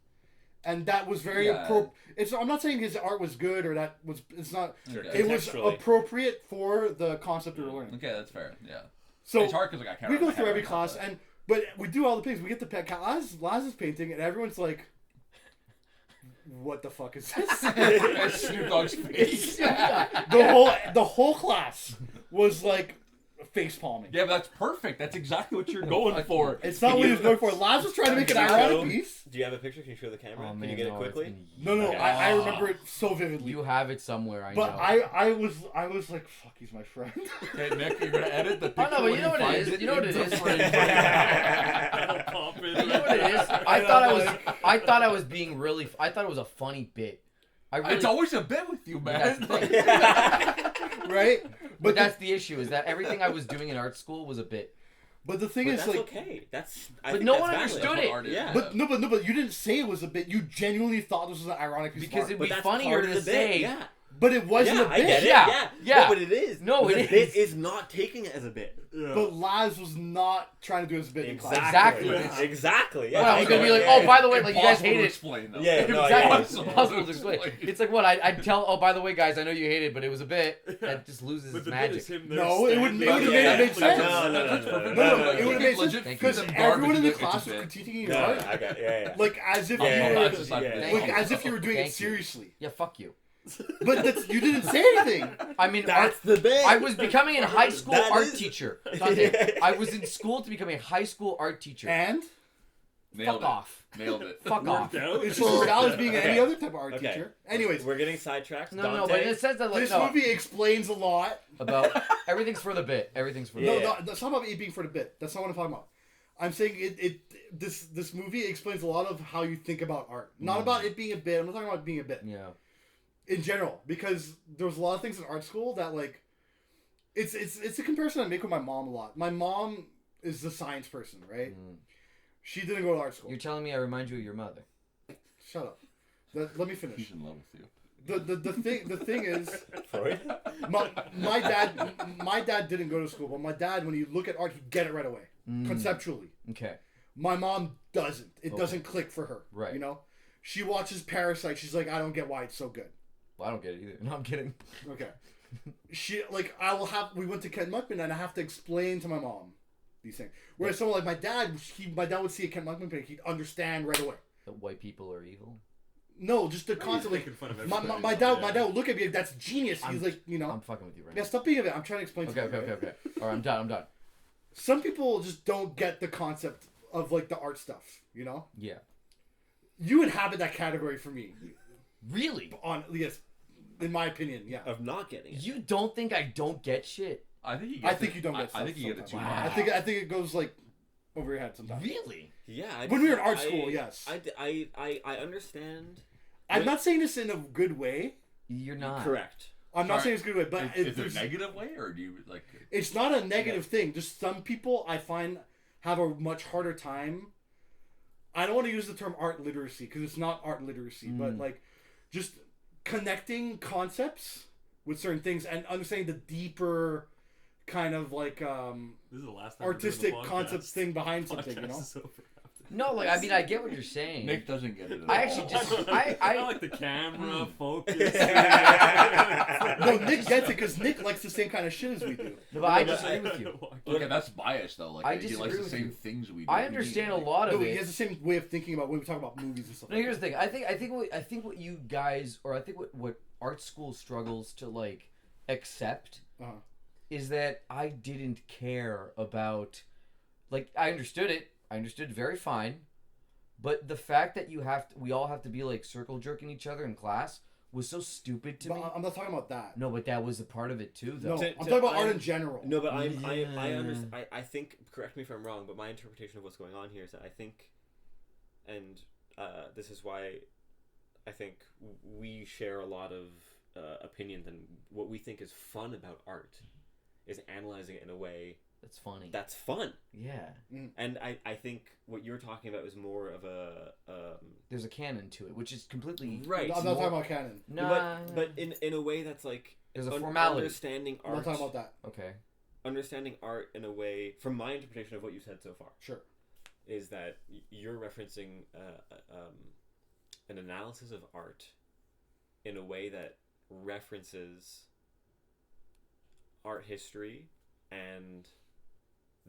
and that was very Yeah. It's I'm not saying his art was good or that was. It's not. Sure. Okay. It was Contextually. appropriate for the concept we were learning. Okay, that's fair. Yeah. So it's hard because like I can't. we go wrap my through head every around class, that. but we do all the things. We get to Laz is painting, and everyone's like, "What the fuck is this?" It's Snoop Dogg's face. the whole class was like face palming. Yeah, but that's perfect. That's exactly what you're going for. It's not what he was going for. Laz was trying to make an Can you ironic show- piece. Do you have a picture? Can you show the camera? Oh, Can man, you get it no, it's quickly? been No, Okay. I remember it so vividly. You have it somewhere, I But know. I was like, fuck, he's my friend. Okay, Nick, you're gonna edit the Oh, picture. no, but when you know what it finds is. You know what it into is. frame. That'll pop in. You know what it is? I thought I was being really. I thought it was a funny bit. I really. It's always a bit with you, That's man. the Like, thing. Right? But that's the issue. Is that everything I was doing in art school was a bit. But the thing But is, that's like, okay. That's. But no one understood that's what it. art is, Yeah. but you didn't say it was a bit. You genuinely thought this was an ironic piece Because of art. it'd But be that's funnier part of to the bit. say. Yeah. But it wasn't Yeah, a bit. I get it. Yeah. Yeah. Yeah. No, but it is. No, the it bit is. is not taking it as a bit. Yeah. But Laz was not trying to do his bit in class. Exactly. Yeah. Exactly. Yeah. Well, I was gonna be like, Yeah. oh, by the way, like you guys impossible hate to it. explain, though. Yeah, no, Exactly. yeah. It's impossible to explain. It's like what I'd tell. Oh, by the way, guys, I know you hate it, but it was a bit. That just loses But its the bit magic. is him there No, it wouldn't- standing it would've there. made it make sense. No, It would have made sense Legit because feed them everyone in the garbage class and was it's a critiquing your No, art, I got. Yeah. like as if Yeah, you yeah, were, That's just not Yeah. good. like as if you were doing Thank it you. seriously. Yeah, fuck you. But you didn't say anything. I mean, That's the bit. I was becoming a high school That art is- teacher. Dante. I was in school to become a high school art teacher. And Nailed Fuck it. off. Nailed it. Fuck off. Worked out. it's just as valid as being any Okay. other type of art Okay. teacher. Anyways, We're getting sidetracked. No, but in a sense that like this no, movie explains a lot. about everything's for the bit. Everything's for the No, bit. no, that's not about it being for the bit. That's not what I'm talking about. I'm saying this movie explains a lot of how you think about art. Not about it being a bit. I'm not talking about it being a bit Yeah. in general, because there was a lot of things in art school that like it's a comparison I make with my mom a lot. My mom is the science person, right? She didn't go to art school. You're telling me I remind you of your mother. Shut up. Let me finish. He's in love with you. The thing is, Freud. my dad didn't go to school, but my dad, when you look at art, he'd get it right away, conceptually. Okay. My mom doesn't. It Okay. doesn't click for her. Right. You know, she watches Parasite. She's like, I don't get why it's so good. Well, I don't get it either. No, I'm kidding. Okay. We went to Ken Muckman and I have to explain to my mom these things. Whereas someone like my dad would see a Ken Muckman painting, he'd understand right away. That white people are evil. No, just the He's concept. Like, making fun of my everybody. dad would look at me like, that's genius. He's I'm- like, you know. I'm fucking with you right Yeah, now. stop being a bit. I'm trying to explain Okay, to you. okay, right? okay, okay. All right, I'm done. Some people just don't get the concept of like the art stuff, you know? Yeah. You inhabit that category for me. Really? Yes, in my opinion, yeah. Of not getting it. You don't think I don't get shit? I think you. I think you don't get I stuff think you get it too sometimes. much. Wow. I think it goes like over your head sometimes. Really? Yeah. When we were in art school, yes. I understand. I'm not saying this in a good way. You're not. Correct. I'm not Sorry. saying it's a good way, but Is it a there's- negative way, or do you like? it's not a negative thing. Just some people I find have a much harder time. I don't want to use the term art literacy because it's not art literacy, but like just connecting concepts with certain things and understanding the deeper kind of like This is the last time we're doing artistic the podcast. concept thing behind something, you Podcast know? is over. No, like I mean, I get what you're saying. Nick doesn't get it. At I all. actually just I like the camera focus. No, Nick gets it because Nick likes the same kind of shit as we do. No, but I disagree with you. Okay, that's biased though. Like I he disagree likes the with same you. things we do. I understand a lot No, of he it. has the same way of thinking about when we talk about movies and stuff. No, here's the thing. I think what you guys, or I think what art school struggles to like accept Uh-huh. is that I didn't care about, like, I understood it. I understood very fine, but the fact that we all have to be like circle jerking each other in class was so stupid to But me. I'm not talking about that. No, but that was a part of it too, though. No, To- I'm to- talking about art I'm- in general. No, but I Yeah. understand. I think. Correct me if I'm wrong, but my interpretation of what's going on here is that I think, and this is why I think we share a lot of opinions, and what we think is fun about art is analyzing it in a way That's funny. that's fun. Yeah. And I think what you're talking about is more of a There's a canon to it, which is completely right. I'm not talking about canon. Nah. But in a way that's like There's a formality. understanding I'm not art. talking about that. Okay. Understanding art in a way, from my interpretation of what you said so far, Sure. is that you're referencing an analysis of art in a way that references art history and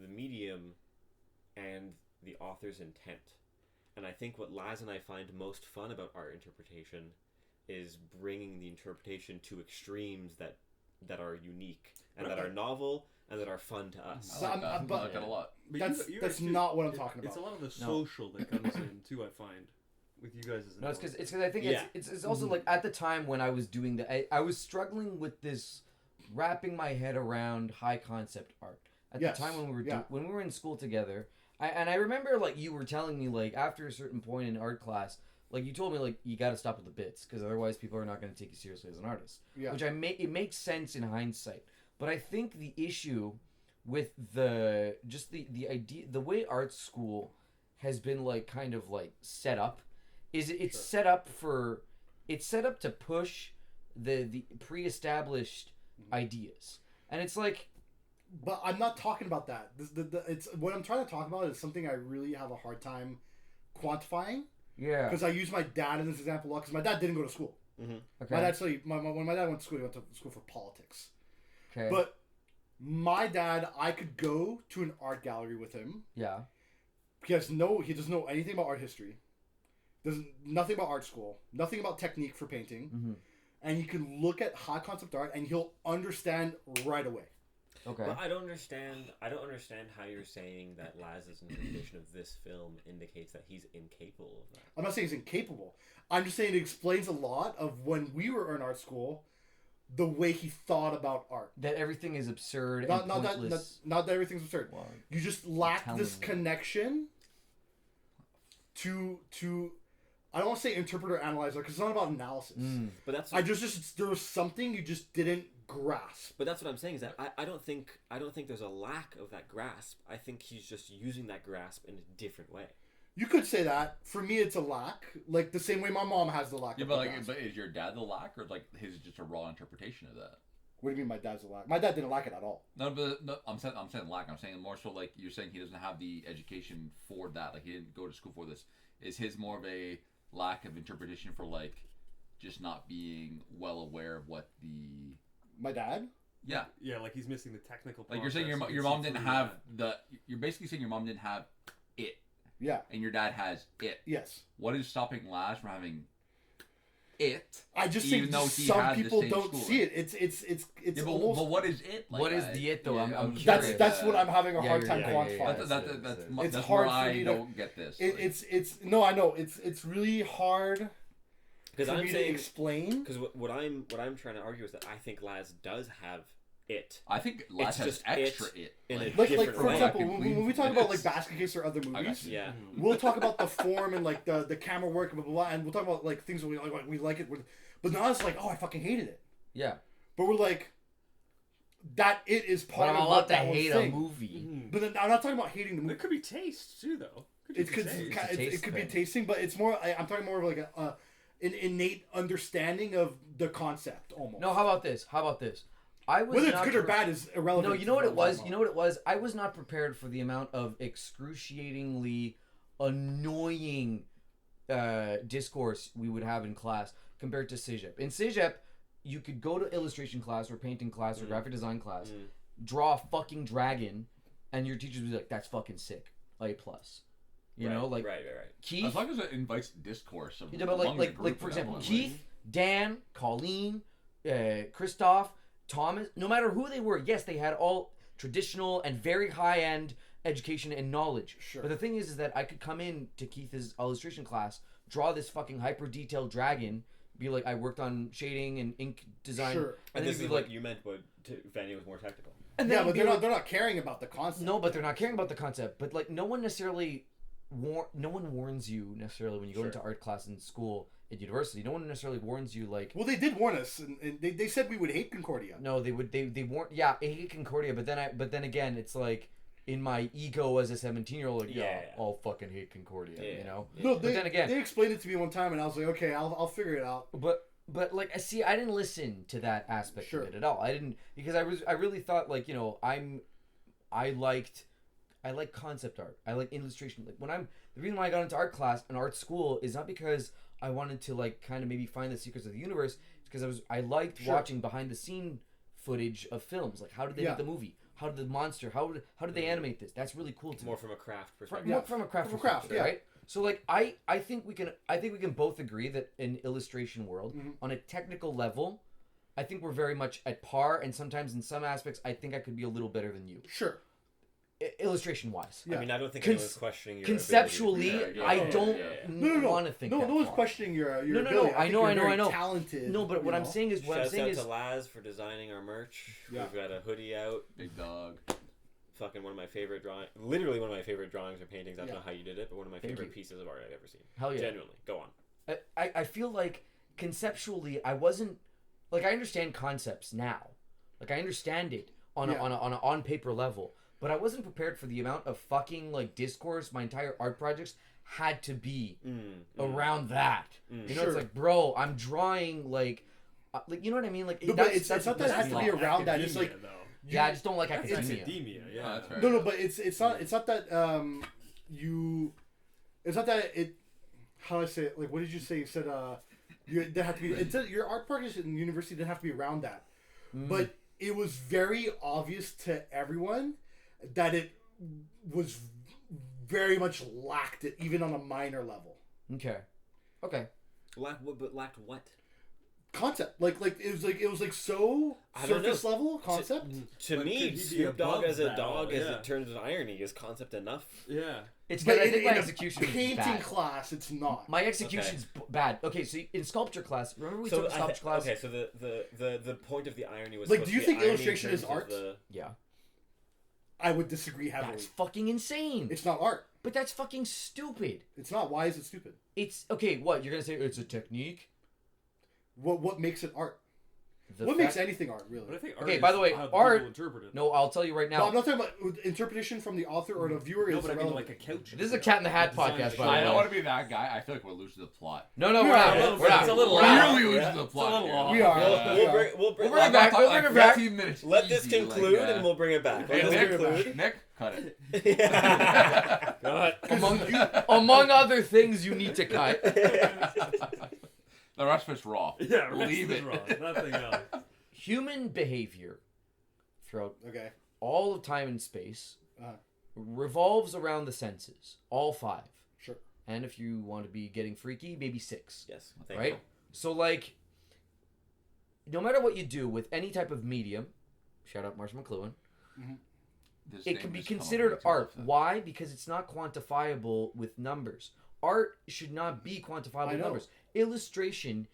the medium and the author's intent. And I think what Laz and I find most fun about art interpretation is bringing the interpretation to extremes that are unique and that are novel and that are fun to us. I like that. I like that a lot. But That's you that's guys too, not what I'm talking about. It's a lot of the social that comes in too. I find with you guys as No, it's because I think it's also like at the time when I was doing I was struggling with this, wrapping my head around high concept art at Yes, the time when we were yeah. when we were in school together. I remember like you were telling me like after a certain point in art class, like you told me like you got to stop with the bits because otherwise people are not going to take you seriously as an artist. Yeah. Which it makes sense in hindsight, but I think the issue with the idea, the way art school has been like kind of like set up is it's set up to push the pre-established ideas, and it's like, But I'm not talking about that. It's what I'm trying to talk about is something I really have a hard time quantifying. yeah, Because I use my dad in this example a lot. Because my dad didn't go to school. okay, My dad actually, when my dad went to school, he went to school for politics. okay, But my dad, I could go to an art gallery with him. yeah, He doesn't know anything about art history. Nothing about art school. Nothing about technique for painting. mm-hmm. And he can look at high concept art and he'll understand right away. okay. But I don't understand how you're saying that Laz's interpretation of this film indicates that he's incapable of that. I'm not saying he's incapable. I'm just saying it explains a lot of when we were in art school, the way he thought about art. That everything is absurd Not and not that pointless. not that everything's absurd. Well, You just lack telling this me. connection to I don't want to say interpret or analyze because it's not about analysis. But that's There was something you just didn't grasp. But that's what I'm saying is that I don't think there's a lack of that grasp. I think he's just using that grasp in a different way. You could say that. For me, it's a lack. Like the same way my mom has the lack. Yeah, of but the like, grasp. but is your dad the lack, or like his just a raw interpretation of that? What do you mean my dad's a lack? My dad didn't lack it at all. No, but no, I'm saying lack. I'm saying more so like you're saying he doesn't have the education for that. Like he didn't go to school for this. Is his more of a lack of interpretation for like just not being well aware of what the My dad? yeah, Yeah, like he's missing the technical. like you're saying process, your so mom you can didn't see through have that. you're basically saying your mom didn't have it Yeah. and your dad has it. Yes. What is stopping Laz from having it? I just Even think though he some had the people same don't schooling. see it. It's Yeah, but, almost but what is it? Like, What is the it, though? I'm that's curious. what I'm having a Yeah, hard you're- time yeah, quantifying. yeah, That's It's that's hard where for I me to- don't get this. Like, It's no, I know it's really hard Because for I'm me to saying explain. because what I'm trying to argue is that I think Laz does have it. I think Laz It's has just extra it. in a Like different for way. example, Like, when we talk about like it's- Basket Case or other I got movies, you. Yeah. we'll talk about the form and like the camera work and blah, blah blah, and we'll talk about like things that we like it, but not it's like, oh, I fucking hated it. Yeah, But we're like, that it is but part I'm of allowed what to that hate thing. a movie. Mhm. But then, I'm not talking about hating the But movie. it could be taste too, though. Could It just could be taste. It's a it taste could be thing. tasting, but it's more. I'm talking more of like an innate understanding of the concept almost. No, how about this? I was Whether it's not good or pre- bad is irrelevant. No, you know what it was. You know what it was. I was not prepared for the amount of excruciatingly annoying discourse we would have in class compared to CEGEP. In CEGEP, you could go to illustration class or painting class or graphic design class, draw a fucking dragon, and your teachers would be like, "That's fucking sick, A plus." You know, like right. Keith. As long as it invites discourse. Of Yeah, but among the group like at for that example, point, Keith, Dan, Colleen, Christoph, Thomas, no matter who they were, yes, they had all traditional and very high-end education and knowledge. Sure. But the thing is that I could come in to Keith's illustration class, draw this fucking hyper-detailed dragon, be like, I worked on shading and ink design, Sure. And then this be is like, what you meant, but Vanny was more technical. and then Yeah, he'd but be they're like- not caring about the concept. No, but they're not caring about the concept. But like, no one necessarily no one warns you necessarily when you go Sure. into art class in school at university. No one necessarily warns you like. Well, they did warn us, and they said we would hate Concordia. No, they would. They warn. Yeah, I hate Concordia, but then again, it's like in my ego as a 17-year-old, like, Yeah. I'll fucking hate Concordia, Yeah. you know. No, But then again, they explained it to me one time, and I was like, okay, I'll figure it out. But like I didn't listen to that aspect Sure. of it at all. I didn't because I really thought like I like concept art. I like illustration. Like the reason why I got into art class and art school is not because I wanted to like kind of maybe find the secrets of the universe. It's because I liked Sure. watching behind the scene footage of films. Like how did they make the movie? How did the monster? How did they animate this? That's really cool to me. More from a craft perspective. More from a craft From a craft, perspective, yeah. right? So like I think we can both agree that in illustration world on a technical level, I think we're very much at par, and sometimes in some aspects I think I could be a little better than you. Sure. Illustration wise. Yeah. I mean, I don't think anyone's questioning your Conceptually, ability. I don't No. want to think No that one's far. questioning your No. ability. I know. Think you're very Talented. No, but what I'm know? saying is Shouts out to Laz for designing our merch. Yeah. We've got a hoodie out. Big dog. Fucking one of my favorite drawings. Literally one of my favorite drawings or paintings. I don't Yeah. know how you did it, but one of my Thank favorite you. pieces of art I've ever seen. Hell yeah. Genuinely. Go on. I feel like conceptually I wasn't like I understand concepts now. Like I understand it on a on paper level, but I wasn't prepared for the amount of fucking like discourse my entire art projects had to be around that. You know, Sure. it's like, bro, I'm drawing like you know what I mean? Like No, but it's not that it has to be Like around that. It's like academia, though. yeah, I just don't like It's academia. academia, yeah. Oh, that's fair. no, but it's not that it's not that it. How do I say it? Like, what did you say? You said there have to be. It said your art projects in university didn't have to be around that, but it was very obvious to everyone that it was very much lacked it, even on a minor level. Okay. But lacked what? Concept, like it was like so I don't surface know. level concept. To But me, could he be Snoop Dogg above as a that dog, all? as Yeah. it turns to irony, is concept enough. Yeah. It's But good. I think my in a execution is painting bad. class, it's not. My execution's bad. Okay, so in sculpture class, remember we So took sculpture class? okay, so the point of the irony was Like, supposed do you to be think irony in illustration is terms of art? Yeah. I would disagree heavily. That's fucking insane. It's not art. But that's fucking stupid. It's not. Why is it stupid? It's okay. What you're gonna say? It's a technique. What makes it art? The What fact- makes anything art, really? But I think art Okay, is by the way, how art- people interpret it. No, I'll tell you right No, now. I'm not talking about interpretation from the author or the viewer. No, Is but I mean irrelevant. like a couch. This is a Cat in the Hat Design podcast, is by the I way. don't want to be that guy. I feel like we're losing the plot. No, we're Yeah, not. a little We're bit. not. It's a little We're loud. not. Really losing Yeah. the It's a plot. little here. long. We are. We'll bring We'll bring Like, it back. I'll We'll talk bring it like back. 15 minutes. Let this easy, conclude, like, and we'll bring it back. Hey, Let this Nick, conclude. Nick, cut it. Yeah. God. Among other things, you need to cut. The rest of it's raw. Yeah, Leave it. Wrong. Nothing else. Human behavior throughout Okay. all of time and space Uh-huh. revolves around the senses, all 5. Sure. And if you want to be getting freaky, maybe 6. Yes. Thank Right? you. So, like, no matter what you do with any type of medium, shout out Marshall McLuhan, This it name can be just come up considered way too art. often. Why? Because it's not quantifiable with numbers. Art should not be quantifiable I with know. numbers. Illustration,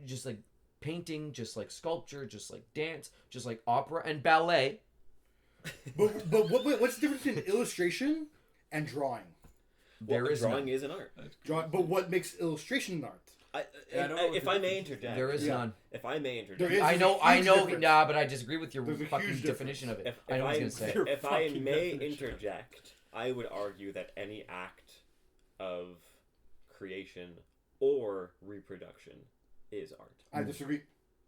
just like painting, just like sculpture, just like dance, just like opera and ballet. But what's the difference between illustration and drawing? There Well, is drawing none. is an art. Drawing, but what makes illustration an art? Yeah, I don't know what If the I may difference is. interject. There is Yeah. none. If I may interject. There is. I know, There's a huge difference. nah, but I disagree with your There's a fucking huge definition of it. If I know what I, I was gonna say. Your if I fucking may definition. interject, I would argue that any act of creation or reproduction is art. I disagree.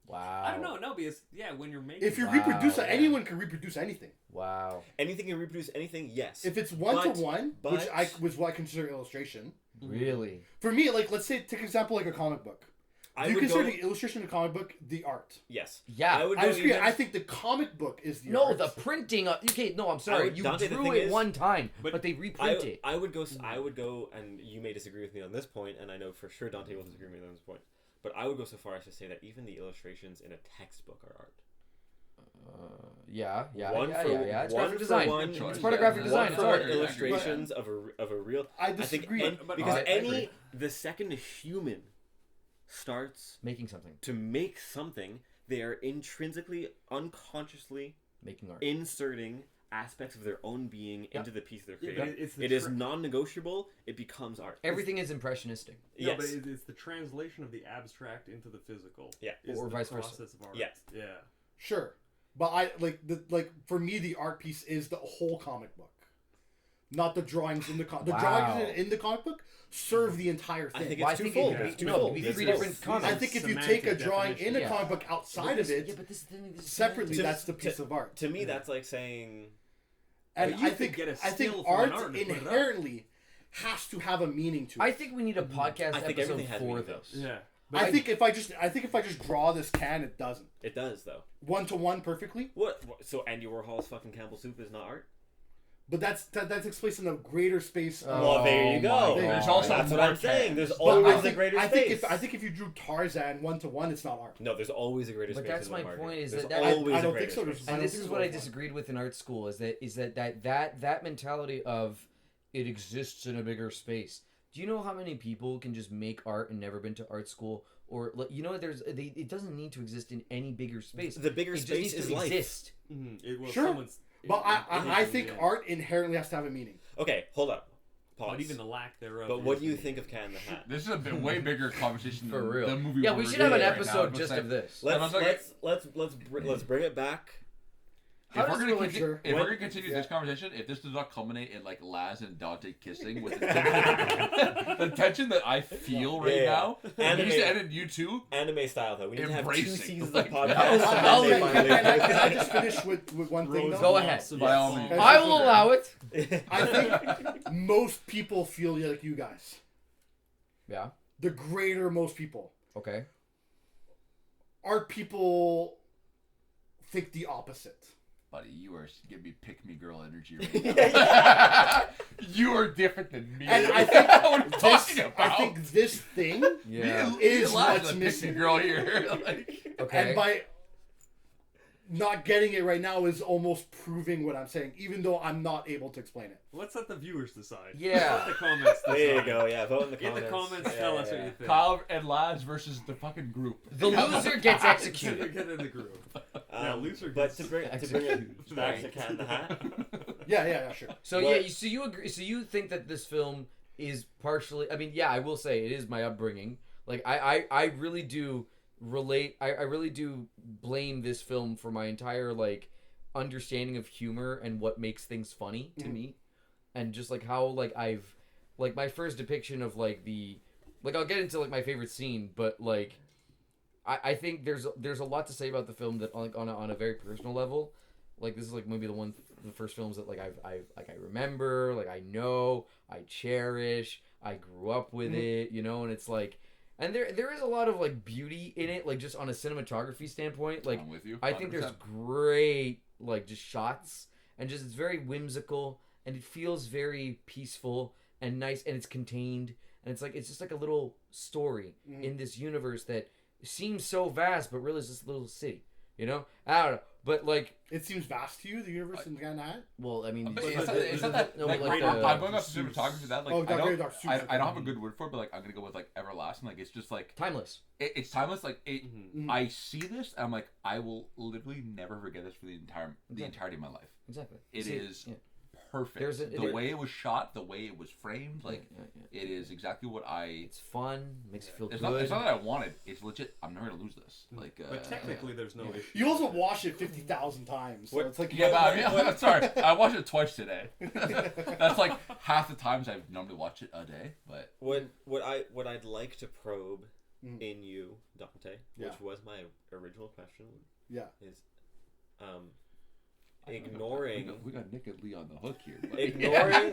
Wow. I don't know. No, because when you're making. If you Wow. reproduce it, Yeah. anyone can reproduce anything. Wow. Anything can reproduce anything, yes. If it's one But- to one, but- which was what I consider illustration. Really? For me, like let's say take an example like a comic book. I Do you would consider go, the illustration of a comic book the art? yes. Yeah. I would I go disagree. even- I think the comic book is the No, art. the printing. Okay, no, I'm sorry. would- You Dante, the drew thing it is- one time, but, but they reprint it. I would go, and you may disagree with me on this point, and I know for sure Dante will disagree with me on this point. But I would go so far as to say that even the illustrations in a textbook are art. Yeah. One for- It's one graphic for design. one- It's part of graphic design. One It's for art. one illustrations of a real. I I think disagree. because I any agree. the second a human starts Making something. to make something, they are intrinsically, unconsciously Making art. inserting aspects of their own being into the piece they're Yeah, creating. but it's the It is non-negotiable. It becomes art. Everything is impressionistic. No, Yes. but it's the translation of the abstract into the physical. Yeah. Is Or the vice versa. process of art. Yes. Yeah. Sure, but I like for me the art piece is the whole comic book, not the drawings in the comic. The Wow. drawings in the comic book serve the entire thing. I think Well, it's I think twofold. it- It's no, twofold. it'd be It's three both. different comics. I think if you Semantic take a drawing in a Yeah. comic book outside of it, but this is the thing. This is separately, To- that's the piece of art. To me, that's like saying And But you I could think get a I think still from an art art and put it up. inherently has to have a meaning to it. I think we need a podcast I think episode everything has for meaning, though. this. Yeah. I think if I just draw this can, it doesn't it does though. 1-to-1 perfectly. What? So Andy Warhol's fucking Campbell soup is not art? But that takes place in a greater space. Well, there you go. my There's God. also That's what more I'm saying. There's cans. But always a greater space. I think if you drew Tarzan 1-to-1, it's not art. No, there's always a greater But space. that's in the my market. point, is There's that always I a don't greater think so. space. I And don't this think is it's what I all fun. disagreed with in art school, is that mentality of it exists in a bigger space. Do you know how many people can just make art and never been to art school? Or it doesn't need to exist in any bigger space. The bigger It just space needs is to life. exist. Sure. But I think art inherently has to have a meaning. Okay, hold up. Pause. But even the lack thereof. But what is do you the- think of Cat in the Hat? This is a way bigger conversation For than real. the movie. Yeah, we're we should have an reviewing right now, episode but just like, of this. Let's bring it back. How If we're, does gonna religion- continue, if when- we're gonna continue this conversation, if this does not culminate in like Laz and Dante kissing with the tension that I feel right Yeah. now, Anime- it needs to end in you two. Anime style though. We need to have 2 Embracing. seasons Like, of podcast. I'll- and then I'll- they I'll- finally- Can I just finish with one thing? Rose Though? Go ahead. blossom. By all Yes. means. I will allow it. I think most people feel like you guys. Yeah. The greater most people. Okay. Art people think the opposite. Buddy, you are giving me pick me girl energy right now. You are different than me. And I think what are you this, talking about? I think this thing, Yeah. is Laz what's the pick me missing. girl here. Like, Okay. and by not getting it right now is almost proving what I'm saying, even though I'm not able to explain it. Let's let the viewers decide. Yeah. Let the comments decide. There you go. Yeah, vote in the In comments. the comments, Yeah, tell us yeah. what you think. Kyle and Laz versus the fucking group. The loser gets So we executed. get in the group. Yeah, loser But gets to bring it executed. back to Cat in the Hat. Yeah, sure. So What- yeah, so you agree? So you think that this film is partially? I mean, yeah, I will say it is my upbringing. Like I really do relate. I really do blame this film for my entire like understanding of humor and what makes things funny to me, and just like how like I've like my first depiction of like the like I'll get into like my favorite scene, but like I think there's a lot to say about the film that like on a very personal level. Like this is like maybe the first films that like I remember, like I know, I cherish, I grew up with it, you know, and it's like, and there is a lot of like beauty in it, like just on a cinematography standpoint. Like I'm with you. I think there's 100%. great like just shots and just it's very whimsical and it feels very peaceful and nice and it's contained and it's like it's just like a little story in this universe that seems so vast but really is just a little city, you know? I don't know. But like, It seems vast to you, the universe in Cat in the Hat? well, I mean, But But it's the- not, it's not that. no, Like, but like I'm the, going off the cinematography. That like Oh, I Dark don't, Dark Suits, I don't have a good word for it, but like I'm gonna go with like everlasting. Like it's just like timeless. it's timeless. Like it. Mhm. I see this, and I'm like I will literally never forget this for the Exactly. entirety of my life. Exactly. It See, is yeah. perfect. There's a- the there- way it was shot, the way it was framed, like Yeah. it is exactly what I. It's fun, makes you feel It's good. not. It's not that I wanted. It's legit. I'm never gonna lose this. Like. But technically, there's no issue. You also watched it 50,000 times, so What- it's like Yeah, but I mean, I'm sorry. I watched it twice today. That's like half the times I normally watch it a day. But What I'd like to probe in you, Dante, Yeah. which was my original question, yeah. is ignoring we got Nick and Lee on the hook here. But ignoring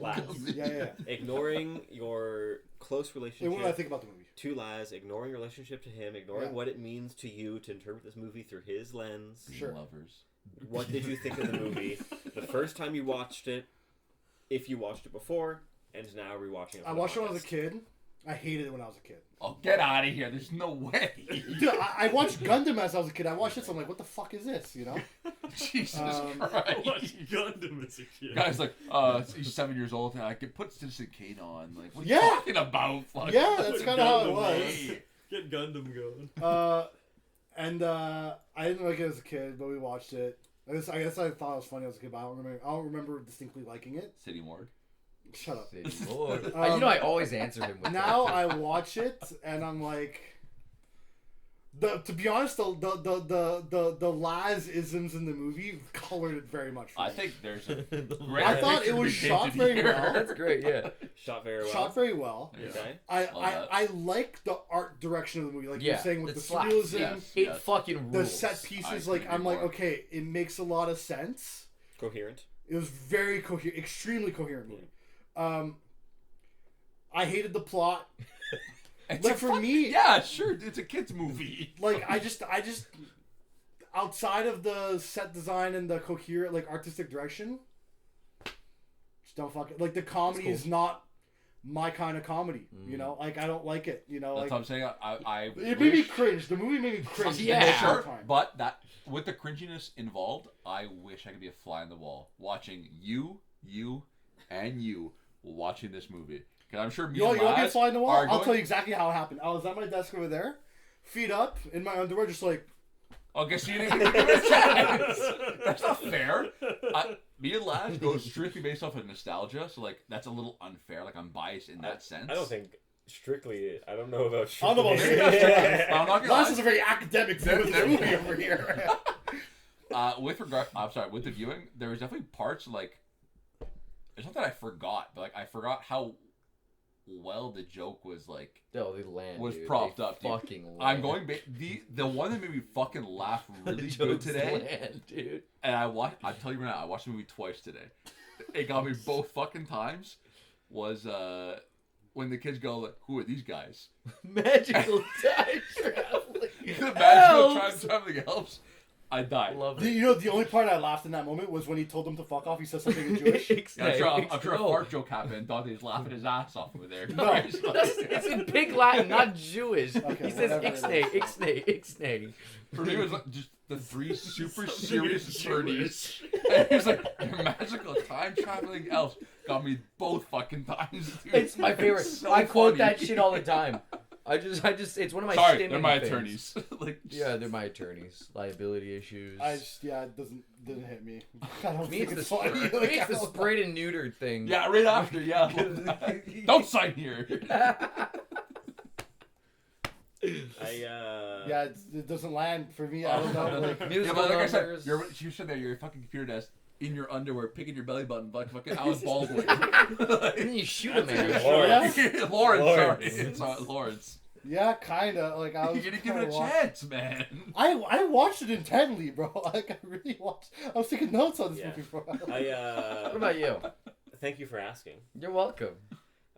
Laz, Yeah. ignoring your close Hey, relationship what do I think about the movie? to Laz, ignoring your relationship to him, ignoring Yeah. what it means to you to interpret this movie through his lens. Sure. Lovers. What did you think of the movie the first time you watched it, if you watched it before, and now rewatching it? I watched it when I was a kid. I hated it when I was a kid. Oh, get out of here! There's no way. Dude, I watched Gundam as I was a kid. I watched this, I'm like, what the fuck is this, you know? Jesus Um, Christ. Gundam as a kid. Guy's like, he's 7 years old, and I can put Citizen Kane on. Like, what are Yeah. you talking about? Fuck. Yeah, that's kind of how it Gundam was. going. Get Gundam going. And I didn't like it as a kid, but we watched it. I guess I thought it was funny as a kid, but I don't remember distinctly liking it. City Morgue. Shut up. Lord. I always answer him with Now that. I watch it and I'm like, to be honest, the Laz isms in the movie colored it very much. For I me. think there's a I thought it picture was to be shot painted very here. well. That's great, yeah. Shot very well. Shot very well. Yeah. Okay. I like the art direction of the movie, like Yeah, you're saying with it the slaps. surrealism, Yes. It fucking the rules. set pieces. I Like couldn't I'm agree like, more. okay, it makes a lot of sense. Coherent. It was very coherent, extremely coherent movie. I hated the plot. It's Like a for me, yeah, sure, it's a kids movie. like I just outside of the set design and the coherent like artistic direction, just don't fucking like the comedy is not my kind of comedy. You know, like I don't like it. You know, That's like what I'm saying. I it made me cringe. The movie made me cringe. Yeah, the whole sure. time. But that with the cringiness involved, I wish I could be a fly on the wall watching you, and you watching this movie. Because I'm sure me You and want to get Laz fly in the wall? are I'll going- tell you exactly how it happened. I was at my desk over there, feet up, in my underwear, just like. Okay, so you didn't give it a chance. That's not fair. Me and Laz go strictly based off of nostalgia, so like that's a little unfair. Like I'm biased in that sense. I don't think strictly. I don't know about I don't know about strictly. strictly. I'm not gonna Last lie. is a very academic view of the movie over here. With the viewing, there was definitely parts like it's not that I forgot, but like I forgot how well the joke was like Oh, they land. was dude. propped They up. Dude. Fucking land. I'm going the one that made me fucking laugh really good Jokes today, land, dude. and I tell you right now, I watched the movie twice today. It got me both fucking times. Was when the kids go like, "Who are these guys?" Magical time traveling. The magical Elves! traveling elves. I died. Love You it. know, the only part I laughed in that moment was when he told them to fuck off. He said something in Jewish. Yeah, I'm sure a fart joke happened. Dante's laughing his ass off over there. No. It's in Pig Latin, not Jewish. Okay, He says whatever. ixnay, ixnay, ixnay. For me, it was like just the three super serious attorneys. And he was like, "Your magical time traveling elves got me both fucking times." Dude. It's my favorite. It's so I quote funny. that shit all the time. I just, it's one of my Sorry, stimming they're my things. attorneys. Like, Yeah, they're my attorneys. Liability issues. It didn't hit me. I don't Me, think it's it's the, funny. me, Like, it's I the don't know. sprayed and neutered thing. yeah, right after, yeah. Don't sign here. Yeah, it doesn't land for me. I don't know. Like, Yeah, Musical but like I said, numbers. you sit there, you're fucking computer desk in your underwear, picking your belly button like fucking Alice Baldwin. And then you shoot a man. Lawrence. Lawrence, sorry, Lawrence. yeah, kind of. Like I You was. gotta give kinda it a watch- chance, man. I watched it intently, bro. Like I really watched. I was taking notes on this Yeah. movie, bro. What about you? Thank you for asking. You're welcome.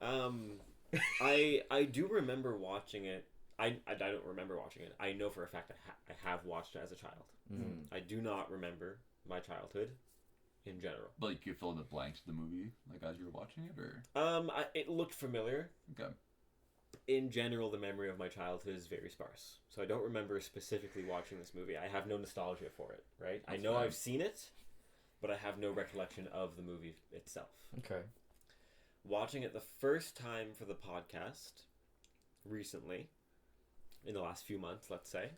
I do remember watching it. I don't remember watching it. I know for a fact I have watched it as a child. I do not remember my childhood in general. But like, you fill in the blanks of the movie, like as you were watching it, or It looked familiar. okay. In general, the memory of my childhood is very sparse. So I don't remember specifically watching this movie. I have no nostalgia for it, right? I That's know fine. I've seen it, but I have no recollection of the movie itself. Okay. Watching it the first time for the podcast recently, in the last few months, let's say,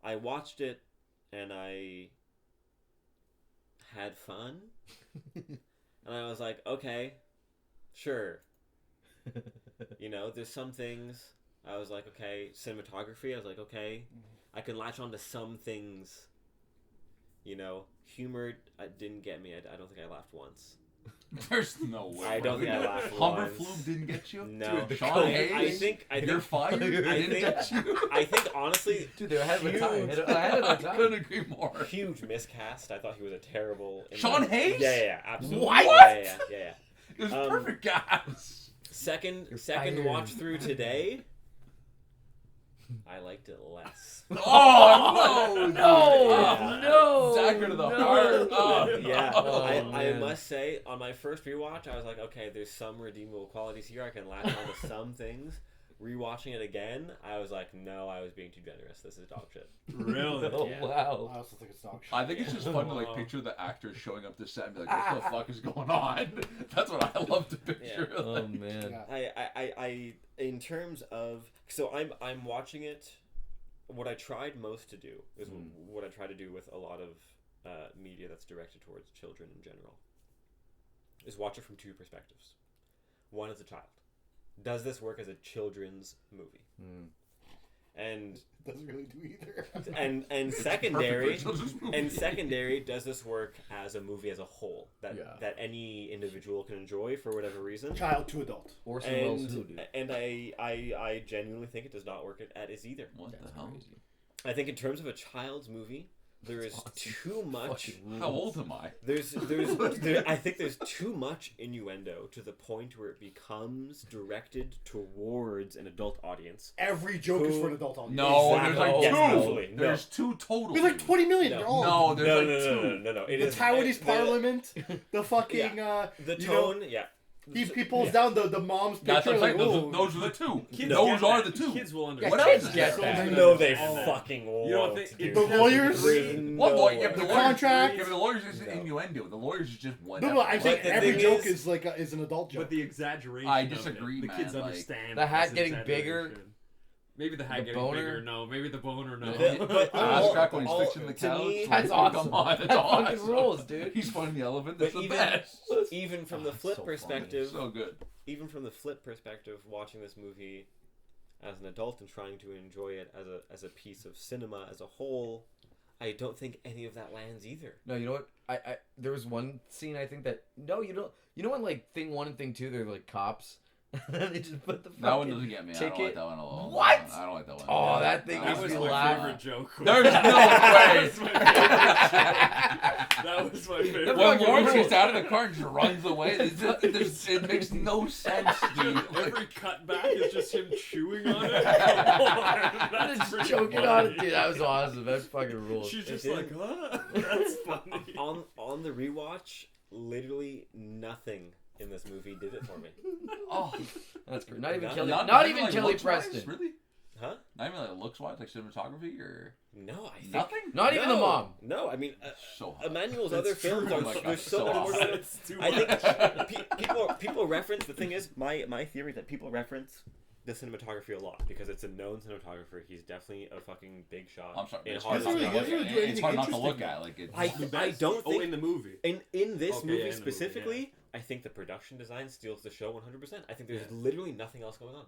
I watched it and I had fun. And I was like, okay, sure. You know, there's some things I was like, okay, cinematography, I was like, okay, I can latch on to some things. You know, humor didn't get me. I don't think I laughed once. There's no way. I don't think I laughed Humber once. Flume didn't get you. No. Dude, Sean Hayes. I You're think fired. Didn't think- get you. I think honestly, Dude, they're ahead of their time. Huge. Ahead of I their couldn't time. agree more. huge miscast. I thought he was a terrible. Sean Hayes? Yeah, absolutely. What? Yeah. It was Um, perfect, guys. Second fired. watch through today, I liked it less. Oh no! No! No! Dagger to the No. heart. Oh, Yeah, Oh, I man. must say, on my first rewatch, I was like, okay, there's some redeemable qualities here. I can latch on to some things. Rewatching it again, I was like, no, I was being too generous. This is dog shit. Really? Oh, Yeah. wow. I also think it's dog shit. I think it's just fun to like picture the actors showing up to set and be like, "What the fuck is going on?" That's what I love to picture. Oh, Like, man. Yeah. I in terms of, so I'm watching it what I tried most to do is what I try to do with a lot of media that's directed towards children in general, is watch it from two perspectives. One as a child. Does this work as a children's movie? And doesn't really do either. and secondary, does this work as a movie as a whole that any individual can enjoy for whatever reason? Child to adult. Orson Welles who, dude? And I genuinely think it does not work as either. What the hell? Crazy. I think in terms of a child's movie, there is too much. How old am I? I think there's too much innuendo to the point where it becomes directed towards an adult audience. Every joke is for an adult audience. No, Exactly. there's like Yes, two. absolutely. No. There's two total. There's like 20 million. No. They're all No, there's two. No. It the is Taiwanese Parliament, the fucking the tone. he pulls down the mom's That's picture. what I'm saying. Like, Those are the two. Kids Those get are that. the two. Kids will Yeah, understand. What kids else? get I that. know they All that. fucking You know, won't. if dude. The lawyers? There's What no lawyer? way. Yeah, but The the lawyers, contract? Yeah, but the lawyers is No. innuendo. The lawyers is just one. no, I'm saying the every thing joke is- is an adult joke. But the exaggeration. I of disagree, it, the man, kids like, understand the hat this getting bigger, exaggeration. Maybe the hat the getting boner. bigger. No, maybe the boner. No. But Ass crack when he's all- fixing the to couch. me- That's Come awesome. on, that's That fucking awesome. rules, dude. He's finding the elephant. But That's the even- best. even from the Oh, it's flip so funny. perspective, So good. even from the flip perspective, watching this movie as an adult and trying to enjoy it as a piece of cinema as a whole, I don't think any of that lands either. No, you know what? I there was one scene I think that you don't. You know when like thing 1 and thing 2 they're like cops, and then they just put the fucking That one doesn't get me. I don't like ticket. that one at all. What? I don't like that one. Oh, that thing That makes was me my laugh. favorite joke. There's no way. That was my favorite. When fucking Lawrence rules. gets out of the car and just runs away, it makes no sense, dude. Every cutback is just him chewing on it. Come on, that's Just pretty choking funny. on it, dude. That was awesome. That fucking rules. She's just It like, is. huh? That's funny. On the rewatch, literally nothing in this movie did it for me. Oh, That's great. Not even Not- Kelly. not Not even like, Kelly looks-wise, Preston. Really? Huh? Not even like looks wise, like cinematography or No, I think nothing. Not even the No. mom. No, I mean So hot. Emmanuel's It's other films true. are Oh my God, there's so so much more. hot. To It's too I much. think people reference. The thing is, my theory is that people reference the cinematography a lot because it's a known cinematographer. He's definitely a fucking big shot. I'm sorry. in It's hard, Hollywood. Doesn't really- doesn't really do it's anything hard not to interesting. look at. Like it's I don't Oh, think in the movie. in this Okay, movie yeah, in the movie, specifically. I think the production design steals the show 100%. I think there's literally nothing else going on.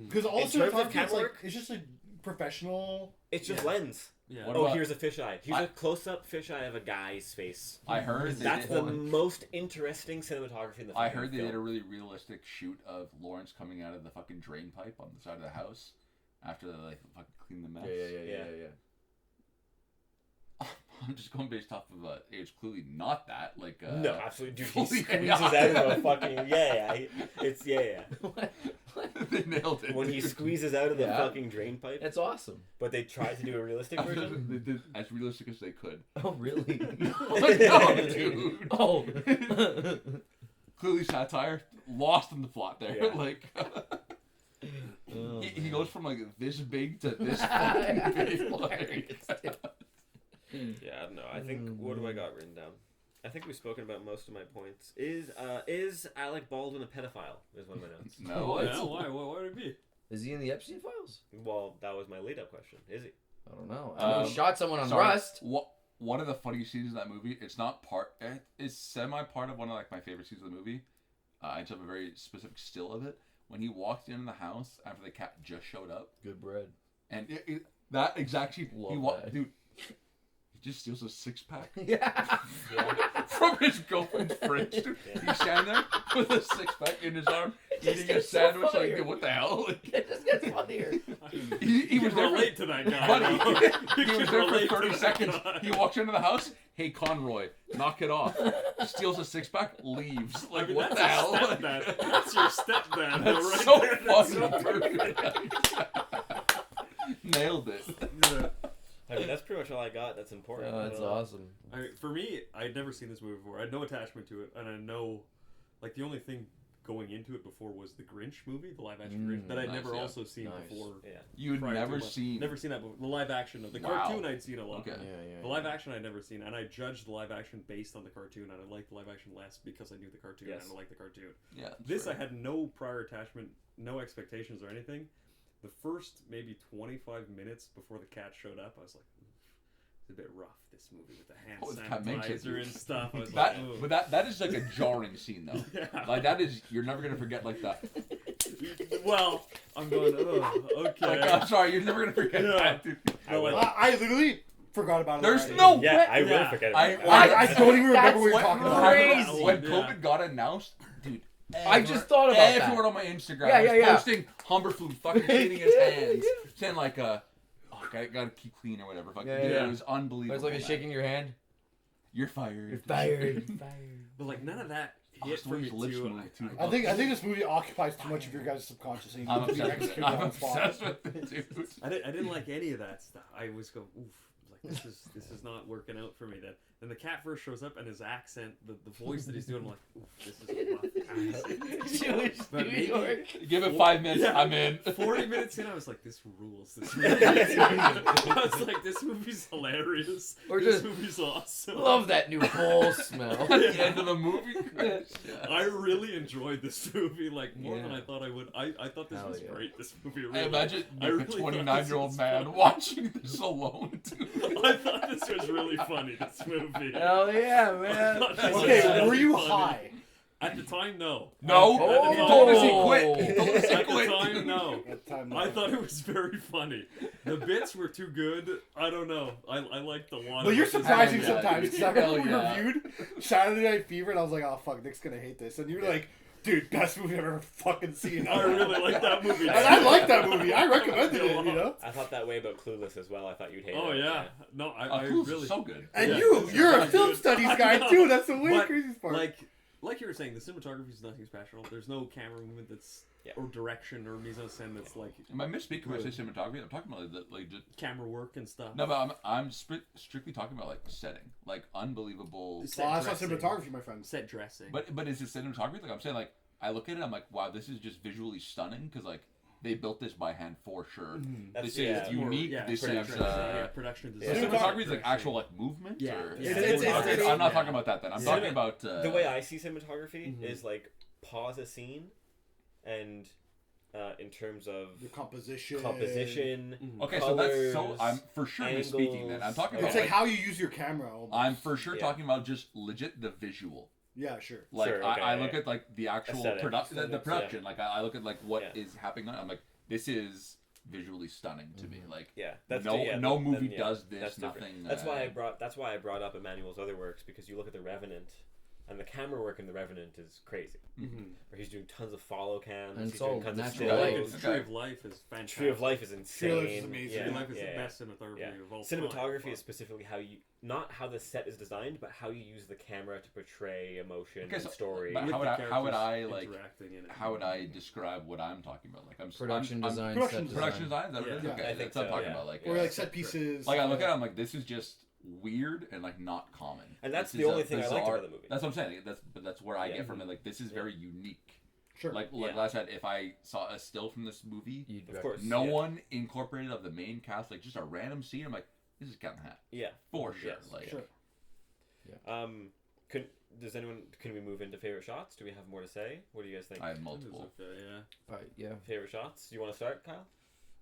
Because all In terms of cinematography, camera it's like work- it's just a professional. It's just Yeah. lens. Yeah. What Oh, about- here's a fisheye. Here's a close-up fisheye of a guy's face. I heard they That's did, the most interesting cinematography in the. I fucking heard they film. did a really realistic shoot of Lawrence coming out of the fucking drain pipe on the side of the house after they like fucking cleaned the mess. Yeah. I'm just going based off of it's clearly not that. Like No, absolutely, dude. He fully squeezes AI. out of a fucking It's they nailed it. when he dude. squeezes out of the Yeah. fucking drain pipe. It's awesome. But they tried to do a realistic version. They did as realistic as they could. Oh really? No, dude. Oh. Clearly satire, lost in the plot there. Yeah. Like Oh, he goes from like this big to this man. fucking big. It's Like, hilarious, dude. Yeah, I don't know. I think Oh, what do I man. got written down? I think we've spoken about most of my points. Is Alec Baldwin a pedophile? Is one of my notes. no, What? Yeah, why? Why would it be? Is he in the Epstein files? Well, that was my lead-up question. Is he? I don't know. I know he Um, shot someone on sorry, Rust. One of the funny scenes in that movie. It's not part. It's semi part of one of like my favorite scenes of the movie. I just have a very specific still of it when he walked into the house after the cat just showed up, Good bread. and that exact scene. Love that. Dude. He just steals a 6-pack Yeah. from his girlfriend's fridge. Dude. He's standing there with a 6-pack in his arm, eating a sandwich. Like, funnier. dude, what the hell? Like, It just gets funnier. he was can there for relate to that guy. Buddy, though. he You was can there for relate to 30 that seconds. guy. He walks into the house. Hey, Conroy, knock it off. Steals a 6-pack, leaves. Like, I mean, what the that's hell? your stepdad. That's your stepdad. That's right so there. That's funny. so Nailed it. Yeah. I mean, that's pretty much all I got. That's important. Oh, I that's don't know. awesome. For me, I'd never seen this movie before. I had no attachment to it, and I know, like, the only thing going into it before was the Grinch movie, the live action Grinch, that I'd nice, never yeah. also seen Nice. before. Yeah. You had prior to never it. seen. Never seen that before. The live action of the Wow. cartoon I'd seen a lot. Okay. Yeah. The live action I'd never seen, and I judged the live action based on the cartoon, and I liked the live action less because I knew the cartoon Yes. and I liked the cartoon. Yeah. This sure. I had no prior attachment, no expectations or anything. The first maybe 25 minutes before the cat showed up, I was like, it's a bit rough, this movie with the hand sanitizer and stuff. I was That, like, ooh. but that is like a jarring scene though. Yeah. Like that is, you're never gonna forget like that. Well, I'm going, oh, okay. Like, I'm sorry, you're never gonna forget Yeah. that, dude. No, like, I literally forgot about it. There's already. no Yeah, way. I will Yeah. forget I- about I don't even remember That's what you're talking about. crazy. When Yeah. COVID got announced, dude. I just thought about that. Everyone on my Instagram Yeah, was yeah, yeah. posting Humberflu fucking cleaning his hands, saying like, oh, gotta keep clean or whatever. Fucking, Yeah, dude, yeah. it was unbelievable. It's like a man. shaking your hand. You're fired. You're fired. but like none of that Oh, hit so for me his lips too. move, too. I think this movie occupies too much of your guys' subconscious. And you I'm need to be obsessed with it. executed I'm on the spot. obsessed with it, dude. I didn't like any of that stuff. I was go, oof, like this is not working out for me. Then the cat first shows up and his accent, the voice that he's doing, I'm like, oof, this is rough. Jewish But New maybe- York. Give it 5 minutes, Yeah. I'm in. 40 minutes in, I was like, this rules. This movie. I was like, this movie's hilarious. Or This just movie's awesome. love that new bowl smell. At the end of the movie. I really enjoyed this movie, like, more than Yeah. I thought I would. I thought this Hell was yeah. great, this movie. I Really. imagine I you're really a thought 29-year-old this was man funny. watching this alone, dude. I thought this was really funny, this movie. Hell yeah, man. Okay, were you Funny. high? At the time, no. No, Oh. he told us he quit. He told us he At the quit. time, no. At the time, I no. thought it was very funny. The bits were too good. I don't know. I liked a lot But of you're it. surprising Hell yeah, sometimes dude. because I remember we Hell yeah. reviewed Saturday Night Fever and I was like, oh fuck, Nick's gonna hate this, and you were like, dude, best movie I've ever fucking seen. I really like that movie. And I like that movie. I recommended it, you know. I thought that way about Clueless as well. I thought you'd hate Oh it. yeah. No, I Clueless really is so good. And Yeah, you're a really film good. studies I guy know. too. That's the way But, craziest part. like you were saying, the cinematography is nothing special. There's no camera movement that's or direction or mise en scène that's like Am I misspeaking when I say cinematography? I'm talking about like just camera work and stuff. no, but I'm strictly talking about like setting, like unbelievable. well, that's not dressing. cinematography, my friend. Set dressing. But is it cinematography? Like I'm saying, like I look at it, I'm like, wow, this is just visually stunning because like they built this by hand for sure. That's- This yeah. is unique. This is production the design. cinematography is like actual like movement. Yeah. Or? Yeah. It's- I'm not talking about that. Then I'm Yeah. talking about The way I see cinematography Mhm. is like pause a scene, and in terms of The composition. Mhm. Okay, so that's colors, I'm for sure misspeaking. Then I'm talking It's about like like how you use your camera. Almost. I'm for sure Yeah. talking about just legit the visual. Yeah, sure. Like Sure, I okay, look yeah. at like the actual Aesthetic. the production. Like I look at like what Yeah. is happening. I'm like, this is visually stunning to me. Like yeah, that's no yeah, no that- movie yeah, does this. that's different. Nothing. That's why I brought up Emmanuel's other works, because you look at The Revenant, and the camera work in The Revenant is crazy. Mhm. Where he's doing tons of follow cams, And he's so doing tons of natural stills. light. Tree Okay. of Life is fantastic. Tree of Life is insane. Tree of Life is amazing. Tree Yeah, of Life is yeah, the yeah. best cinematography Yeah. of all time. Cinematography is specifically how you, not how the set is designed, but how you use the camera to portray emotion Okay, and so- story. but With how the would I characters like interacting in it. how would I describe what I'm talking about? Like I'm Production I'm, design, production set Production design. design. Is that what it is? Yeah. Okay, I think that's what I'm so, talking yeah. about. Like, Or like set pieces. like I look at it, I'm like, this is just weird and like not common. And that's This the is only a thing I liked bizarre- about the movie. That's what I'm saying. That's where I Yeah. get from it. Like this is very unique. Sure. Like Yeah. I said, if I saw a still from this movie, You'd Of course. no yeah. one incorporated of the main cast, like just a random scene, I'm like, this is Cat in the Hat Yeah. for sure. Yes. Like, Sure. Can we move into favorite shots? Do we have more to say? What do you guys think? I have It multiple. was okay, yeah. Right, yeah. Favorite shots? Do you want to start, Kyle?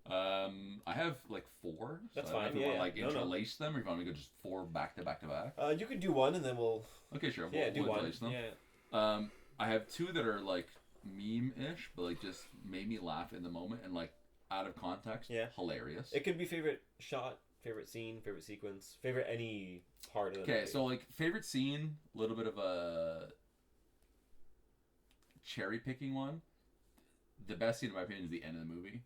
I have like 4. That's I don't know fine, if you yeah, want yeah. to like No, no. interlace them, or if you want me to go just 4 back to back to back. You can do one, and then we'll. Okay, sure. Yeah, do we'll one. interlace them. Yeah. I have 2 that are like meme-ish, but like just made me laugh in the moment and like out of context, Yeah. hilarious. It could be favorite shot, favorite scene, favorite sequence, favorite any part of the Okay, movie. so like favorite scene, a little bit of a cherry picking one. The best scene in my opinion is the end of the movie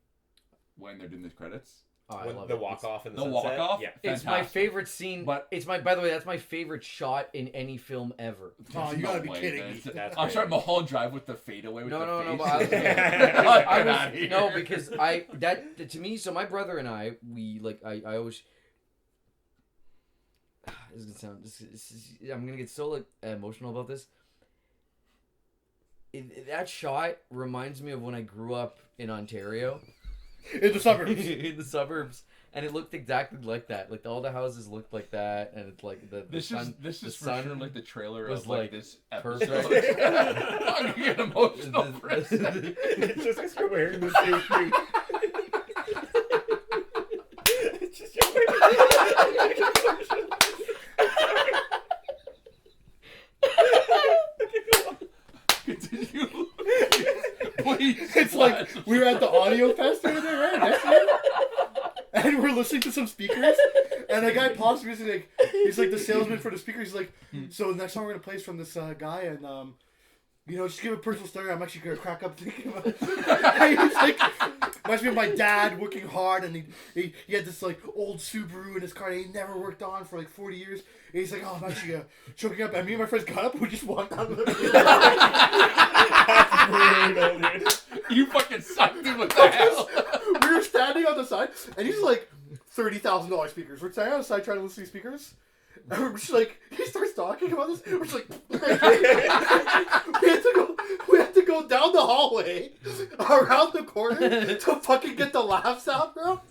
when they're doing the credits. Oh, I When love the it. walk off and the The sunset. walk-off? Yeah. It's my Fantastic. favorite scene, But- it's my. By the way, that's my favorite shot in any film ever. Oh, There's you gotta be way, kidding man. me. That's I'm great. sorry, Mulholland Drive with the fadeaway with No, the no, no, face. but I was- Get I outta was here. no, because that to me. So my brother and I always. This is gonna sound. I'm gonna get so like emotional about this. That shot reminds me of when I grew up in Ontario, In the suburbs. in the suburbs, and it looked exactly like that. Like all the houses looked like that, and it's like the This sun, is the for sun sure like the trailer was of like like this perfect. episode. I'm gonna get emotional for a second. It's just because we're wearing the same thing. continue. Please. It's like we were at the audio fest over there, right? Next year? And we're listening to some speakers, and a guy pops music, like, he's like the salesman for the speakers. He's like, so the next song we're gonna play is from this guy, and just give a personal story. I'm actually gonna crack up thinking about it. And he's like, reminds me of my dad working hard, and he had this like old Subaru in his car that he never worked on for like 40 years. And he's like, oh, I'm actually choking up. And me and my friends got up, and we just walked out of the You fucking sucked, dude. What the hell? We were standing on the side, and he's like $30,000 speakers. We're standing on the side trying to listen to these speakers. And we're just like, he starts talking about this. We're just like, we had to go down the hallway, around the corner to fucking get the laughs out, bro.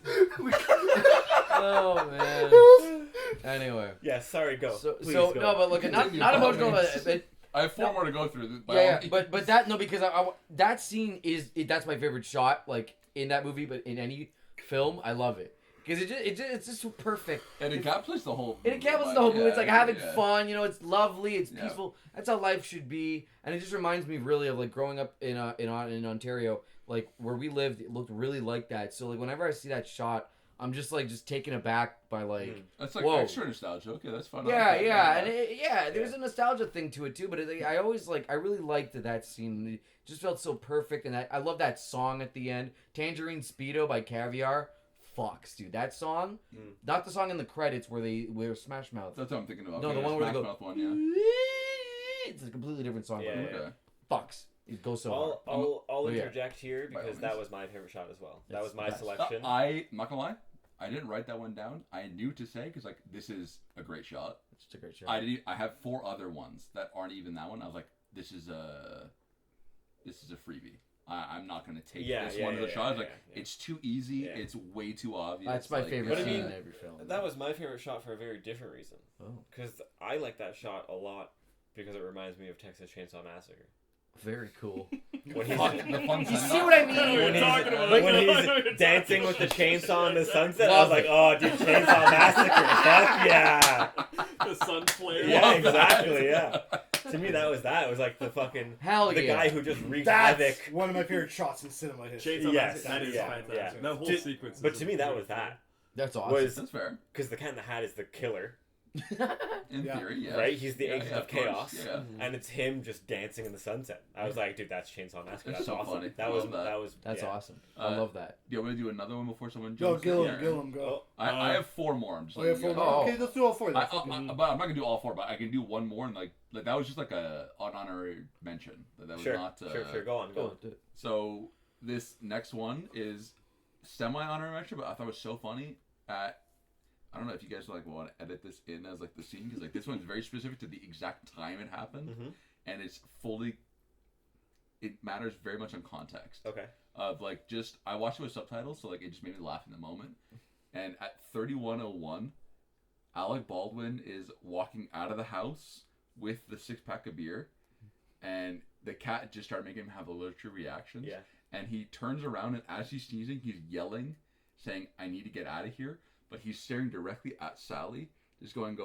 Oh man. Anyway. Yeah, sorry, go. Please So go. no, but look, not emotional. But I have four more to go through. yeah, but that no, because that scene that's my favorite shot, like in that movie, but in any film, I love it because it's just so perfect. And it encapsulates the whole. It encapsulates the whole movie. It's like having yeah. fun, it's lovely, it's peaceful. That's how life should be, and it just reminds me really of like growing up in Ontario, like where we lived. It looked really like that. So like whenever I see that shot, I'm just taken aback by like. That's like whoa. extra nostalgia. Okay, that's fun. Yeah, and there's a nostalgia thing to it too. But I always I really liked that scene. It just felt so perfect, and I love that song at the end, "Tangerine Speedo" by Caviar. Fucks, dude, that song. Not the song in the credits where Smash Mouth. That's what I'm thinking about. No, the one where they go. Mouth one, yeah. It's a completely different song. Yeah, but Okay. Fucks. It goes so hard. I'll yeah. interject here By all because that means. was my favorite shot as well. It's That was my the best. selection. I'm not gonna lie. I didn't write that one down. I knew to say because like this is a great shot. It's just a great shot. I have 4 other ones that aren't even that one. I was like, this is a freebie. I'm not gonna take this one to the shot. I was like, it's too easy. Yeah. It's way too obvious. That's my like, favorite What do scene you mean? in every film. That was my favorite shot for a very different reason. Oh, Because I like that shot a lot because it reminds me of Texas Chainsaw Massacre. very cool. When he's, the fun. You see what I mean? when he's dancing with the chainsaw in the sunset, I was like, oh, dude, Chainsaw Massacre. Fuck yeah. The sun flare. Yeah, exactly, yeah. To me, that was that. It was like the fucking... Hell the yeah. guy who just wreaked That's havoc. one of my favorite shots in cinema history. Chainsaw Yes, Massacre, that is yeah, fantastic. yeah. That whole To- sequence. But is to me, that beautiful. was that. That's awesome. Was That's fair. because the Cat in the Hat is the killer, In Yeah. theory, yeah. right? He's the agent of of course, chaos, yeah. and it's him just dancing in the sunset. I was like, dude, that's Chainsaw Massacre. It's That's so awesome. funny. That I was love that. that was That's yeah. awesome. I love that. Do you want me to do another one before someone Go, jumps in? Gillum, go. I have 4 more. I'm just Oh, yeah, letting you 4 know. more. Oh. Okay, let's do all 4 then. But I'm not gonna do all 4, but I can do one more and like that was just like an honorary mention. That was Sure, not. sure. Go on, go on. do it. So this next one is semi-honorary mention, but I thought it was so funny. I don't know if you guys like want to edit this in as like the scene because like this one's very specific to the exact time it happened, and it's fully. It matters very much on context. Okay. Of like just I watched it with subtitles, so like it just made me laugh in the moment. And at 31:01, Alec Baldwin is walking out of the house with the 6-pack of beer, and the cat just started making him have allergic reactions. Yeah. And he turns around, and as he's sneezing, he's yelling, saying, "I need to get out of here." But he's staring directly at Sally, just going,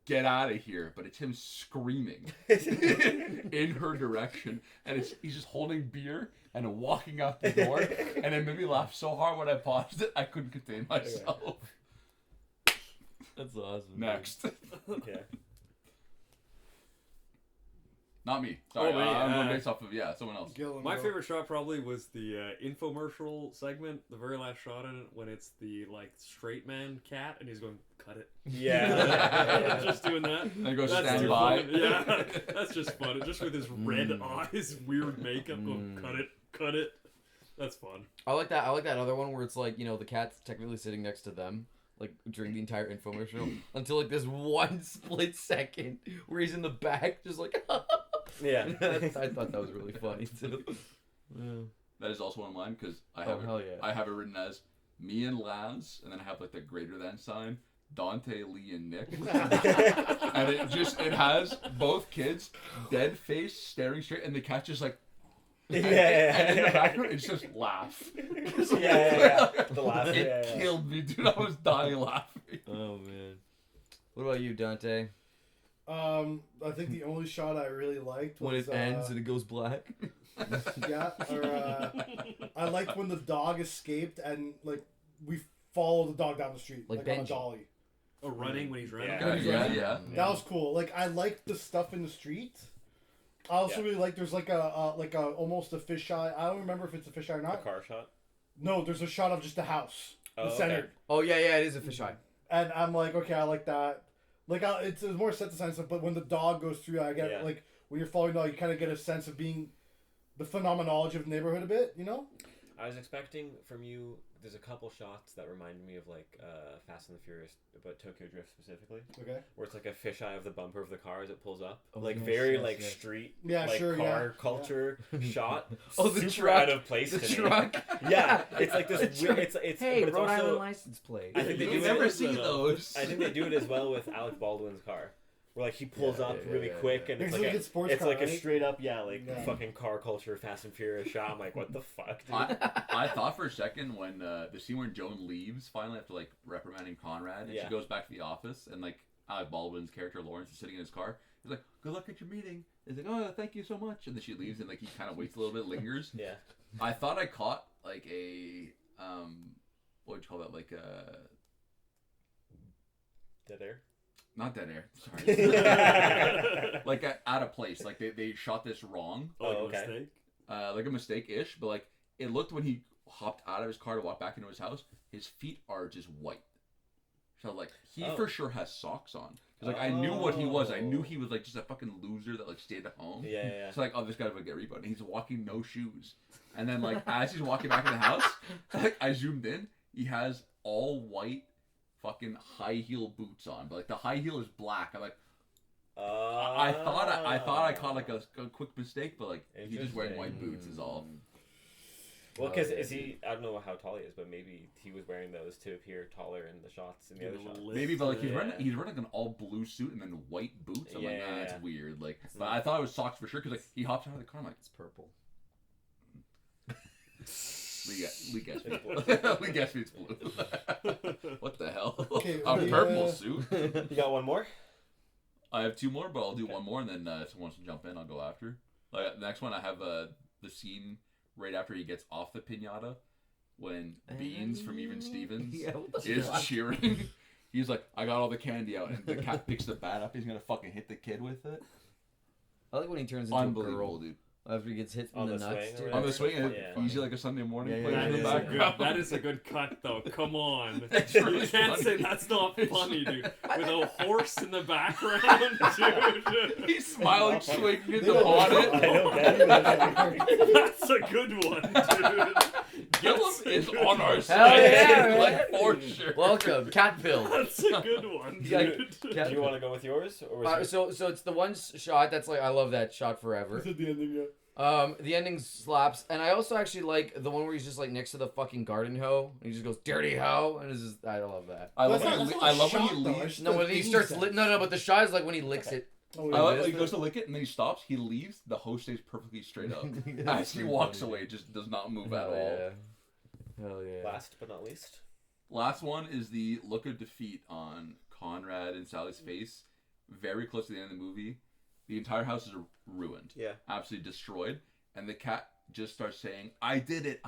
"Get out of here!" But it's him screaming in her direction, and he's just holding beer and walking out the door, and it made me laugh so hard when I paused it, I couldn't contain myself. That's awesome. Next. Yeah. Not me. Sorry, Oh, me, I'm going based off of someone else. Gillum, My go. favorite shot probably was the infomercial segment, the very last shot in it, when it's the like straight man cat, and he's going, "Cut it." Yeah. Just doing that. And it goes That's stand too by. funny. Yeah, that's just funny. Just with his red eyes, weird makeup, going, cut it. That's fun. I like that. I like that other one where it's like the cat's technically sitting next to them, like during the entire infomercial, until like this one split second where he's in the back, just like. Yeah. I thought that was really funny too. Yeah. That is also one of mine because I Oh, have hell yeah. I have it written as me and Laz, and then I have like the greater than sign, Dante, Lee, and Nick, and it has both kids dead face staring straight, and the cat just like. And in the background, it's just laugh. Yeah. The laugh. It killed me, dude. I was dying laughing. Oh man. What about you, Dante? I think the only shot I really liked was When it ends and it goes black. yeah. Or I liked when the dog escaped and like we follow the dog down the street Like on a Benji. dolly. Oh, running when he's running. Yeah. Yeah. That was cool. Like I liked the stuff in the street. I also really like. There's like a almost a fisheye. I don't remember if it's a fisheye or The not. car shot. No, there's a shot of just the house, Oh, the okay. center, Oh yeah, it is a fisheye. and I'm like, okay, I like that. Like it's more set design stuff, but when the dog goes through, I get like when you're following the dog, you kind of get a sense of being the phenomenology of the neighborhood a bit, you know. I was expecting from you. There's a couple shots that remind me of like Fast and the Furious, but Tokyo Drift specifically, Okay. where it's like a fisheye of the bumper of the car as it pulls up, Oh, like yes, very yes, like yes. street, Yeah, like sure, car culture shot. Oh, the super truck. out of place. The to me. truck. Yeah, it's like this. The Weird, truck. it's Hey, but it's Rhode also, Island license plate. I think they You do never it. see those. I think they do it as well with Alec Baldwin's car, where like he pulls up really quick and It's it's like like a sports it's car, like a right? straight up Yeah. fucking car culture Fast and Furious shot. I'm like, what the fuck, dude? I thought for a second when the scene where Joan leaves finally after like reprimanding Conrad and she goes back to the office and like Alec Baldwin's character Lawrence is sitting in his car. He's like, "Good luck at your meeting." He's like, "Oh, thank you so much." And then she leaves and like he kind of waits a little bit, lingers. Yeah. I thought I caught like a what would you call that? Like a Dead air. not dead air. Sorry. Like out of place. Like they shot this wrong. Oh, like Oh, a okay. mistake? Like a mistake-ish, but like it looked when he hopped out of his car to walk back into his house, his feet are just white. So like he for sure has socks on. 'Cause, like I knew what he was. I knew he was like just a fucking loser that like stayed at home. Yeah. So like, oh, this guy's gonna get rebounded. He's walking no shoes, and then like as he's walking back in the house, like I zoomed in, he has all white, fucking high heel boots on. But like the high heel is black. I'm like, I thought I caught like a quick mistake, but like he's just wearing white boots is all. Well, because is he? I don't know how tall he is, but maybe he was wearing those to appear taller in the shots in the other shots. Maybe, but like he's Yeah. wearing like an all blue suit and then white boots. I'm like, Yeah. that's weird. Like, but I thought it was socks for sure because like he hops out of the car. I'm like, It's purple. Lee guessed me. Lee guessed me it's blue. What the hell? Okay, A we, purple suit. You got one more? I have two more, but I'll do one more, and then if someone wants to jump in, I'll go after. The next one, I have the scene right after he gets off the pinata when Beans from Even Stevens is cheering. He's like, I got all the candy out, and the cat picks the bat up. He's gonna fucking hit the kid with it. I like when he turns into a Unbelievable, girl dude. after he gets hit in On the the nuts. swing dude. or On the swing, and Yeah. easy like a Sunday morning. Yeah, playing yeah, in the That is, a background. good, that is a good cut, though. Come on. That's You really can't funny. say that's not funny, dude. With a horse in the background, dude. He's smiling, swinging in They the don't- bonnet. I don't get it. That's a good one, dude. Gillum is on our Hell side, yeah, like man. for sure. Welcome, cat pill. That's a good one, Yeah, dude. cat Do you want to go with yours, or was yours- so it's the one shot that's like I love that shot forever. Is it the ending yet? The ending slaps, and I also actually like the one where he's just like next to the fucking garden hoe, and he just goes "dirty hoe," and it's just I love that. I love That's when not- he, that's I not love when shot, he though. leaves. It's No, the when he thing starts says. no, but the shot is like when he licks it. Oh, I yeah. love when he goes to lick it and then he stops. He leaves. The host stays perfectly straight up. As he walks away, just does not move at Hell all. yeah. Hell yeah. last but not least? Last one is the look of defeat on Conrad and Sally's face. Very close to the end of the movie. The entire house is ruined. Yeah. Absolutely destroyed. And the cat just starts saying, I did it.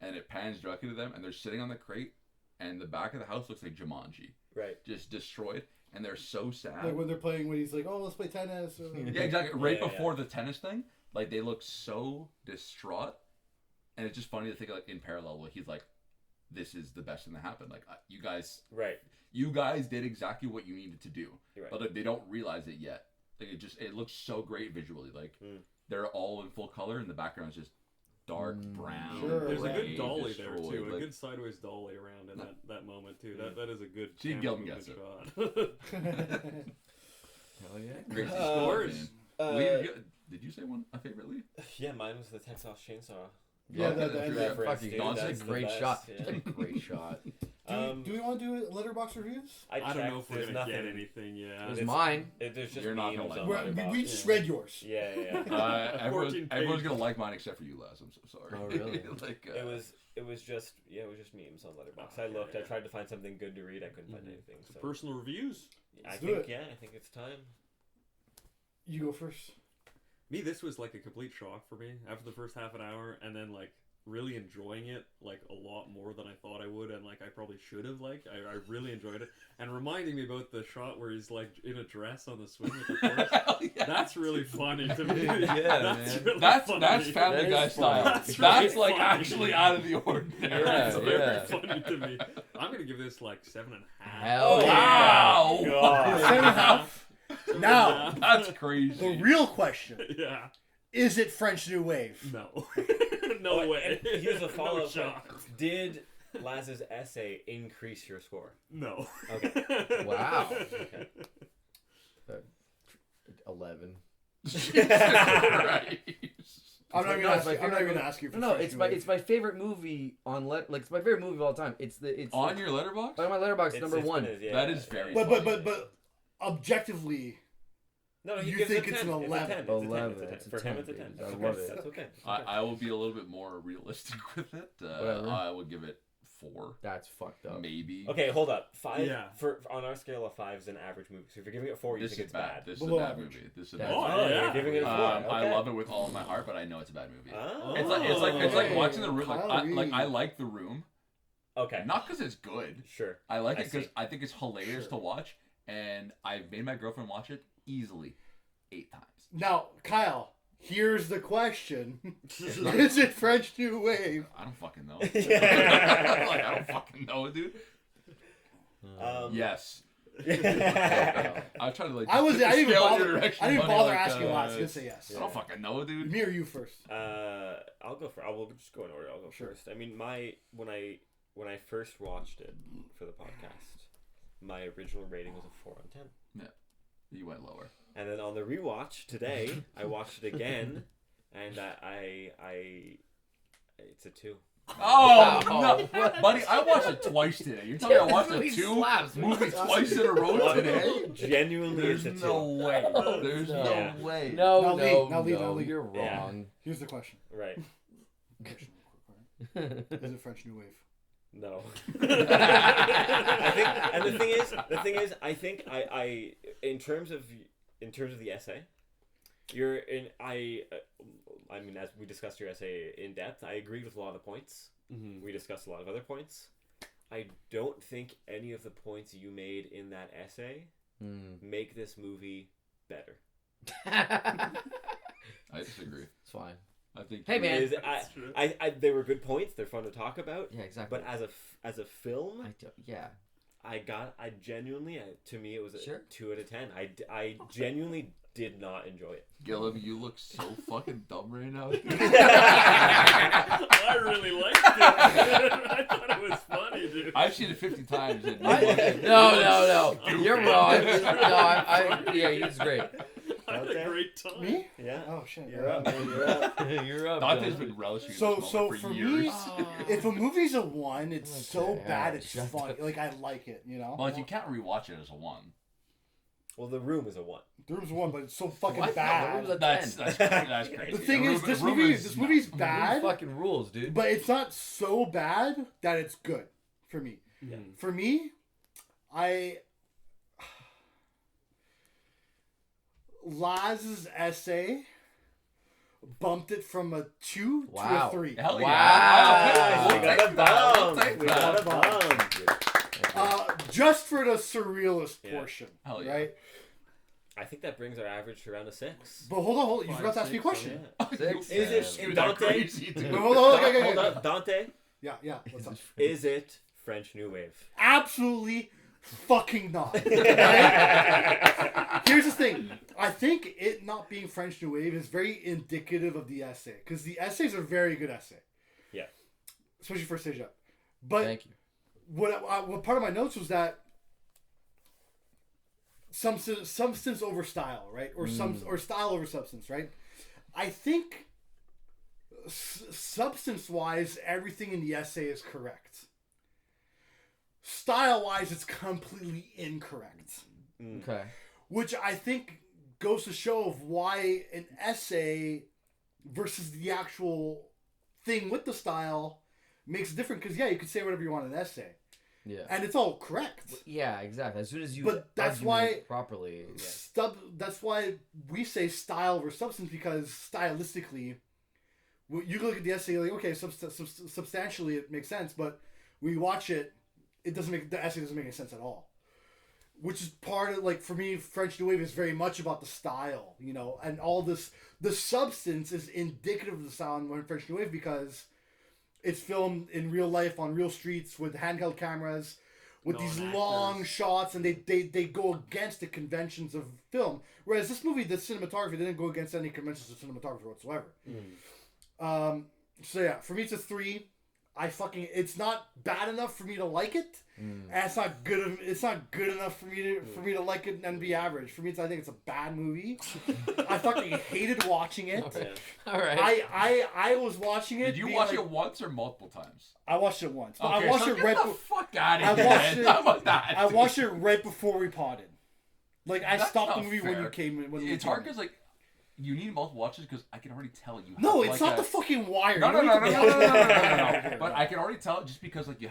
And it pans directly to them and they're sitting on the crate and the back of the house looks like Jumanji. Right. Just destroyed. And they're so sad. Like when they're playing, when he's like, "Oh, let's play tennis." Or... Yeah, exactly. Right Yeah, before the tennis thing, like they look so distraught, and it's just funny to think like in parallel, where he's like, "This is the best thing that happened. Like you guys did exactly what you needed to do, You're right. but like, they don't realize it yet. Like it looks so great visually. Like they're all in full color, and the background is just dark brown. Sure. There's a gray, good dolly there destroyed. too, a Like, good sideways dolly around in that moment too. That is a good. See, camera Gilman movement gets it. shot. Hell yeah. Great Scores. Did you say one a favorite lead? Yeah, mine was the Texas Chainsaw. Yeah, Okay, that- that's that- right. reference, Fucking dude. Dawson, That's a the great best, shot. yeah. A great shot. Do we want to do letterbox reviews? I I don't know if we're there's gonna nothing. get anything. Yeah. There's It's- mine. There's just You're not gonna memes like on mine. We Letterboxd. just read yours. Yeah. Everyone's 14 gonna like mine except for you, Les. I'm so sorry. Oh, really? Like, It was just memes on Letterboxd. I looked. I tried to find something good to read. I couldn't find anything. So Personal reviews. Let's do it. I think it's time. You go first. Me, this was like a complete shock for me after the first half an hour, and then like really enjoying it like a lot more than I thought I would, and like I probably should have. Like I really enjoyed it, and reminding me about the shot where he's like in a dress on the swing with the horse. Yeah. That's really funny to me. Yeah, that's man. really That's funny. Family That Guy is style. funny. That's That's really like funny. actually out of the ordinary. Yeah, It's yeah. very funny to me. I'm gonna give this like 7.5. Hell yeah. Wow. God. 7.5. Now, That's the crazy. real question: Yeah. is it French New Wave? No. No Oh, way. and here's a follow-up No question. shot. Did Laz's essay increase your score? No. Okay. Wow. Okay. 11. Right. I'm not No, gonna it's ask. my I'm not favorite gonna ask you. For No, French it's New my Wave. it's my favorite movie on it's my favorite movie of all time. It's On like, your letterbox? on my letterbox It's number been one. his- yeah, That is very yeah. But objectively, No, he You gives think it a it's 10. an 11. It's a 10. It's a 10. 11. It's a 10. It's a For him, 10, it's a 10. baby. That's I okay. love it. That's okay. I will be a little bit more realistic with it. Whatever. I would give it 4, That's fucked up. maybe. Okay, hold up. 5 Yeah. for on our scale of 5 is an average movie. So if you're giving it 4, you This think is it's bad. This is a Below bad average. movie. This is a That's bad Oh, movie. yeah. You're giving it a 4. I okay. love it with all of my heart, but I know it's a bad movie. Oh. It's like Hey, watching The Room. Kyrie. I like The Room, Okay. not because it's good. Sure. I like I it because see. I think it's hilarious Sure. to watch, and I've made my girlfriend watch it easily 8 times. now, Kyle. Here's the question: is it French New Wave? I don't fucking know. Yeah. Like, I don't fucking know, dude. Yes. I was trying to like. I didn't even scale in your bother. direction, I didn't buddy, bother like, asking last. I was gonna say yes. I don't fucking know, dude. Me or you first? I'll go for. I will just go in order. I'll go Sure. first. I mean, when I first watched it for the podcast, my original rating was a 4 on 10. You went lower. And then on the rewatch today, I watched it again, and I it's a 2. Oh, Wow. no. Buddy, I watched it twice today. You're telling me I watched Movie a 2 slaps, man. movie twice in a row today? Genuinely, There's it's a 2. no way. There's No. no way. No, Now leave, now leave, no, now leave. you're Yeah. wrong. Here's the question: Right. is it French New Wave? No. I think, and the thing is, I think I in terms of the essay, you're in. I mean, as we discussed your essay in depth, I agreed with a lot of the points. Mm-hmm. We discussed a lot of other points. I don't think any of the points you made in that essay make this movie better. I disagree. It's fine. I think. Hey, man. Is- they were good points. They're fun to talk about. Yeah, exactly. But as a film, yeah. I genuinely, to me, it was a Sure. 2 out of 10. I genuinely did not enjoy it. Gillum, you look so fucking dumb right now. I really liked it. I thought it was funny, dude. I've seen it 50 times. And No. You're wrong. No, yeah, he's great. I had a great time. Me? Yeah. Oh shit! You're up, man. You're up. You're up. Dante's Dylan. been relishing So this moment for for me, years. if a movie's a 1, it's so Okay, bad alright, it's shut funny. up. Like I like it, you know. Well, like, you can't rewatch it as a 1. Well, The Room is a 1. The Room's 1, but it's so fucking What? No, bad. The Room's a That's 10. that's crazy. The thing is, this Room movie's The bad, fucking rules, dude. but it's not so bad that it's good for me. Yeah. For me, Laz's essay bumped it from a 2 Wow. to a 3. Hell Wow. yeah. We We'll got take a that. We'll bomb. take We got a that. bomb. Just for the surrealist Yeah. portion, Hell yeah. right? I think that brings our average to around a 6. But hold on, you 5, forgot to ask me a 6, question. Six, Is it seven. That Dante? crazy, dude. Wait, hold on, okay. Hold up, Dante. Yeah, what's up? Is it French New Wave? Absolutely fucking not. Right? Here's the thing. I think it not being French New Wave is very indicative of the essay. Because the essays are very good essay. Yeah. Especially for stage up. But Thank you. what part of my notes was that substance over style, right? Or or style over substance, right? I think substance-wise, everything in the essay is correct. Style-wise, it's completely incorrect. Okay. Which I think goes to show of why an essay versus the actual thing with the style makes it different. Because, yeah, you could say whatever you want in an essay. Yeah. and it's all correct. Yeah, exactly. As soon as you But that's argue why it properly. Yeah. That's why we say style over substance, because stylistically, you look at the essay, you're like, okay, substantially it makes sense, but when you watch it, the essay doesn't make any sense at all. Which is part of, like, for me, French New Wave is very much about the style, you know, and all this. The substance is indicative of the style in French New Wave because it's filmed in real life on real streets with handheld cameras, with these long shots, and they go against the conventions of film. Whereas this movie, the cinematography, didn't go against any conventions of cinematography whatsoever. So yeah, for me it's a 3. It's not bad enough for me to like it, and it's not good. It's not good enough for me to like it and be average. For me, I think it's a bad movie. I fucking hated watching it. All right. I was watching it. Did you watch it once or multiple times? I watched it once. But Okay, I watched so it get right. the fuck out of here. How about that? I watched it right before we potted. Like I That's stopped the not movie fair. when you came in. It's hard because like you need multiple watches because I can already tell you. No, have, it's like, not the fucking Wire. No. You don't need to be- But I can already tell just because like you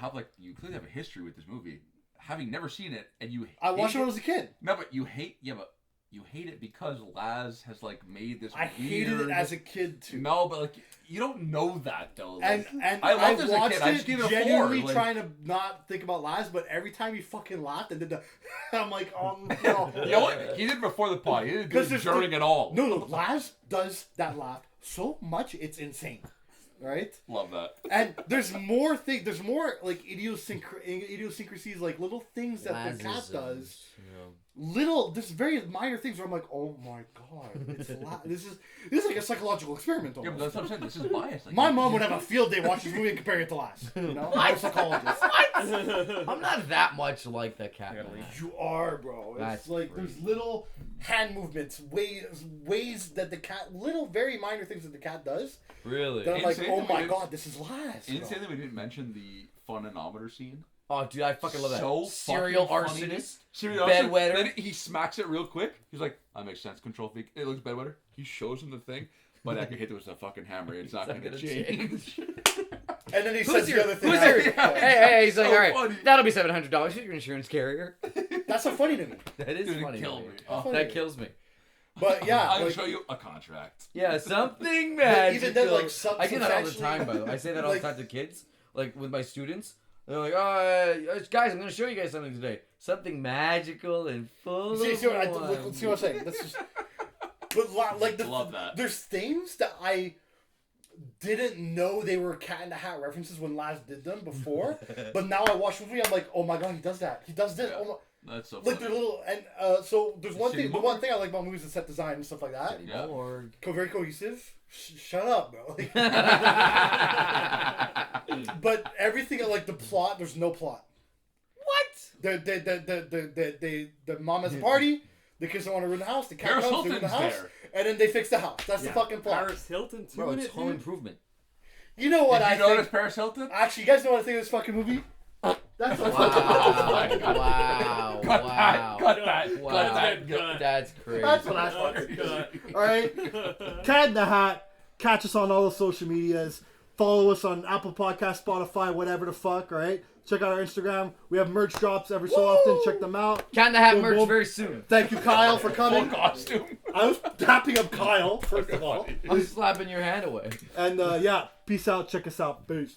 clearly have a history with this movie, having never seen it, and you. I watched it when I was a kid. No, but you hate. Yeah, but you hate it because Laz has like made this. I hated it as a kid too. No, but like you don't know that though. Like, And I loved it as a watched kid. I just gave it a 4. genuinely Like, trying to not think about Laz, but every time he fucking laughed and did the, I'm like, no. you know what? He did it before the pod. He didn't do 'Cause it there's during the- it all. No, Laz does that laugh so much, it's insane. Right? Love that. And there's more things, there's more like idiosyncrasies, like little things that the cat does. There's very minor things where I'm like, oh my god, this is like a psychological experiment Yeah, but almost. that's what I'm saying. This is bias. Like, My mom would have a field day watching this movie and comparing it to Laz. You know? I'm a psychologist. I'm not that much like the cat. in that. You are, bro. It's That's like crazy. there's little hand movements, ways that the cat, little very minor things that the cat does. Really? That I'm like, Insane oh that we my didn't- god, this is Laz. bro. Insane that we didn't mention the funometer scene. Oh, dude, I fucking love that. So Serial fucking funny. arsonist. Serial Bedwetter. Then he smacks it real quick. He's like, that makes sense. Control freak. It looks bedwetter. He shows him the thing. But I can hit it with a fucking hammer. It's not going to change. And then he Who's says your? the other thing. Who's out. your? Hey, he's like, So all right, funny. that'll be $700. Who's your insurance carrier? That's so funny to me. That is Dude, it funny. killed to me. Oh. That kills me. But yeah, I'll like, show you a contract. Yeah, something But magical. even then, like, I say that all the substantially- time, by the way. I say that all like- the time to kids, like with my students. They're like, oh, guys, I'm going to show you guys something today. Something magical and full see of what wonder." I'm saying? That's just. But like Love that. There's things that I didn't know they were Cat in the Hat references when Laz did them before, but now I watch the movie, I'm like, oh my god, he does that. He does this. Yeah. Oh my, That's so like funny. they're little, and so there's one City thing. The Morgue. one thing I like about movies is set design and stuff like that. Yeah. Or Very cohesive. Shut up, bro. Like, but everything like the plot, there's no plot. what? The mom has a party. The kids don't want to ruin the house. The cat Paris comes, they ruin the Hilton's house, there. and then they fix the house. That's the Yeah. fucking plot. Paris Hilton too Bro, in it's it, home dude? improvement. You know what Did I you notice think? Paris Hilton? Actually, you guys know what I think of this fucking movie? That's what Wow. Cut Wow. that. Cut that. Wow. Cut that. Cut. That's crazy. That's what I thought. All right, Cat in the Hat. Catch us on all the social medias. Follow us on Apple Podcast, Spotify, whatever the fuck. All right. Check out our Instagram. We have merch drops every so often. Check them out. Cat in the Hat Boom, merch boom. very soon. Thank you, Kyle, for Full coming. costume. I was tapping up Kyle first of all. I'm slapping your hand away. And yeah, peace out. Check us out. Peace.